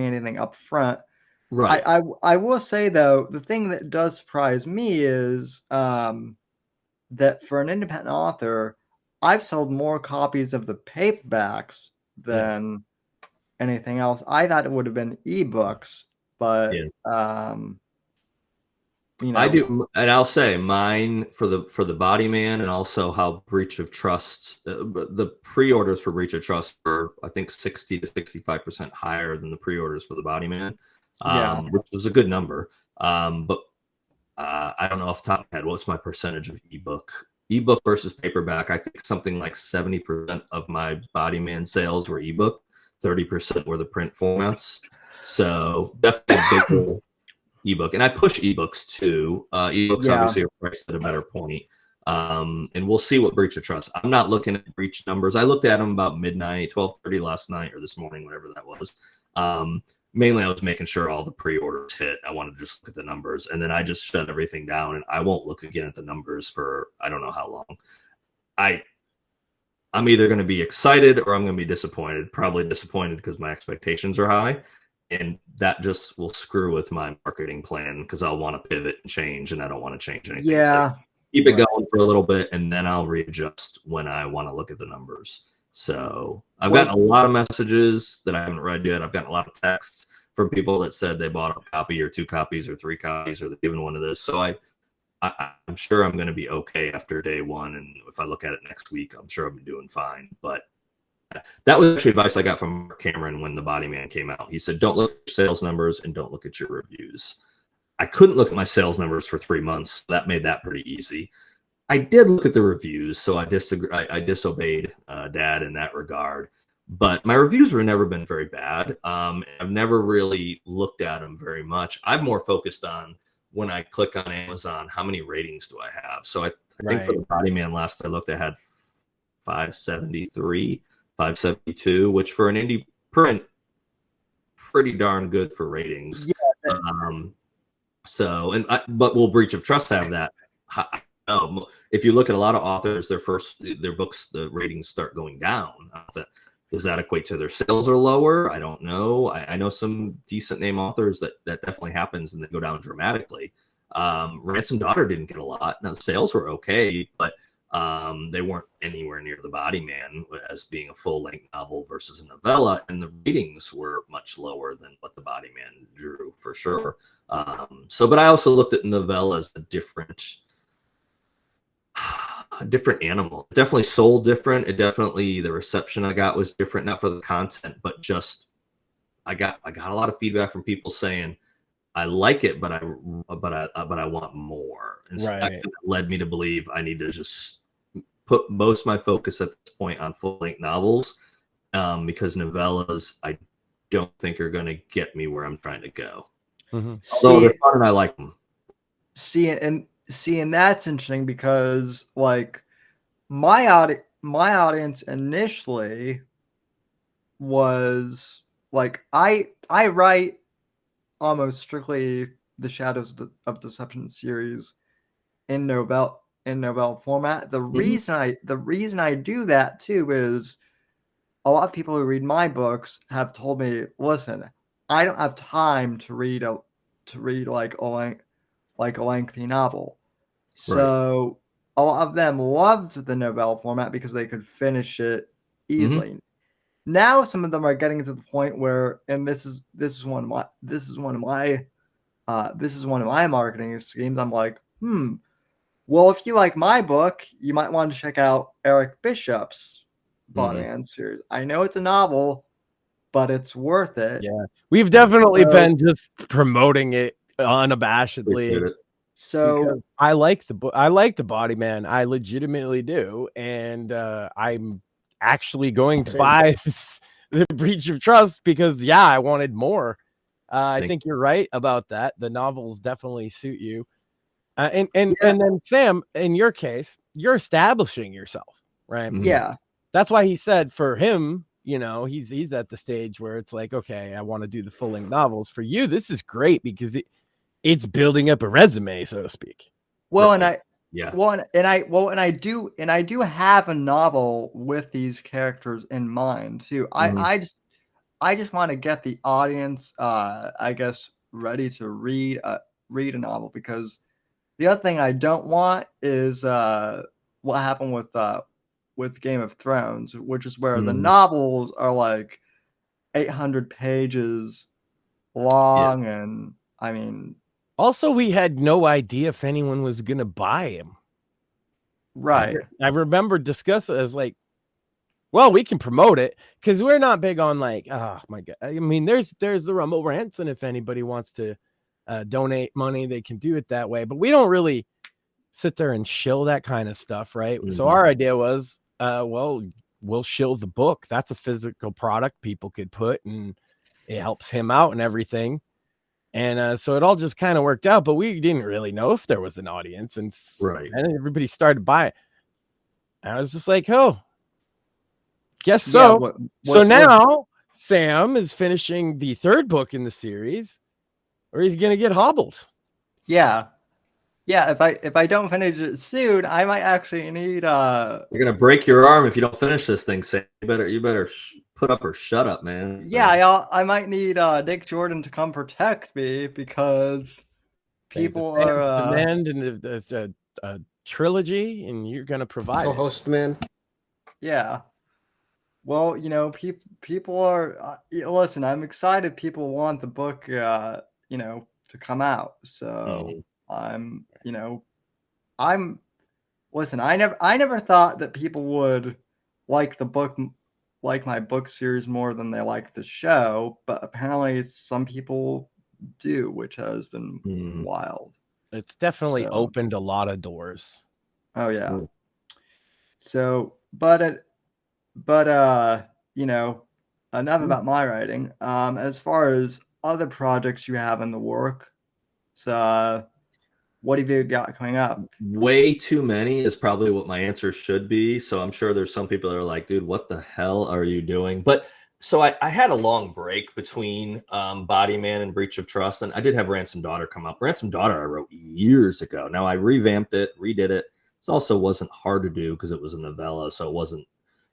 anything up front. Right. I will say though, the thing that does surprise me is that for an independent author, I've sold more copies of the paperbacks than anything else. I thought it would have been ebooks, but I do, and I'll say mine for the Body Man, and also how Breach of Trust. The pre-orders for Breach of Trust are, I think, 60 to 65% higher than the pre-orders for the Body Man, which was a good number. But I don't know off the top of my head what's my percentage of ebook versus paperback. I think something like 70% of my Body Man sales were ebook, 30% were the print formats. So definitely a bigger ebook. And I push ebooks too. Ebooks obviously are priced at a better point. And we'll see what Breach of Trust. I'm not looking at breach numbers. I looked at them about midnight, 12:30 last night or this morning, whatever that was. Mainly I was making sure all the pre-orders hit. I wanted to just look at the numbers, and then I just shut everything down, and I won't look again at the numbers for I don't know how long. I'm either going to be excited or I'm going to be disappointed. Probably disappointed because my expectations are high, and that just will screw with my marketing plan because I'll want to pivot and change, and I don't want to change anything. Yeah. So keep it going for a little bit, and then I'll readjust when I want to look at the numbers. So I've gotten a lot of messages that I haven't read yet. I've gotten a lot of texts from people that said they bought a copy or 2 copies or 3 copies or they've given one of this. So I'm sure I'm going to be okay after day 1. And if I look at it next week, I'm sure I'm doing fine. But that was actually advice I got from Mark Cameron when The Body Man came out. He said, don't look at your sales numbers and don't look at your reviews. I couldn't look at my sales numbers for 3 months. That made that pretty easy. I did look at the reviews, so I disobeyed Dad in that regard. But my reviews were never been very bad. I've never really looked at them very much. I'm more focused on when I click on Amazon, how many ratings do I have? So I think for The Body Man, last I looked, I had 573, 572, which for an indie print, pretty darn good for ratings. Yeah. But will Breach of Trust have that? If you look at a lot of authors, their books, the ratings start going down. Does that equate to their sales are lower? I don't know. I know some decent name authors that definitely happens and they go down dramatically. Ransom Daughter didn't get a lot. Now the sales were okay, but they weren't anywhere near The Body Man as being a full-length novel versus a novella, and the ratings were much lower than what The Body Man drew for sure. But I also looked at novella as a different animal. It definitely sold different. The reception I got was different, not for the content, but just I got a lot of feedback from people saying I like it, but I want more. And so that kind of led me to believe I need to just put most of my focus at this point on full-length novels, because novellas I don't think are going to get me where I'm trying to go. So they're fun and I like them. And that's interesting because like my audience initially was like I write almost strictly the Shadows of Deception series in novella format. The reason I do that too is a lot of people who read my books have told me, listen, I don't have time to read like a lengthy novel. So a lot of them loved the novella format because they could finish it easily. Now some of them are getting to the point where, and this is one of my marketing schemes. I'm like, well, if you like my book, you might want to check out Eric Bishop's Body Man series. I know it's a novel, but it's worth it. Yeah, we've definitely been just promoting it unabashedly. So I like the book. I like The Body Man. I legitimately do, and I'm actually going to buy the Breach of Trust because I wanted more. I think you're right about that. The novels definitely suit you, and then Sam, in your case, you're establishing yourself, right? Yeah, that's why he said for him, he's at the stage where it's like, okay, I want to do the full-length novels. For you, this is great because it's building up a resume, so to speak. Well, and I do have a novel with these characters in mind too. I just want to get the audience, I guess, ready to read a novel, because the other thing I don't want is what happened with Game of Thrones, which is where the novels are like 800 pages long, and I mean. Also, we had no idea if anyone was going to buy him. Right. I remember discussing it as like, well, we can promote it because we're not big on like, oh my God. I mean, there's the Rumble Rants, and if anybody wants to donate money, they can do it that way. But we don't really sit there and shill that kind of stuff, right? So our idea was, well, we'll shill the book. That's a physical product people could put, and it helps him out and everything. And so it all just kind of worked out, but we didn't really know if there was an audience, and everybody started buying it. And I was just like, oh, guess so. So now Sam is finishing the 3rd book in the series, or he's going to get hobbled. Yeah. If I don't finish it soon, I might actually need. You're gonna break your arm if you don't finish this thing, Sam. You better put up or shut up, man. Yeah, I might need Dick Jordan to come protect me, because people are demanding a trilogy, and you're gonna provide co-host man. Yeah. Well, people are listen. I'm excited. People want the book, to come out. So Mhm. I'm, I'm. Listen, I never thought that people would like the book, like my book series more than they like the show. But apparently, some people do, which has been Mhm. wild. It's definitely So, opened a lot of doors. oh yeah. Cool. So, enough about my writing. As far as other projects you have in the work, so what have you got coming up? Way too many is probably what my answer should be. So I'm sure there's some people that are like, dude, what the hell are you doing? But so I had a long break between Body Man and Breach of Trust, and I did have Ransom Daughter come up. Ransom Daughter I wrote years ago. Now I revamped it, redid it. It also wasn't hard to do because it was a novella, so it wasn't,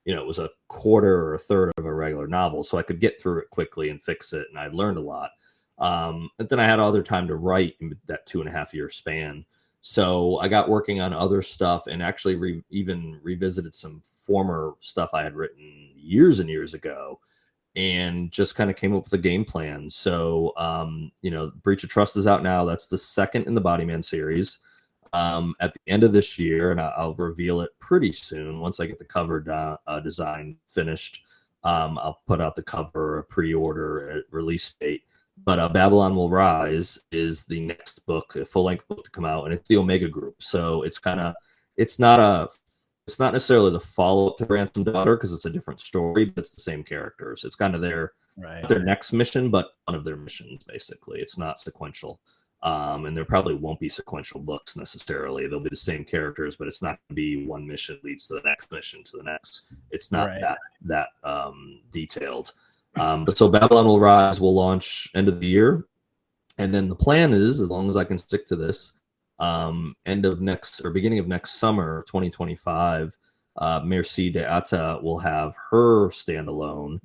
it was a quarter or a third of a regular novel, so I could get through it quickly and fix it, and I learned a lot. And then I had other time to write in that 2.5 year span. So I got working on other stuff and actually even revisited some former stuff I had written years and years ago, and just kind of came up with a game plan. So, Breach of Trust is out now. That's the second in the Bodyman series. At the end of this year, and I'll reveal it pretty soon once I get the cover design finished. I'll put out the cover, a pre-order, release date. But Babylon Will Rise is the next book, a full-length book to come out, and it's the Omega Group. So it's not necessarily the follow-up to Ransom Daughter because it's a different story, but it's the same characters. It's kind of their next mission, but one of their missions basically. It's not sequential. And there probably won't be sequential books necessarily. They'll be the same characters, but it's not going to be one mission leads to the next mission to the next. It's not that detailed. But so Babylon Will Rise will launch end of the year, and then the plan is, as long as I can stick to this, end of next or beginning of next summer, 2025, Merci de Atta will have her standalone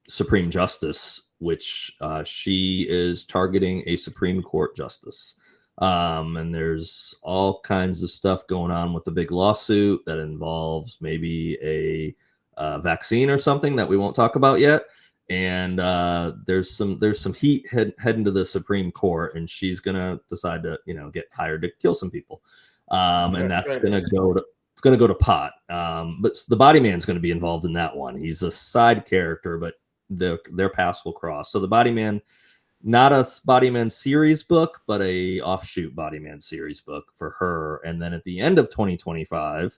Supreme Justice, which she is targeting a Supreme Court justice. And there's all kinds of stuff going on with the big lawsuit that involves maybe a vaccine or something that we won't talk about yet. And there's some heat heading to the Supreme Court, and she's gonna decide to get hired to kill some people, and that's gonna go to pot. But the Body Man's gonna be involved in that one. He's a side character, but their paths will cross. So the Body Man, not a Body Man series book, but a offshoot Body Man series book for her. And then at the end of 2025,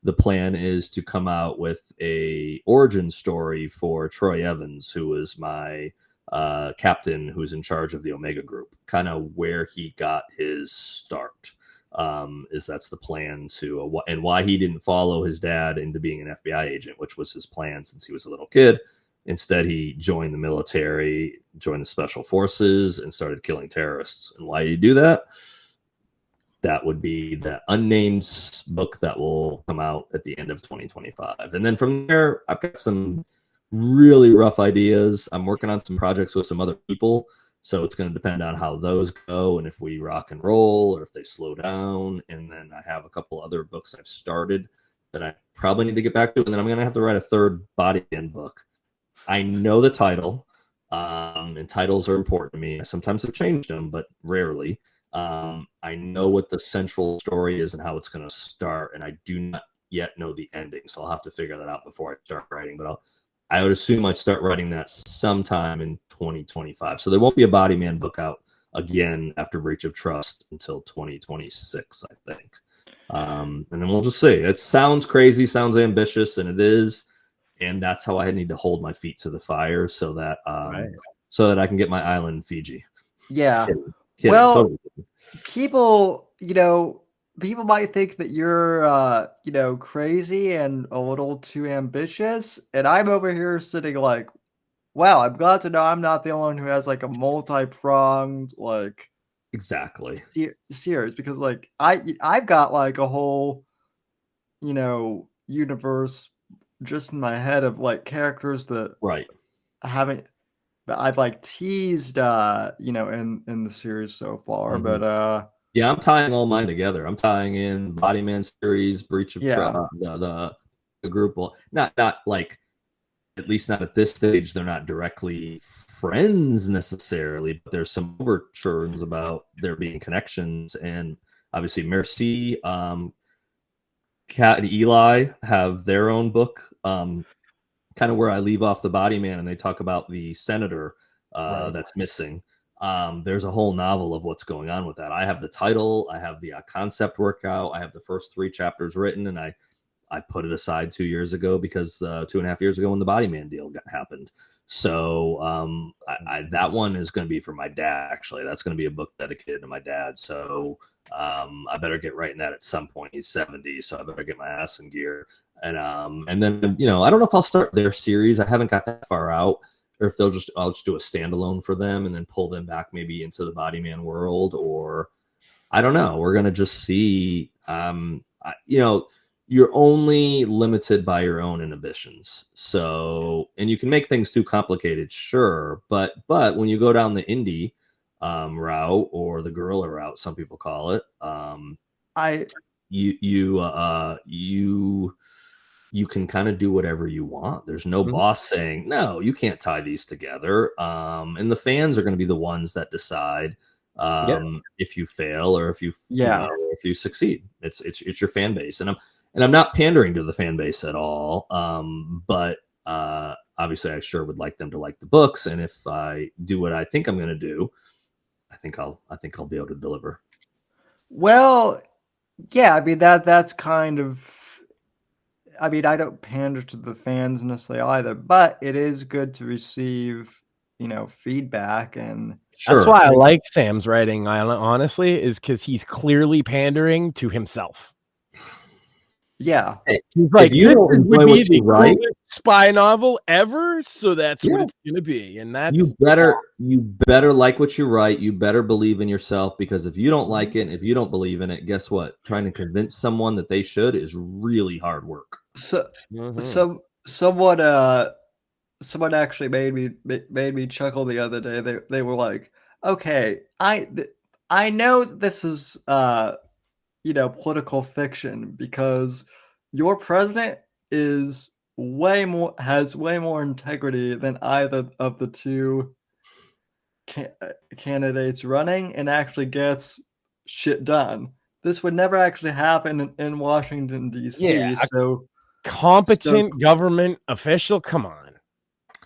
the plan is to come out with a origin story for Troy Evans, who was my captain who's in charge of the Omega Group, kind of where he got his start. That's the plan and why he didn't follow his dad into being an FBI agent, which was his plan since he was a little kid. Instead, he joined the military, joined the special forces, and started killing terrorists. And why did he do that? That would be the unnamed book that will come out at the end of 2025. And then from there, I've got some really rough ideas. I'm working on some projects with some other people. So it's going to depend on how those go and if we rock and roll or if they slow down. And then I have a couple other books I've started that I probably need to get back to. And then I'm going to have to write a third Body End book. I know the title, and titles are important to me. I sometimes have changed them, but rarely. I know what the central story is and how it's going to start, and I do not yet know the ending, so I'll have to figure that out before I start writing. But I would assume I'd start writing that sometime in 2025. So there won't be a Body Man book out again after Breach of Trust until 2026, I think. And then we'll just see. It sounds crazy, sounds ambitious, and it is. And that's how I need to hold my feet to the fire so that I can get my island in Fiji. Yeah. Kidding, well, totally. people might think that you're, crazy and a little too ambitious. And I'm over here sitting like, wow, I'm glad to know I'm not the only one who has like a multi-pronged, like, exactly series, because like I've got like a whole, universe just in my head of like characters that I've like teased, in the series so far. Mm-hmm. But yeah, I'm tying all mine together. I'm tying in Body Man series, Breach of Trust, a group. Well, not like, at least not at this stage, they're not directly friends necessarily, but there's some overtures about there being connections. And obviously Merci, Kat and Eli have their own book, kind of where I leave off the Body Man, and they talk about the senator that's missing. There's a whole novel of what's going on with that. I have the title, I have the concept worked out, I have the first 3 chapters written, and I put it aside 2 years ago because 2.5 years ago when the Body Man deal happened. So that one is going to be for my dad. Actually, that's going to be a book dedicated to my dad. So I better get writing that at some point. He's 70, so I better get my ass in gear. And then, you know, I don't know if I'll start their series. I haven't got that far out, or if I'll just do a standalone for them and then pull them back maybe into the Body Man world, or I don't know. We're gonna just see. You know, you're only limited by your own inhibitions. So, and you can make things too complicated, sure, but when you go down the indie route, or the guerrilla route, some people call it, you can kind of do whatever you want. There's no boss saying, no, you can't tie these together. And the fans are going to be the ones that decide if you fail or if you know, if you succeed. It's your fan base. And I'm not pandering to the fan base at all. But obviously I sure would like them to like the books. And if I do what I think I'm going to do, I think I'll be able to deliver. Well, yeah, I mean, that's kind of, I mean, I don't pander to the fans necessarily either, but it is good to receive, you know, feedback. And that's why I like Sam's writing, honestly, is because he's clearly pandering to himself. Yeah. He's like, this would be the coolest spy novel ever, so that's what it's going to be. And that's... You better like what you write. You better believe in yourself, because if you don't like it, if you don't believe in it, guess what? Trying to convince someone that they should is really hard work. So, someone actually made me chuckle the other day. They were like, okay, I know this is you know, political fiction, because your president has way more integrity than either of the two candidates running, and actually gets shit done. This would never actually happen in Washington, D.C. Yeah, so competent government official, come on.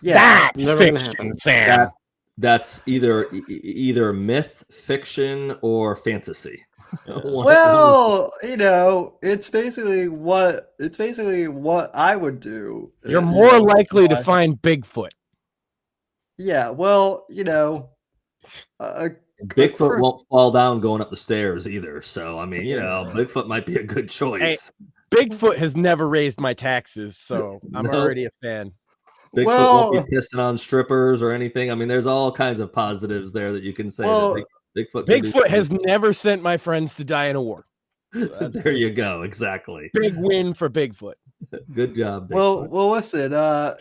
Yeah, that's fiction, Sam. That's either myth, fiction, or fantasy. Well, you know, it's basically what I would do. You're more likely to find Bigfoot. Yeah, well, you know, Bigfoot won't fall down going up the stairs either. So, I mean, you know, Bigfoot might be a good choice. Hey, Bigfoot has never raised my taxes, so I'm already a fan. Bigfoot won't be pissing on strippers or anything. I mean, there's all kinds of positives there that you can say. Bigfoot has never sent my friends to die in a war. So there you go. Exactly. Big win for Bigfoot. Good job, Bigfoot. Well, listen,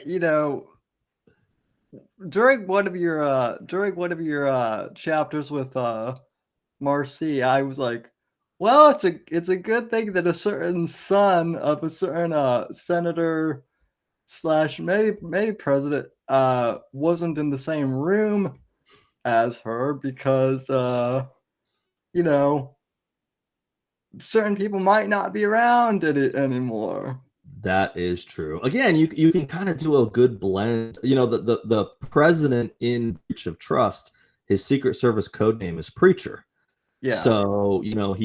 you know, during one of your chapters with Marcy, I was like, well, it's a good thing that a certain son of a certain senator / maybe president wasn't in the same room as her, because you know, certain people might not be around it anymore. That is true. Again, you can kind of do a good blend. You know, the president in Breach of Trust, his Secret Service code name is Preacher. Yeah. So, you know,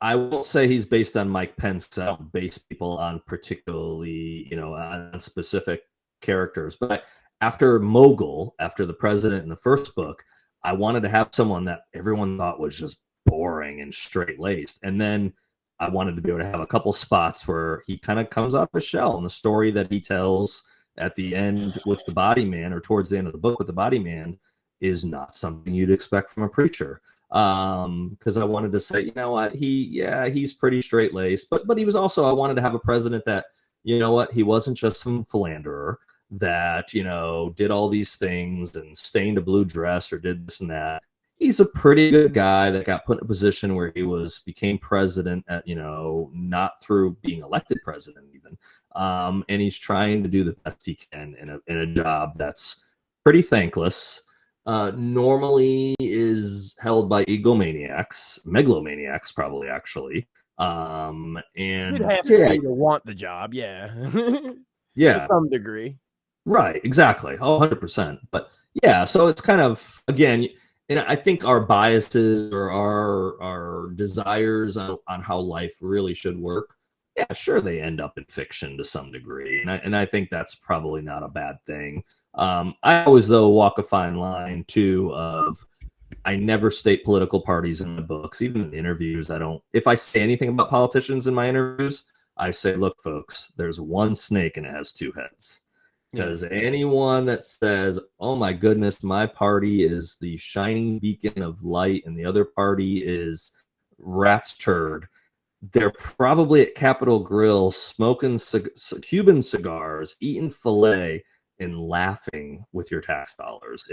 I won't say he's based on Mike Pence. I don't base people on particularly, you know, on specific characters. But after Mogul, after the president in the first book, I wanted to have someone that everyone thought was just boring and straight-laced. And then I wanted to be able to have a couple spots where he kind of comes out of his shell, and the story that he tells at the end with the Body Man, or towards the end of the book with the Body Man, is not something you'd expect from a preacher. Because I wanted to say, you know what, he's pretty straight-laced, but he was also, I wanted to have a president that, you know what, he wasn't just some philanderer that, you know, did all these things and stained a blue dress or did this and that. he's a pretty good guy that got put in a position where he became president at, not through being elected president even. And he's trying to do the best he can in a job that's pretty thankless. Normally is held by megalomaniacs, probably actually. And You'd have to be to want the job, yeah. Yeah. To some degree. Right, exactly. 100%. But yeah, so it's kind of, again, and I think our biases or our desires on how life really should work, yeah, sure, they end up in fiction to some degree. And I think that's probably not a bad thing. I always, though, walk a fine line, too, of I never state political parties in my books, even in interviews. If I say anything about politicians in my interviews, I say, look, folks, there's one snake and it has two heads. Because anyone that says, oh my goodness, my party is the shining beacon of light and the other party is rat's turd, they're probably at Capitol Grill smoking Cuban cigars, eating filet, and laughing with your tax dollars.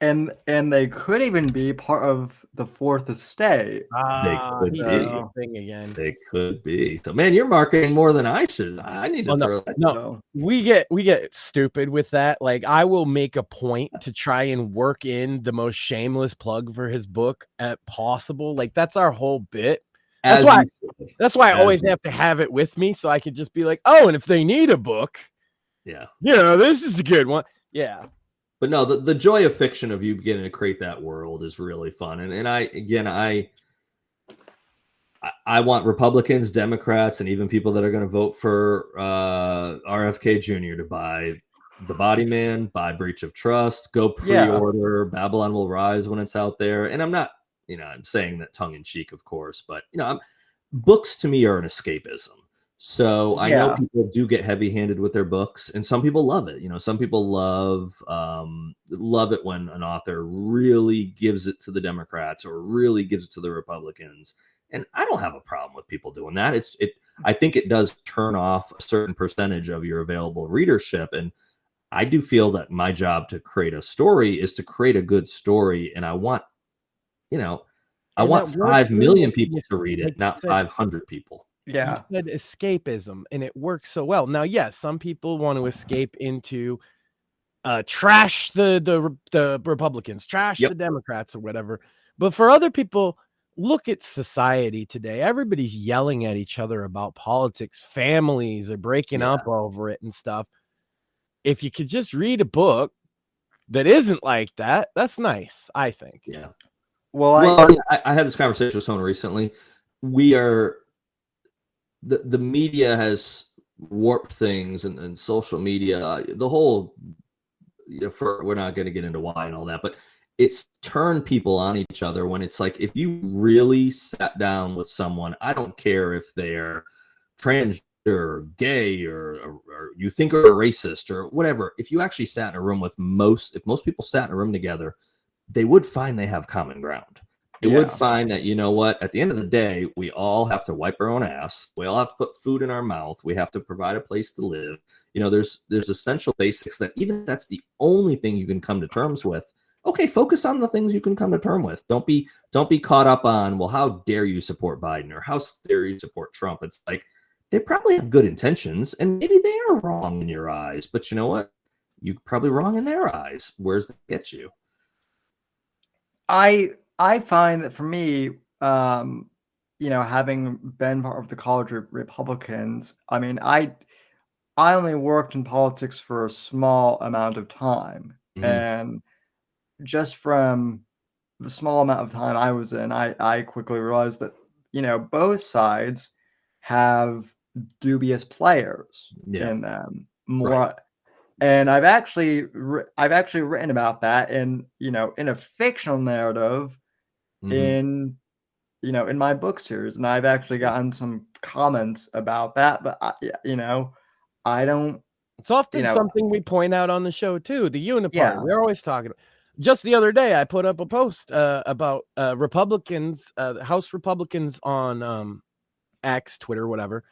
And they could even be part of the Fourth Estate. They could be. Thing again. They could be. So, man, you're marketing more than I should. I need to throw that. No, we get stupid with that. Like, I will make a point to try and work in the most shameless plug for his book at possible. Like, that's our whole bit. That's why I always have to have it with me, so I could just be like, oh, and if they need a book, this is a good one. Yeah. But no, the joy of fiction of you beginning to create that world is really fun. And I want Republicans, Democrats, and even people that are going to vote for RFK Jr. to buy The Body Man, buy Breach of Trust, go pre-order Babylon Will Rise when it's out there. And I'm not, I'm saying that tongue in cheek, of course, but books to me are an escapism. So I know people do get heavy-handed with their books, and some people love it. Some people love it when an author really gives it to the Democrats or really gives it to the Republicans. And I don't have a problem with people doing that. I think it does turn off a certain percentage of your available readership. And I do feel that my job to create a story is to create a good story. And I want 5 million people to read it, not 500 people. Yeah. You said escapism, and it works so well. Now, yes, some people want to escape into trash the Republicans, trash the Democrats or whatever. But for other people, look at society today. Everybody's yelling at each other about politics. Families are breaking up over it and stuff. If you could just read a book that isn't like that, that's nice, I think. Yeah. Well, I had this conversation with someone recently. The media has warped things, and social media, the whole, we're not going to get into why and all that, but it's turned people on each other when it's like, if you really sat down with someone, I don't care if they're transgender or gay or you think are a racist or whatever, if you actually sat in a room with if most people sat in a room together, they would find they have common ground. They would find that, at the end of the day, we all have to wipe our own ass. We all have to put food in our mouth. We have to provide a place to live. There's essential basics that even if that's the only thing you can come to terms with, okay, focus on the things you can come to terms with. Don't be caught up on, well, how dare you support Biden or how dare you support Trump? It's like, they probably have good intentions and maybe they are wrong in your eyes, but you know what? You're probably wrong in their eyes. Where's that get you? I find that for me, having been part of the College of Republicans, I mean, I only worked in politics for a small amount of time. Mm-hmm. And just from the small amount of time I was in, I quickly realized that, both sides have dubious players in them more. Right. And I've actually written about that in a fictional narrative in my book series, and I've actually gotten some comments about that. But I don't. It's often something we point out on the show too. The Uniparty. Yeah. We're always talking about. Just the other day, I put up a post about Republicans, House Republicans on X, Twitter, whatever.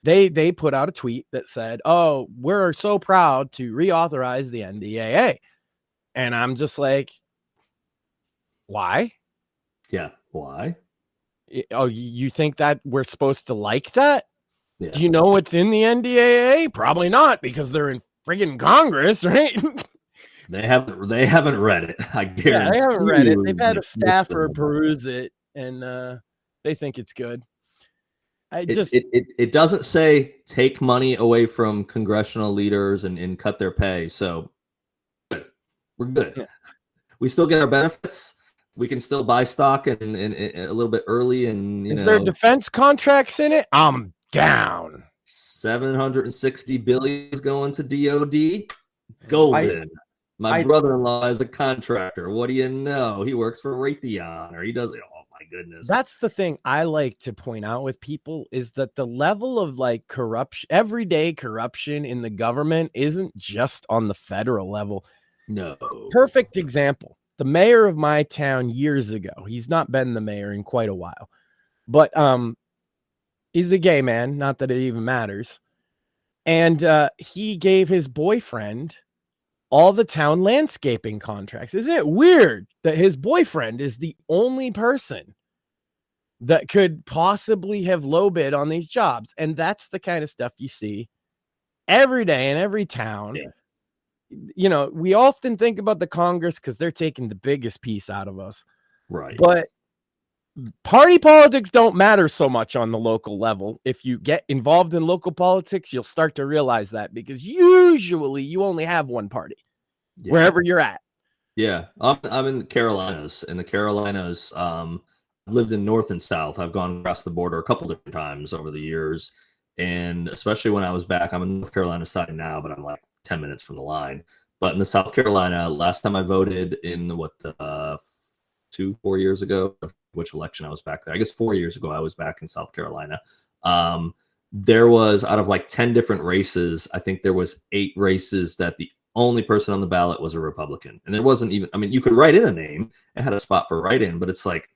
They put out a tweet that said, "Oh, we're so proud to reauthorize the NDAA," and I'm just like, Why? Yeah. Why? Oh, you think that we're supposed to like that? Yeah. Do you know what's in the NDAA? Probably not, because they're in friggin' Congress, right? They haven't read it. I Yeah, guarantee they haven't read it. They've had a you staffer peruse it, and they think it's good. It doesn't say take money away from congressional leaders and cut their pay. So good. We're good. Yeah. We still get our benefits. We can still buy stock and a little bit early, and Is there defense contracts in it? I'm down. 760 billion is going to DOD. Golden. My brother-in-law is a contractor. What do you know? He works for Raytheon, or he does. Oh my goodness. That's the thing I like to point out with people, is that the level of like corruption, everyday corruption in the government, isn't just on the federal level. No. Perfect example. The mayor of my town years ago, he's not been the mayor in quite a while, but he's a gay man, not that it even matters. And he gave his boyfriend all the town landscaping contracts. Isn't it weird that his boyfriend is the only person that could possibly have low bid on these jobs? And that's the kind of stuff you see every day in every town. Yeah. You know, we often think about the Congress because they're taking the biggest piece out of us. Right. But party politics don't matter so much on the local level. If you get involved in local politics, you'll start to realize that, because usually you only have one party wherever you're at. Yeah. I'm in the Carolinas. In the Carolinas, I've lived in North and South. I've gone across the border a couple different times over the years. And especially when I was back, I'm in North Carolina side now, but I'm like 10 minutes from the line. But in the South Carolina, last time I voted in 4 years ago, which election I was back there. I guess 4 years ago I was back in South Carolina. There was, out of like 10 different races, I think there was 8 races that the only person on the ballot was a Republican. And there wasn't even, I mean, you could write in a name. It had a spot for write-in, but it's like,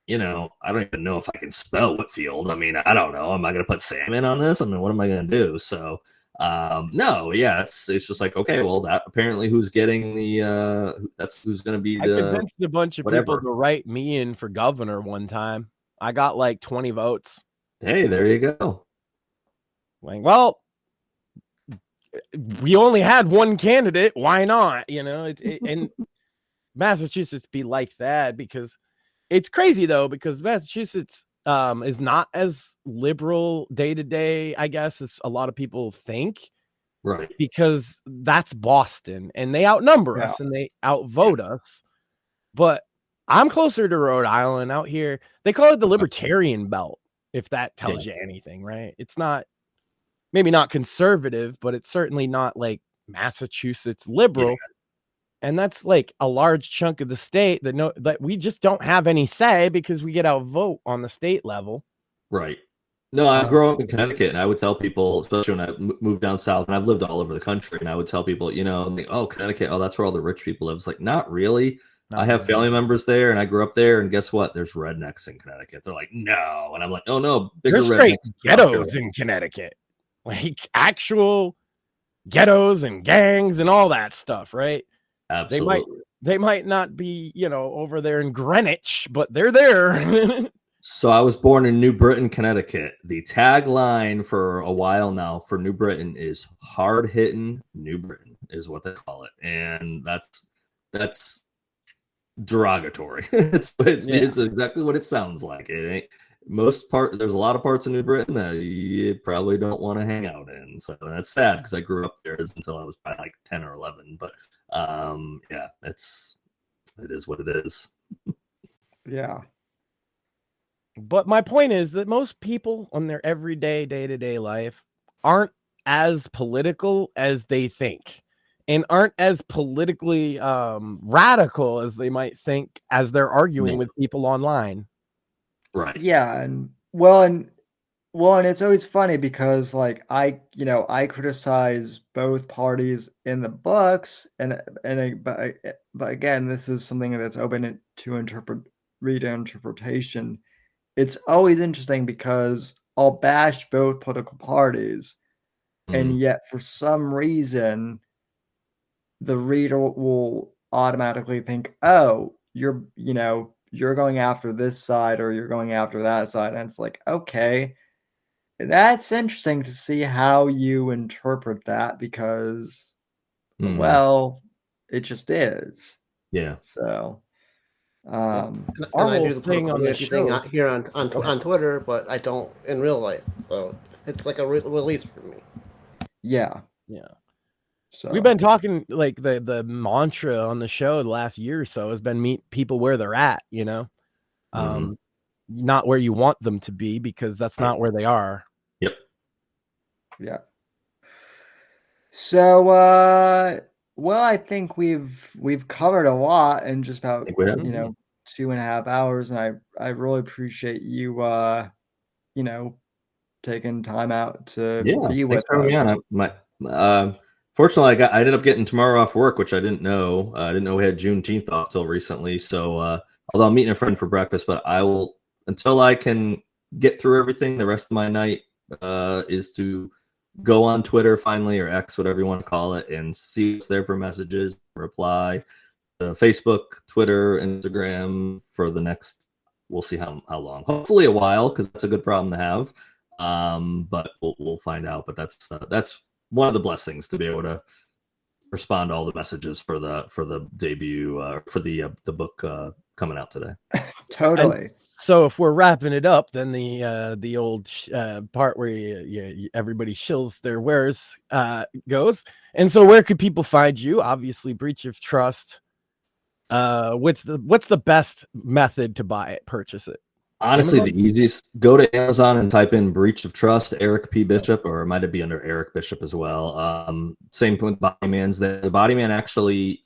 you know, I don't even know if I can spell Whitfield. I mean, I don't know. Am I going to put salmon on this? I mean, what am I going to do? So, no, yeah, it's just like, okay, well, that apparently who's getting that's who's going to be I convinced a bunch of people to write me in for governor one time. I got like 20 votes. Hey, there you go. Like, well, we only had one candidate. Why not? You know, and Massachusetts be like that, because it's crazy though, because Massachusetts is not as liberal day to day, I guess, as a lot of people think. Right. Because that's Boston, and they outnumber us and they outvote us. But I'm closer to Rhode Island out here. They call it the Libertarian Belt, if that tells you anything, right? It's not, maybe not conservative, but it's certainly not like Massachusetts liberal. Yeah. And that's like a large chunk of the state that we just don't have any say, because we get outvote on the state level. Right. No, I grew up in Connecticut, and I would tell people, especially when I moved down south, and I've lived all over the country, and I would tell people, you know, oh, Connecticut, oh, that's where all the rich people live. It's like, not really. I have family members there, and I grew up there, and guess what? There's rednecks in Connecticut. They're like, no. And I'm like, oh, no, bigger There's straight ghettos in Connecticut. Like actual ghettos and gangs and all that stuff, right? Absolutely. They might not be, you know, over there in Greenwich, but they're there. So I was born in New Britain, Connecticut. The tagline for a while now for New Britain is hard-hitting New Britain, is what they call it. And that's derogatory. It's exactly what it sounds like. It ain't there's a lot of parts of New Britain that you probably don't want to hang out in. So that's sad, because I grew up there until I was probably like 10 or 11. But yeah, it is what it is. Yeah. But my point is that most people on their everyday, day-to-day life aren't as political as they think, and aren't as politically radical as they might think as they're arguing with people online. Right. Yeah. And it's always funny because, like, I criticize both parties in the books, but again, this is something that's open to reinterpretation. It's always interesting because I'll bash both political parties, and yet for some reason, the reader will automatically think, oh, you're going after this side or you're going after that side. And it's like, okay, that's interesting to see how you interpret that because, well, it just is. Yeah. So, And Our I whole do the thing political on this community thing show- out here on Twitter, but I don't in real life. So it's like a release for me. yeah. Yeah. So We've been talking like the mantra on the show the last year or so has been meet people where they're at, not where you want them to be because that's not where they are. Yep. yeah. So, well, I think we've covered a lot in just about, think we have. 2.5 hours. And I really appreciate you, taking time out to be with Thanks for having us. me on. Fortunately, I ended up getting tomorrow off work, which I didn't know. I didn't know we had Juneteenth off till recently. So, although I'm meeting a friend for breakfast, but I will, until I can get through everything, the rest of my night is to go on Twitter finally, or X, whatever you want to call it, and see what's there for messages, reply. Facebook, Twitter, Instagram for the next, we'll see how long. Hopefully a while, because that's a good problem to have. But we'll find out. But that's one of the blessings, to be able to respond to all the messages for the debut for the book coming out today. Totally. And so if we're wrapping it up, then the old part where everybody shills their wares goes. And so where could people find you? Obviously, breach of trust. What's the best method to buy it, purchase it? Honestly, Amazon? the easiest, go to Amazon and type in Breach of Trust, Eric P. Bishop, or it might be under Eric Bishop as well. Same with Body Man's. The Body Man actually,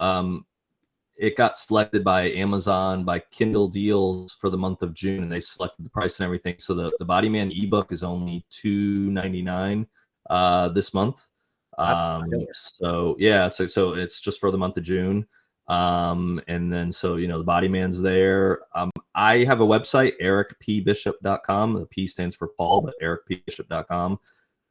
it got selected by Amazon by Kindle Deals for the month of June, and they selected the price and everything. So the Body Man ebook is only $2.99 this month. So yeah, so it's just for the month of June. And then so the Body Man's there. I have a website, ericpbishop.com. The P stands for Paul, but ericpbishop.com.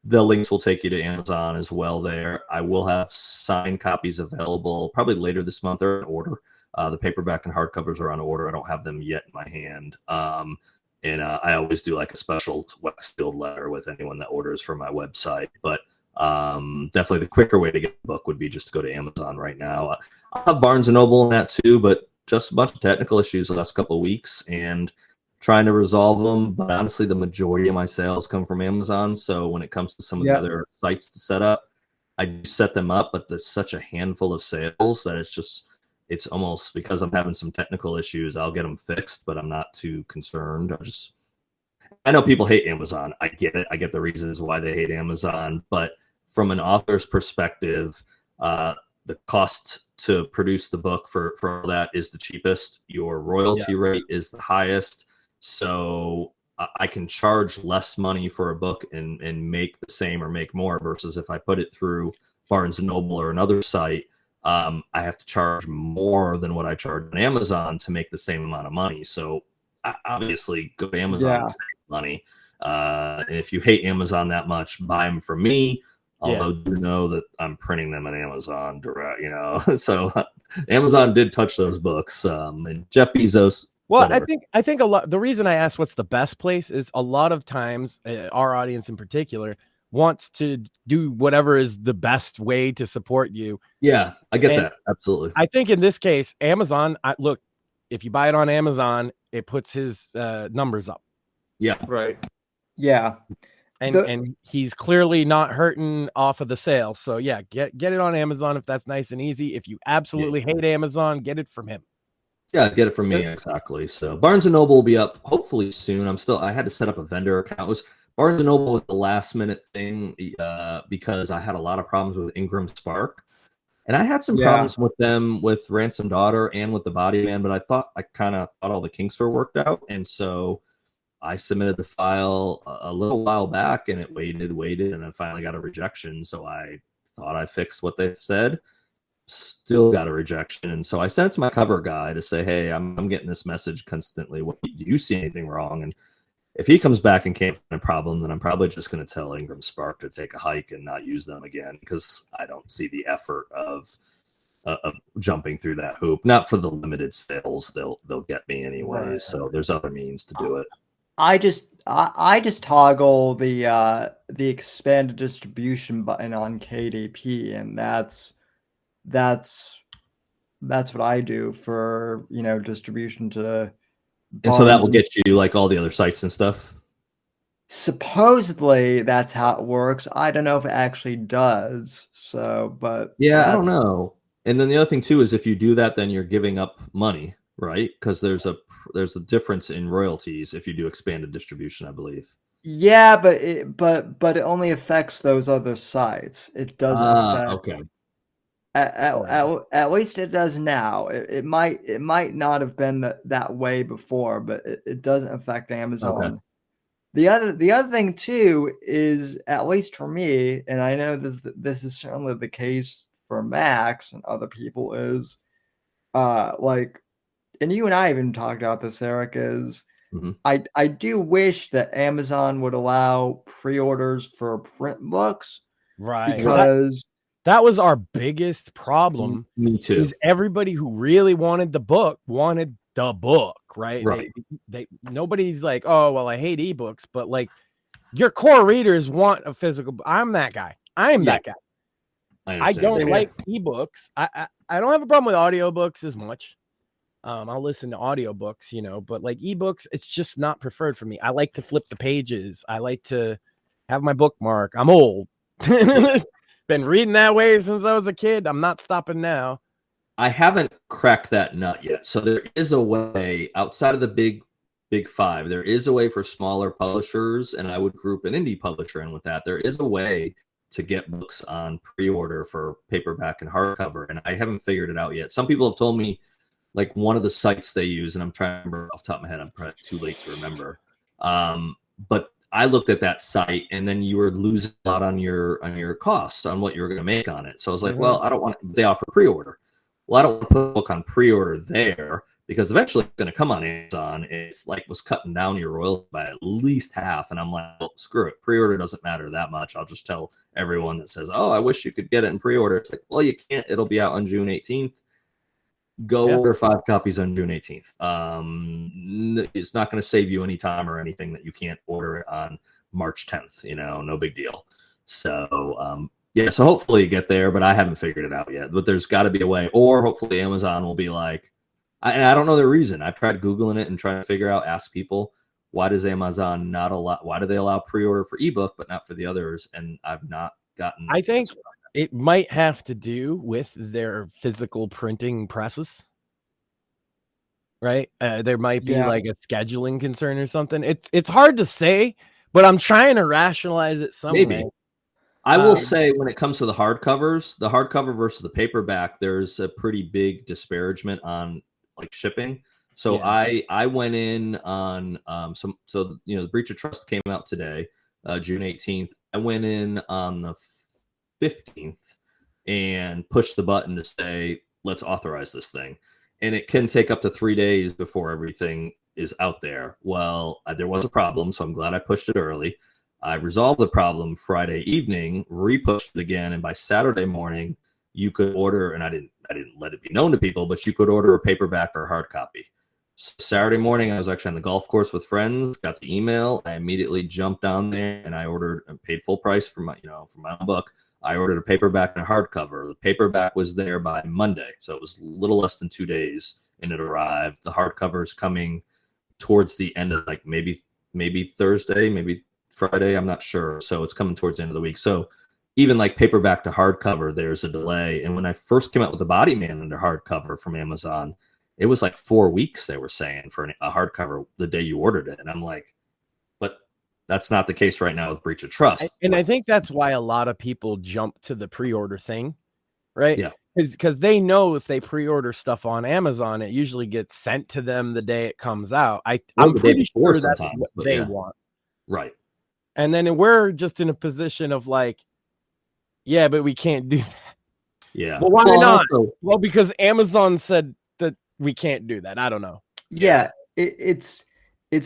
The links will take you to Amazon as well there. I will have signed copies available probably later this month or in order. The paperback and hardcovers are on order. I don't have them yet in my hand. And I always do like a special wax sealed letter with anyone that orders from my website. But definitely the quicker way to get the book would be just to go to Amazon right now. I'll have Barnes & Noble in that too, but just a bunch of technical issues the last couple of weeks and trying to resolve them. But honestly, the majority of my sales come from Amazon. So when it comes to some of the other sites to set up, I do set them up, but there's such a handful of sales that it's almost, because I'm having some technical issues, I'll get them fixed, but I'm not too concerned. I know people hate Amazon. I get it. I get the reasons why they hate Amazon, but from an author's perspective, the cost to produce the book for all that is the cheapest. Your royalty rate is the highest. So I can charge less money for a book and make the same or make more, versus if I put it through Barnes & Noble or another site, I have to charge more than what I charge on Amazon to make the same amount of money. So obviously go to Amazon and save money. And if you hate Amazon that much, buy them from me. Although you know that I'm printing them on Amazon direct, so Amazon did touch those books. And Jeff Bezos. Well, whatever. I think a lot. The reason I asked what's the best place is a lot of times our audience in particular wants to do whatever is the best way to support you. Yeah, I get that. Absolutely. I think in this case, Amazon, look, if you buy it on Amazon, it puts his numbers up. Yeah. Right. Yeah. And he's clearly not hurting off of the sale. So yeah, get it on Amazon if that's nice and easy. If you absolutely hate Amazon, get it from him. Yeah, get it from me, exactly. So Barnes & Noble will be up hopefully soon. I had to set up a vendor account. It was Barnes & Noble with the last minute thing because I had a lot of problems with Ingram Spark. And I had some problems with them with Ransom Daughter and with the Body Man, but I kind of thought all the kinks were worked out. And so I submitted the file a little while back, and it waited, and then finally got a rejection. So I thought I fixed what they said, still got a rejection. And so I sent it to my cover guy to say, hey, I'm getting this message constantly. Do you see anything wrong? And if he comes back and can't find a problem, then I'm probably just going to tell Ingram Spark to take a hike and not use them again, because I don't see the effort of of jumping through that hoop. Not for the limited sales; they'll get me anyways. Right. So there's other means to do it. I just toggle the expanded distribution button on KDP, and that's what I do for distribution to. And so that Barnes will get you like all the other sites and stuff. Supposedly that's how it works. I don't know if it actually does. So, but Yeah, I don't know. And then the other thing too is if you do that, then you're giving up money, right? Because there's a difference in royalties if you do expanded distribution, I believe. Yeah, but it only affects those other sites. It doesn't affect. Okay. At least it does now. It might not have been that way before, but it doesn't affect Amazon. Okay. The other thing too is, at least for me, and I know this is certainly the case for Max and other people, is like, and you and I even talked about this, Eric, is I do wish that Amazon would allow pre-orders for print books, Right. because that was our biggest problem. Me too. Is everybody who really wanted the book wanted the book, right? Right. Nobody's like, oh, well, I hate ebooks, but like your core readers want a physical. I'm that guy. I'm that guy. I don't like ebooks. I don't have a problem with audiobooks as much. I'll listen to audiobooks, but like ebooks, it's just not preferred for me. I like to flip the pages. I like to have my bookmark. I'm old. Been reading that way since I was a kid. I'm not stopping now. I haven't cracked that nut yet. So there is a way outside of the big five. There is a way for smaller publishers, and I would group an indie publisher in with that. There is a way to get books on pre-order for paperback and hardcover, and I haven't figured it out yet. Some people have told me, like, one of the sites they use, and I'm trying to remember off the top of my head. I'm probably too late to remember. But I looked at that site, and then you were losing a lot on your costs on what you were going to make on it. So I was like, well, I don't want. They offer pre-order. Well, I don't want to put a book on pre-order there because eventually it's going to come on Amazon. It's like was cutting down your royalty by at least half, and I'm like, well, screw it. Pre-order doesn't matter that much. I'll just tell everyone that says, oh, I wish you could get it in pre-order. It's like, well, you can't. It'll be out on June 18th. Go order 5 copies on June 18th. It's not going to save you any time or anything that you can't order it on March 10th. No big deal. So, yeah, so hopefully you get there, but I haven't figured it out yet. But there's got to be a way. Or hopefully Amazon will be like, I don't know the reason. I've tried Googling it and trying to figure out, ask people, why does Amazon not allow, why do they allow pre-order for ebook, but not for the others? And I've not gotten. I think it might have to do with their physical printing presses, right? There might be like a scheduling concern or something. It's hard to say, but I'm trying to rationalize it some way. I will say when it comes to the hardcover versus the paperback, there's a pretty big disparagement on like shipping. So I went in on the breach of trust came out today, June 18th. I went in on the 15th and pushed the button to say, let's authorize this thing. And it can take up to 3 days before everything is out there. Well, there was a problem, so I'm glad I pushed it early. I resolved the problem Friday evening, repushed it again, and by Saturday morning, you could order, and I didn't let it be known to people, but you could order a paperback or a hard copy. So Saturday morning, I was actually on the golf course with friends, got the email, I immediately jumped down there and I ordered and paid full price for my own book. I ordered a paperback and a hardcover. The paperback was there by Monday, so it was a little less than 2 days, and it arrived. The hardcover is coming towards the end of maybe Thursday, maybe Friday, I'm not sure. So it's coming towards the end of the week. So even like paperback to hardcover, there's a delay. And when I first came out with the Body Man under hardcover from Amazon, it was like 4 weeks, they were saying, for a hardcover the day you ordered it. And I'm like, but that's not the case right now with breach of trust. And I think that's why a lot of people jump to the pre-order thing, right? Yeah. Because they know if they pre-order stuff on Amazon, it usually gets sent to them the day it comes out. I'm pretty sure that's what they want. Right. And then we're just in a position of like, yeah, but we can't do that. Yeah. Well, why not? Well, because Amazon said that we can't do that. I don't know. Yeah, it's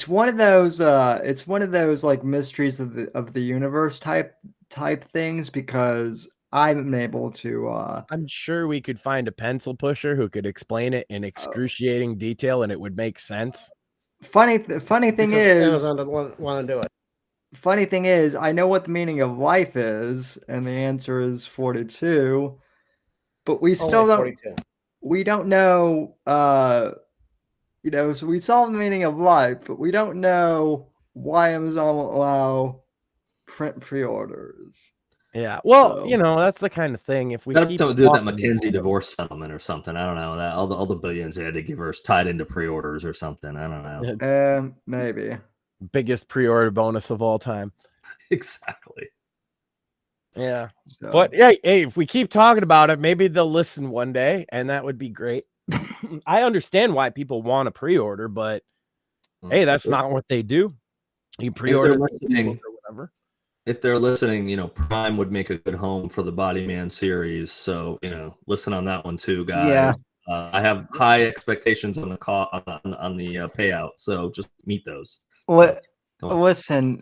one of those like mysteries of the universe type things, because I'm able to. I'm sure we could find a pencil pusher who could explain it in excruciating detail, and it would make sense. Funny thing Because is, Amazon doesn't want to do it. funny thing is, I know what the meaning of life is, and the answer is 42. But we still Only don't. 42. We don't know. So we solve the meaning of life, but we don't know why Amazon will allow print pre-orders. Yeah. Well, So- that's the kind of thing. If we Got keep something to do with that talking Mackenzie about it- divorce settlement or something. I don't know. That all the billions they had to give her is tied into pre-orders or something. I don't know. It's Maybe. biggest pre-order bonus of all time. Exactly. Yeah. So, But yeah, hey, if we keep talking about it, maybe they'll listen one day, and that would be great. I understand why people want to pre-order, but hey, that's not what they do. You pre-order listening- or whatever. If they're listening, Prime would make a good home for the Body Man series. So, listen on that one too, guys. Yeah. I have high expectations on the on the payout. So just meet those. Go on. listen,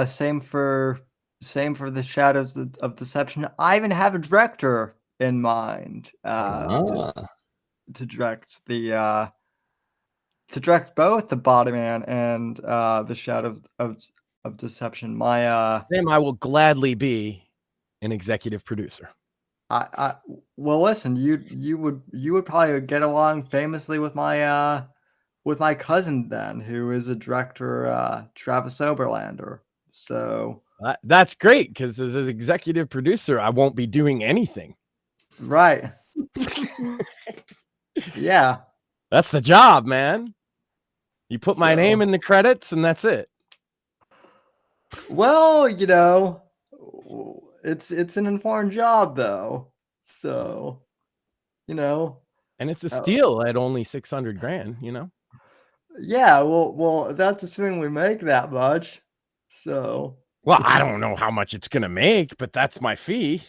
same for the Shadows of Deception. I even have a director in mind to direct to direct both the Body Man and the Shadows of Deception. Sam, I will gladly be an executive producer. Well, listen, you would probably get along famously with my cousin then, who is a director, Travis Oberlander. So That's great, because as an executive producer, I won't be doing anything. right, yeah. That's the job, man. You put my name in the credits, and that's it. Well, it's an important job though, so And it's a steal at only $600,000. yeah. Well, that's assuming we make that much. So Well, I don't know how much it's gonna make, but that's my fee.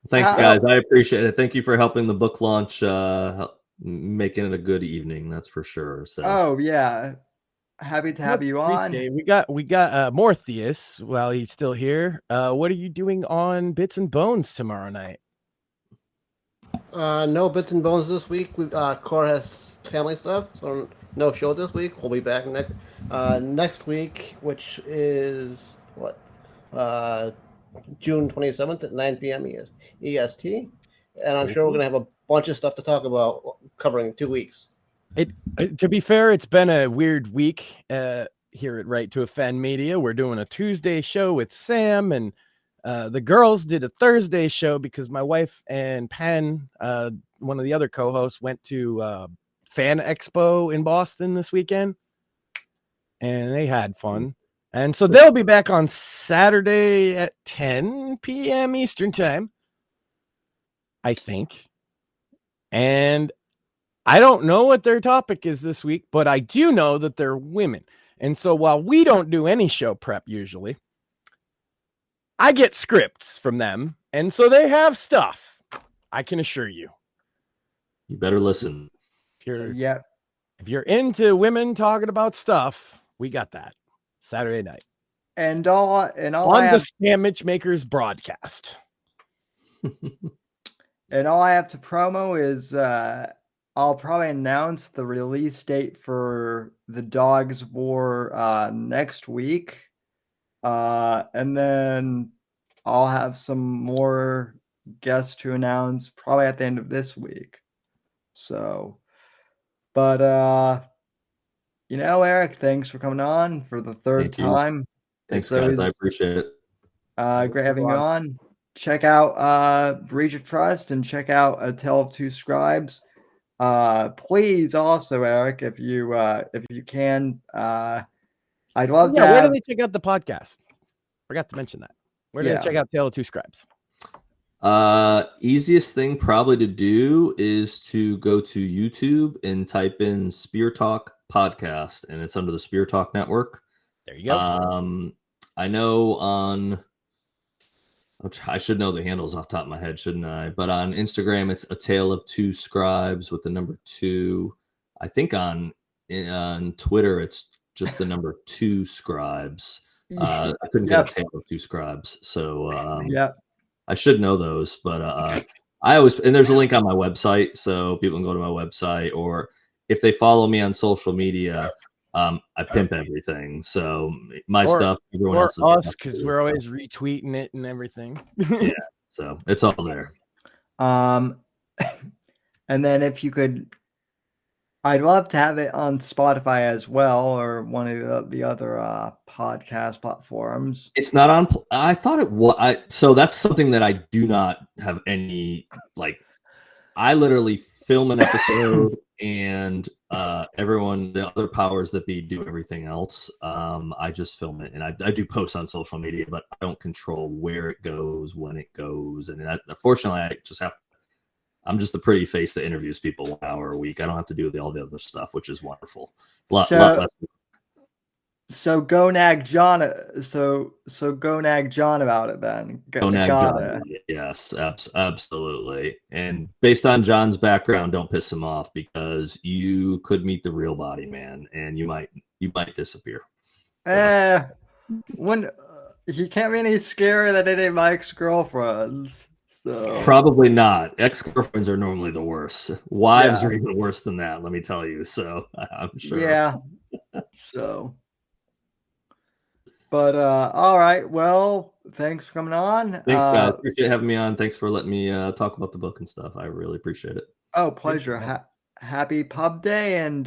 Thanks, guys. I appreciate it. Thank you for helping the book launch, making it a good evening. That's for sure. So, oh yeah, happy to have you on. We got Morpheus while he's still here. What are you doing on Bits and Bones tomorrow night? No bits and bones this week. Core has family stuff, so no show this week. We'll be back next week, which is June 27th at 9 p.m. EST. And I'm sure we're going to have a bunch of stuff to talk about covering 2 weeks. To be fair, it's been a weird week here at Right to Offend Media. We're doing a Tuesday show with Sam, and the girls did a Thursday show because my wife and Penn, one of the other co-hosts, went to Fan Expo in Boston this weekend, and they had fun. And so they'll be back on Saturday at 10 p.m. Eastern time, I think. And I don't know what their topic is this week, but I do know that they're women. And so while we don't do any show prep usually, I get scripts from them. And so they have stuff, I can assure you. you better listen. Yep. If you're into women talking about stuff, we got that Saturday night. And all On I the have, Sandwich Makers broadcast. and all I have to promo is I'll probably announce the release date for the Dogs War next week. And then I'll have some more guests to announce probably at the end of this week. So, but Eric, thanks for coming on for the third Thank you. time. Thanks, It's always, guys. I appreciate it. great having you on. Check out Breach of Trust and check out A Tale of Two Scribes. Please also, Eric, if you can, I'd love to Where have, do they check out the podcast? Forgot to mention that. Where do Yeah. they check out Tale of Two Scribes? Easiest thing probably to do is to go to YouTube and type in Spear Talk Podcast, and it's under the Spear Talk Network. There you go. I know I should know the handles off the top of my head, shouldn't I? But on Instagram, it's A Tale of Two Scribes with the number 2. I think on Twitter, it's just the number 2 Scribes. I couldn't get a tale of two scribes. So Yeah. I should know those, but I always, and there's a link on my website, so people can go to my website, or if they follow me on social media, I pimp everything. So my stuff, everyone or else's us, stuff, because we're always retweeting it and everything. yeah. So it's all there. And then if you could, I'd love to have it on Spotify as well, or one of the other podcast platforms. It's not on. I thought it was. So that's something that I do not have any, like, I literally film an episode and everyone, the other powers that be, do everything else. I just film it, and I do post on social media, but I don't control where it goes, when it goes. And unfortunately, I'm just the pretty face that interviews people 1 hour a week. I don't have to do all the other stuff, which is wonderful. So go nag John. So go nag John about it then. Go nag John. Yes, absolutely. And based on John's background, don't piss him off, because you could meet the real body man, and you might disappear. When he can't be any scarier than any of my ex-girlfriends. So. Probably not. Ex-girlfriends are normally the worst. Wives are even worse than that, let me tell you. So I'm sure. Yeah. So. But all right. Well, thanks for coming on. Thanks, guys. Appreciate having me on. Thanks for letting me talk about the book and stuff. I really appreciate it. Oh, pleasure. Happy pub day. And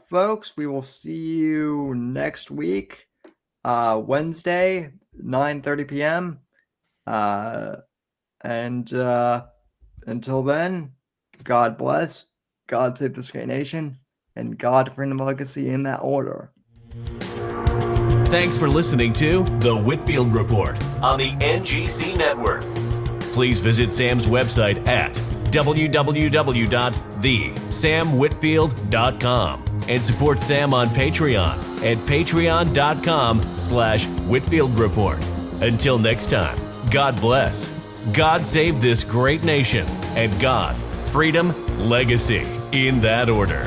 folks, we will see you next week, Wednesday, 9:30 p.m. And until then, God bless, God save the Skate Nation, and God Freedom Legacy, in that order. Thanks for listening to The Whitfield Report on the NGC Network. Please visit Sam's website at www.thesamwhitfield.com and support Sam on Patreon at patreon.com/Whitfield Report. Until next time, God bless, God save this great nation, and God, freedom, legacy, in that order.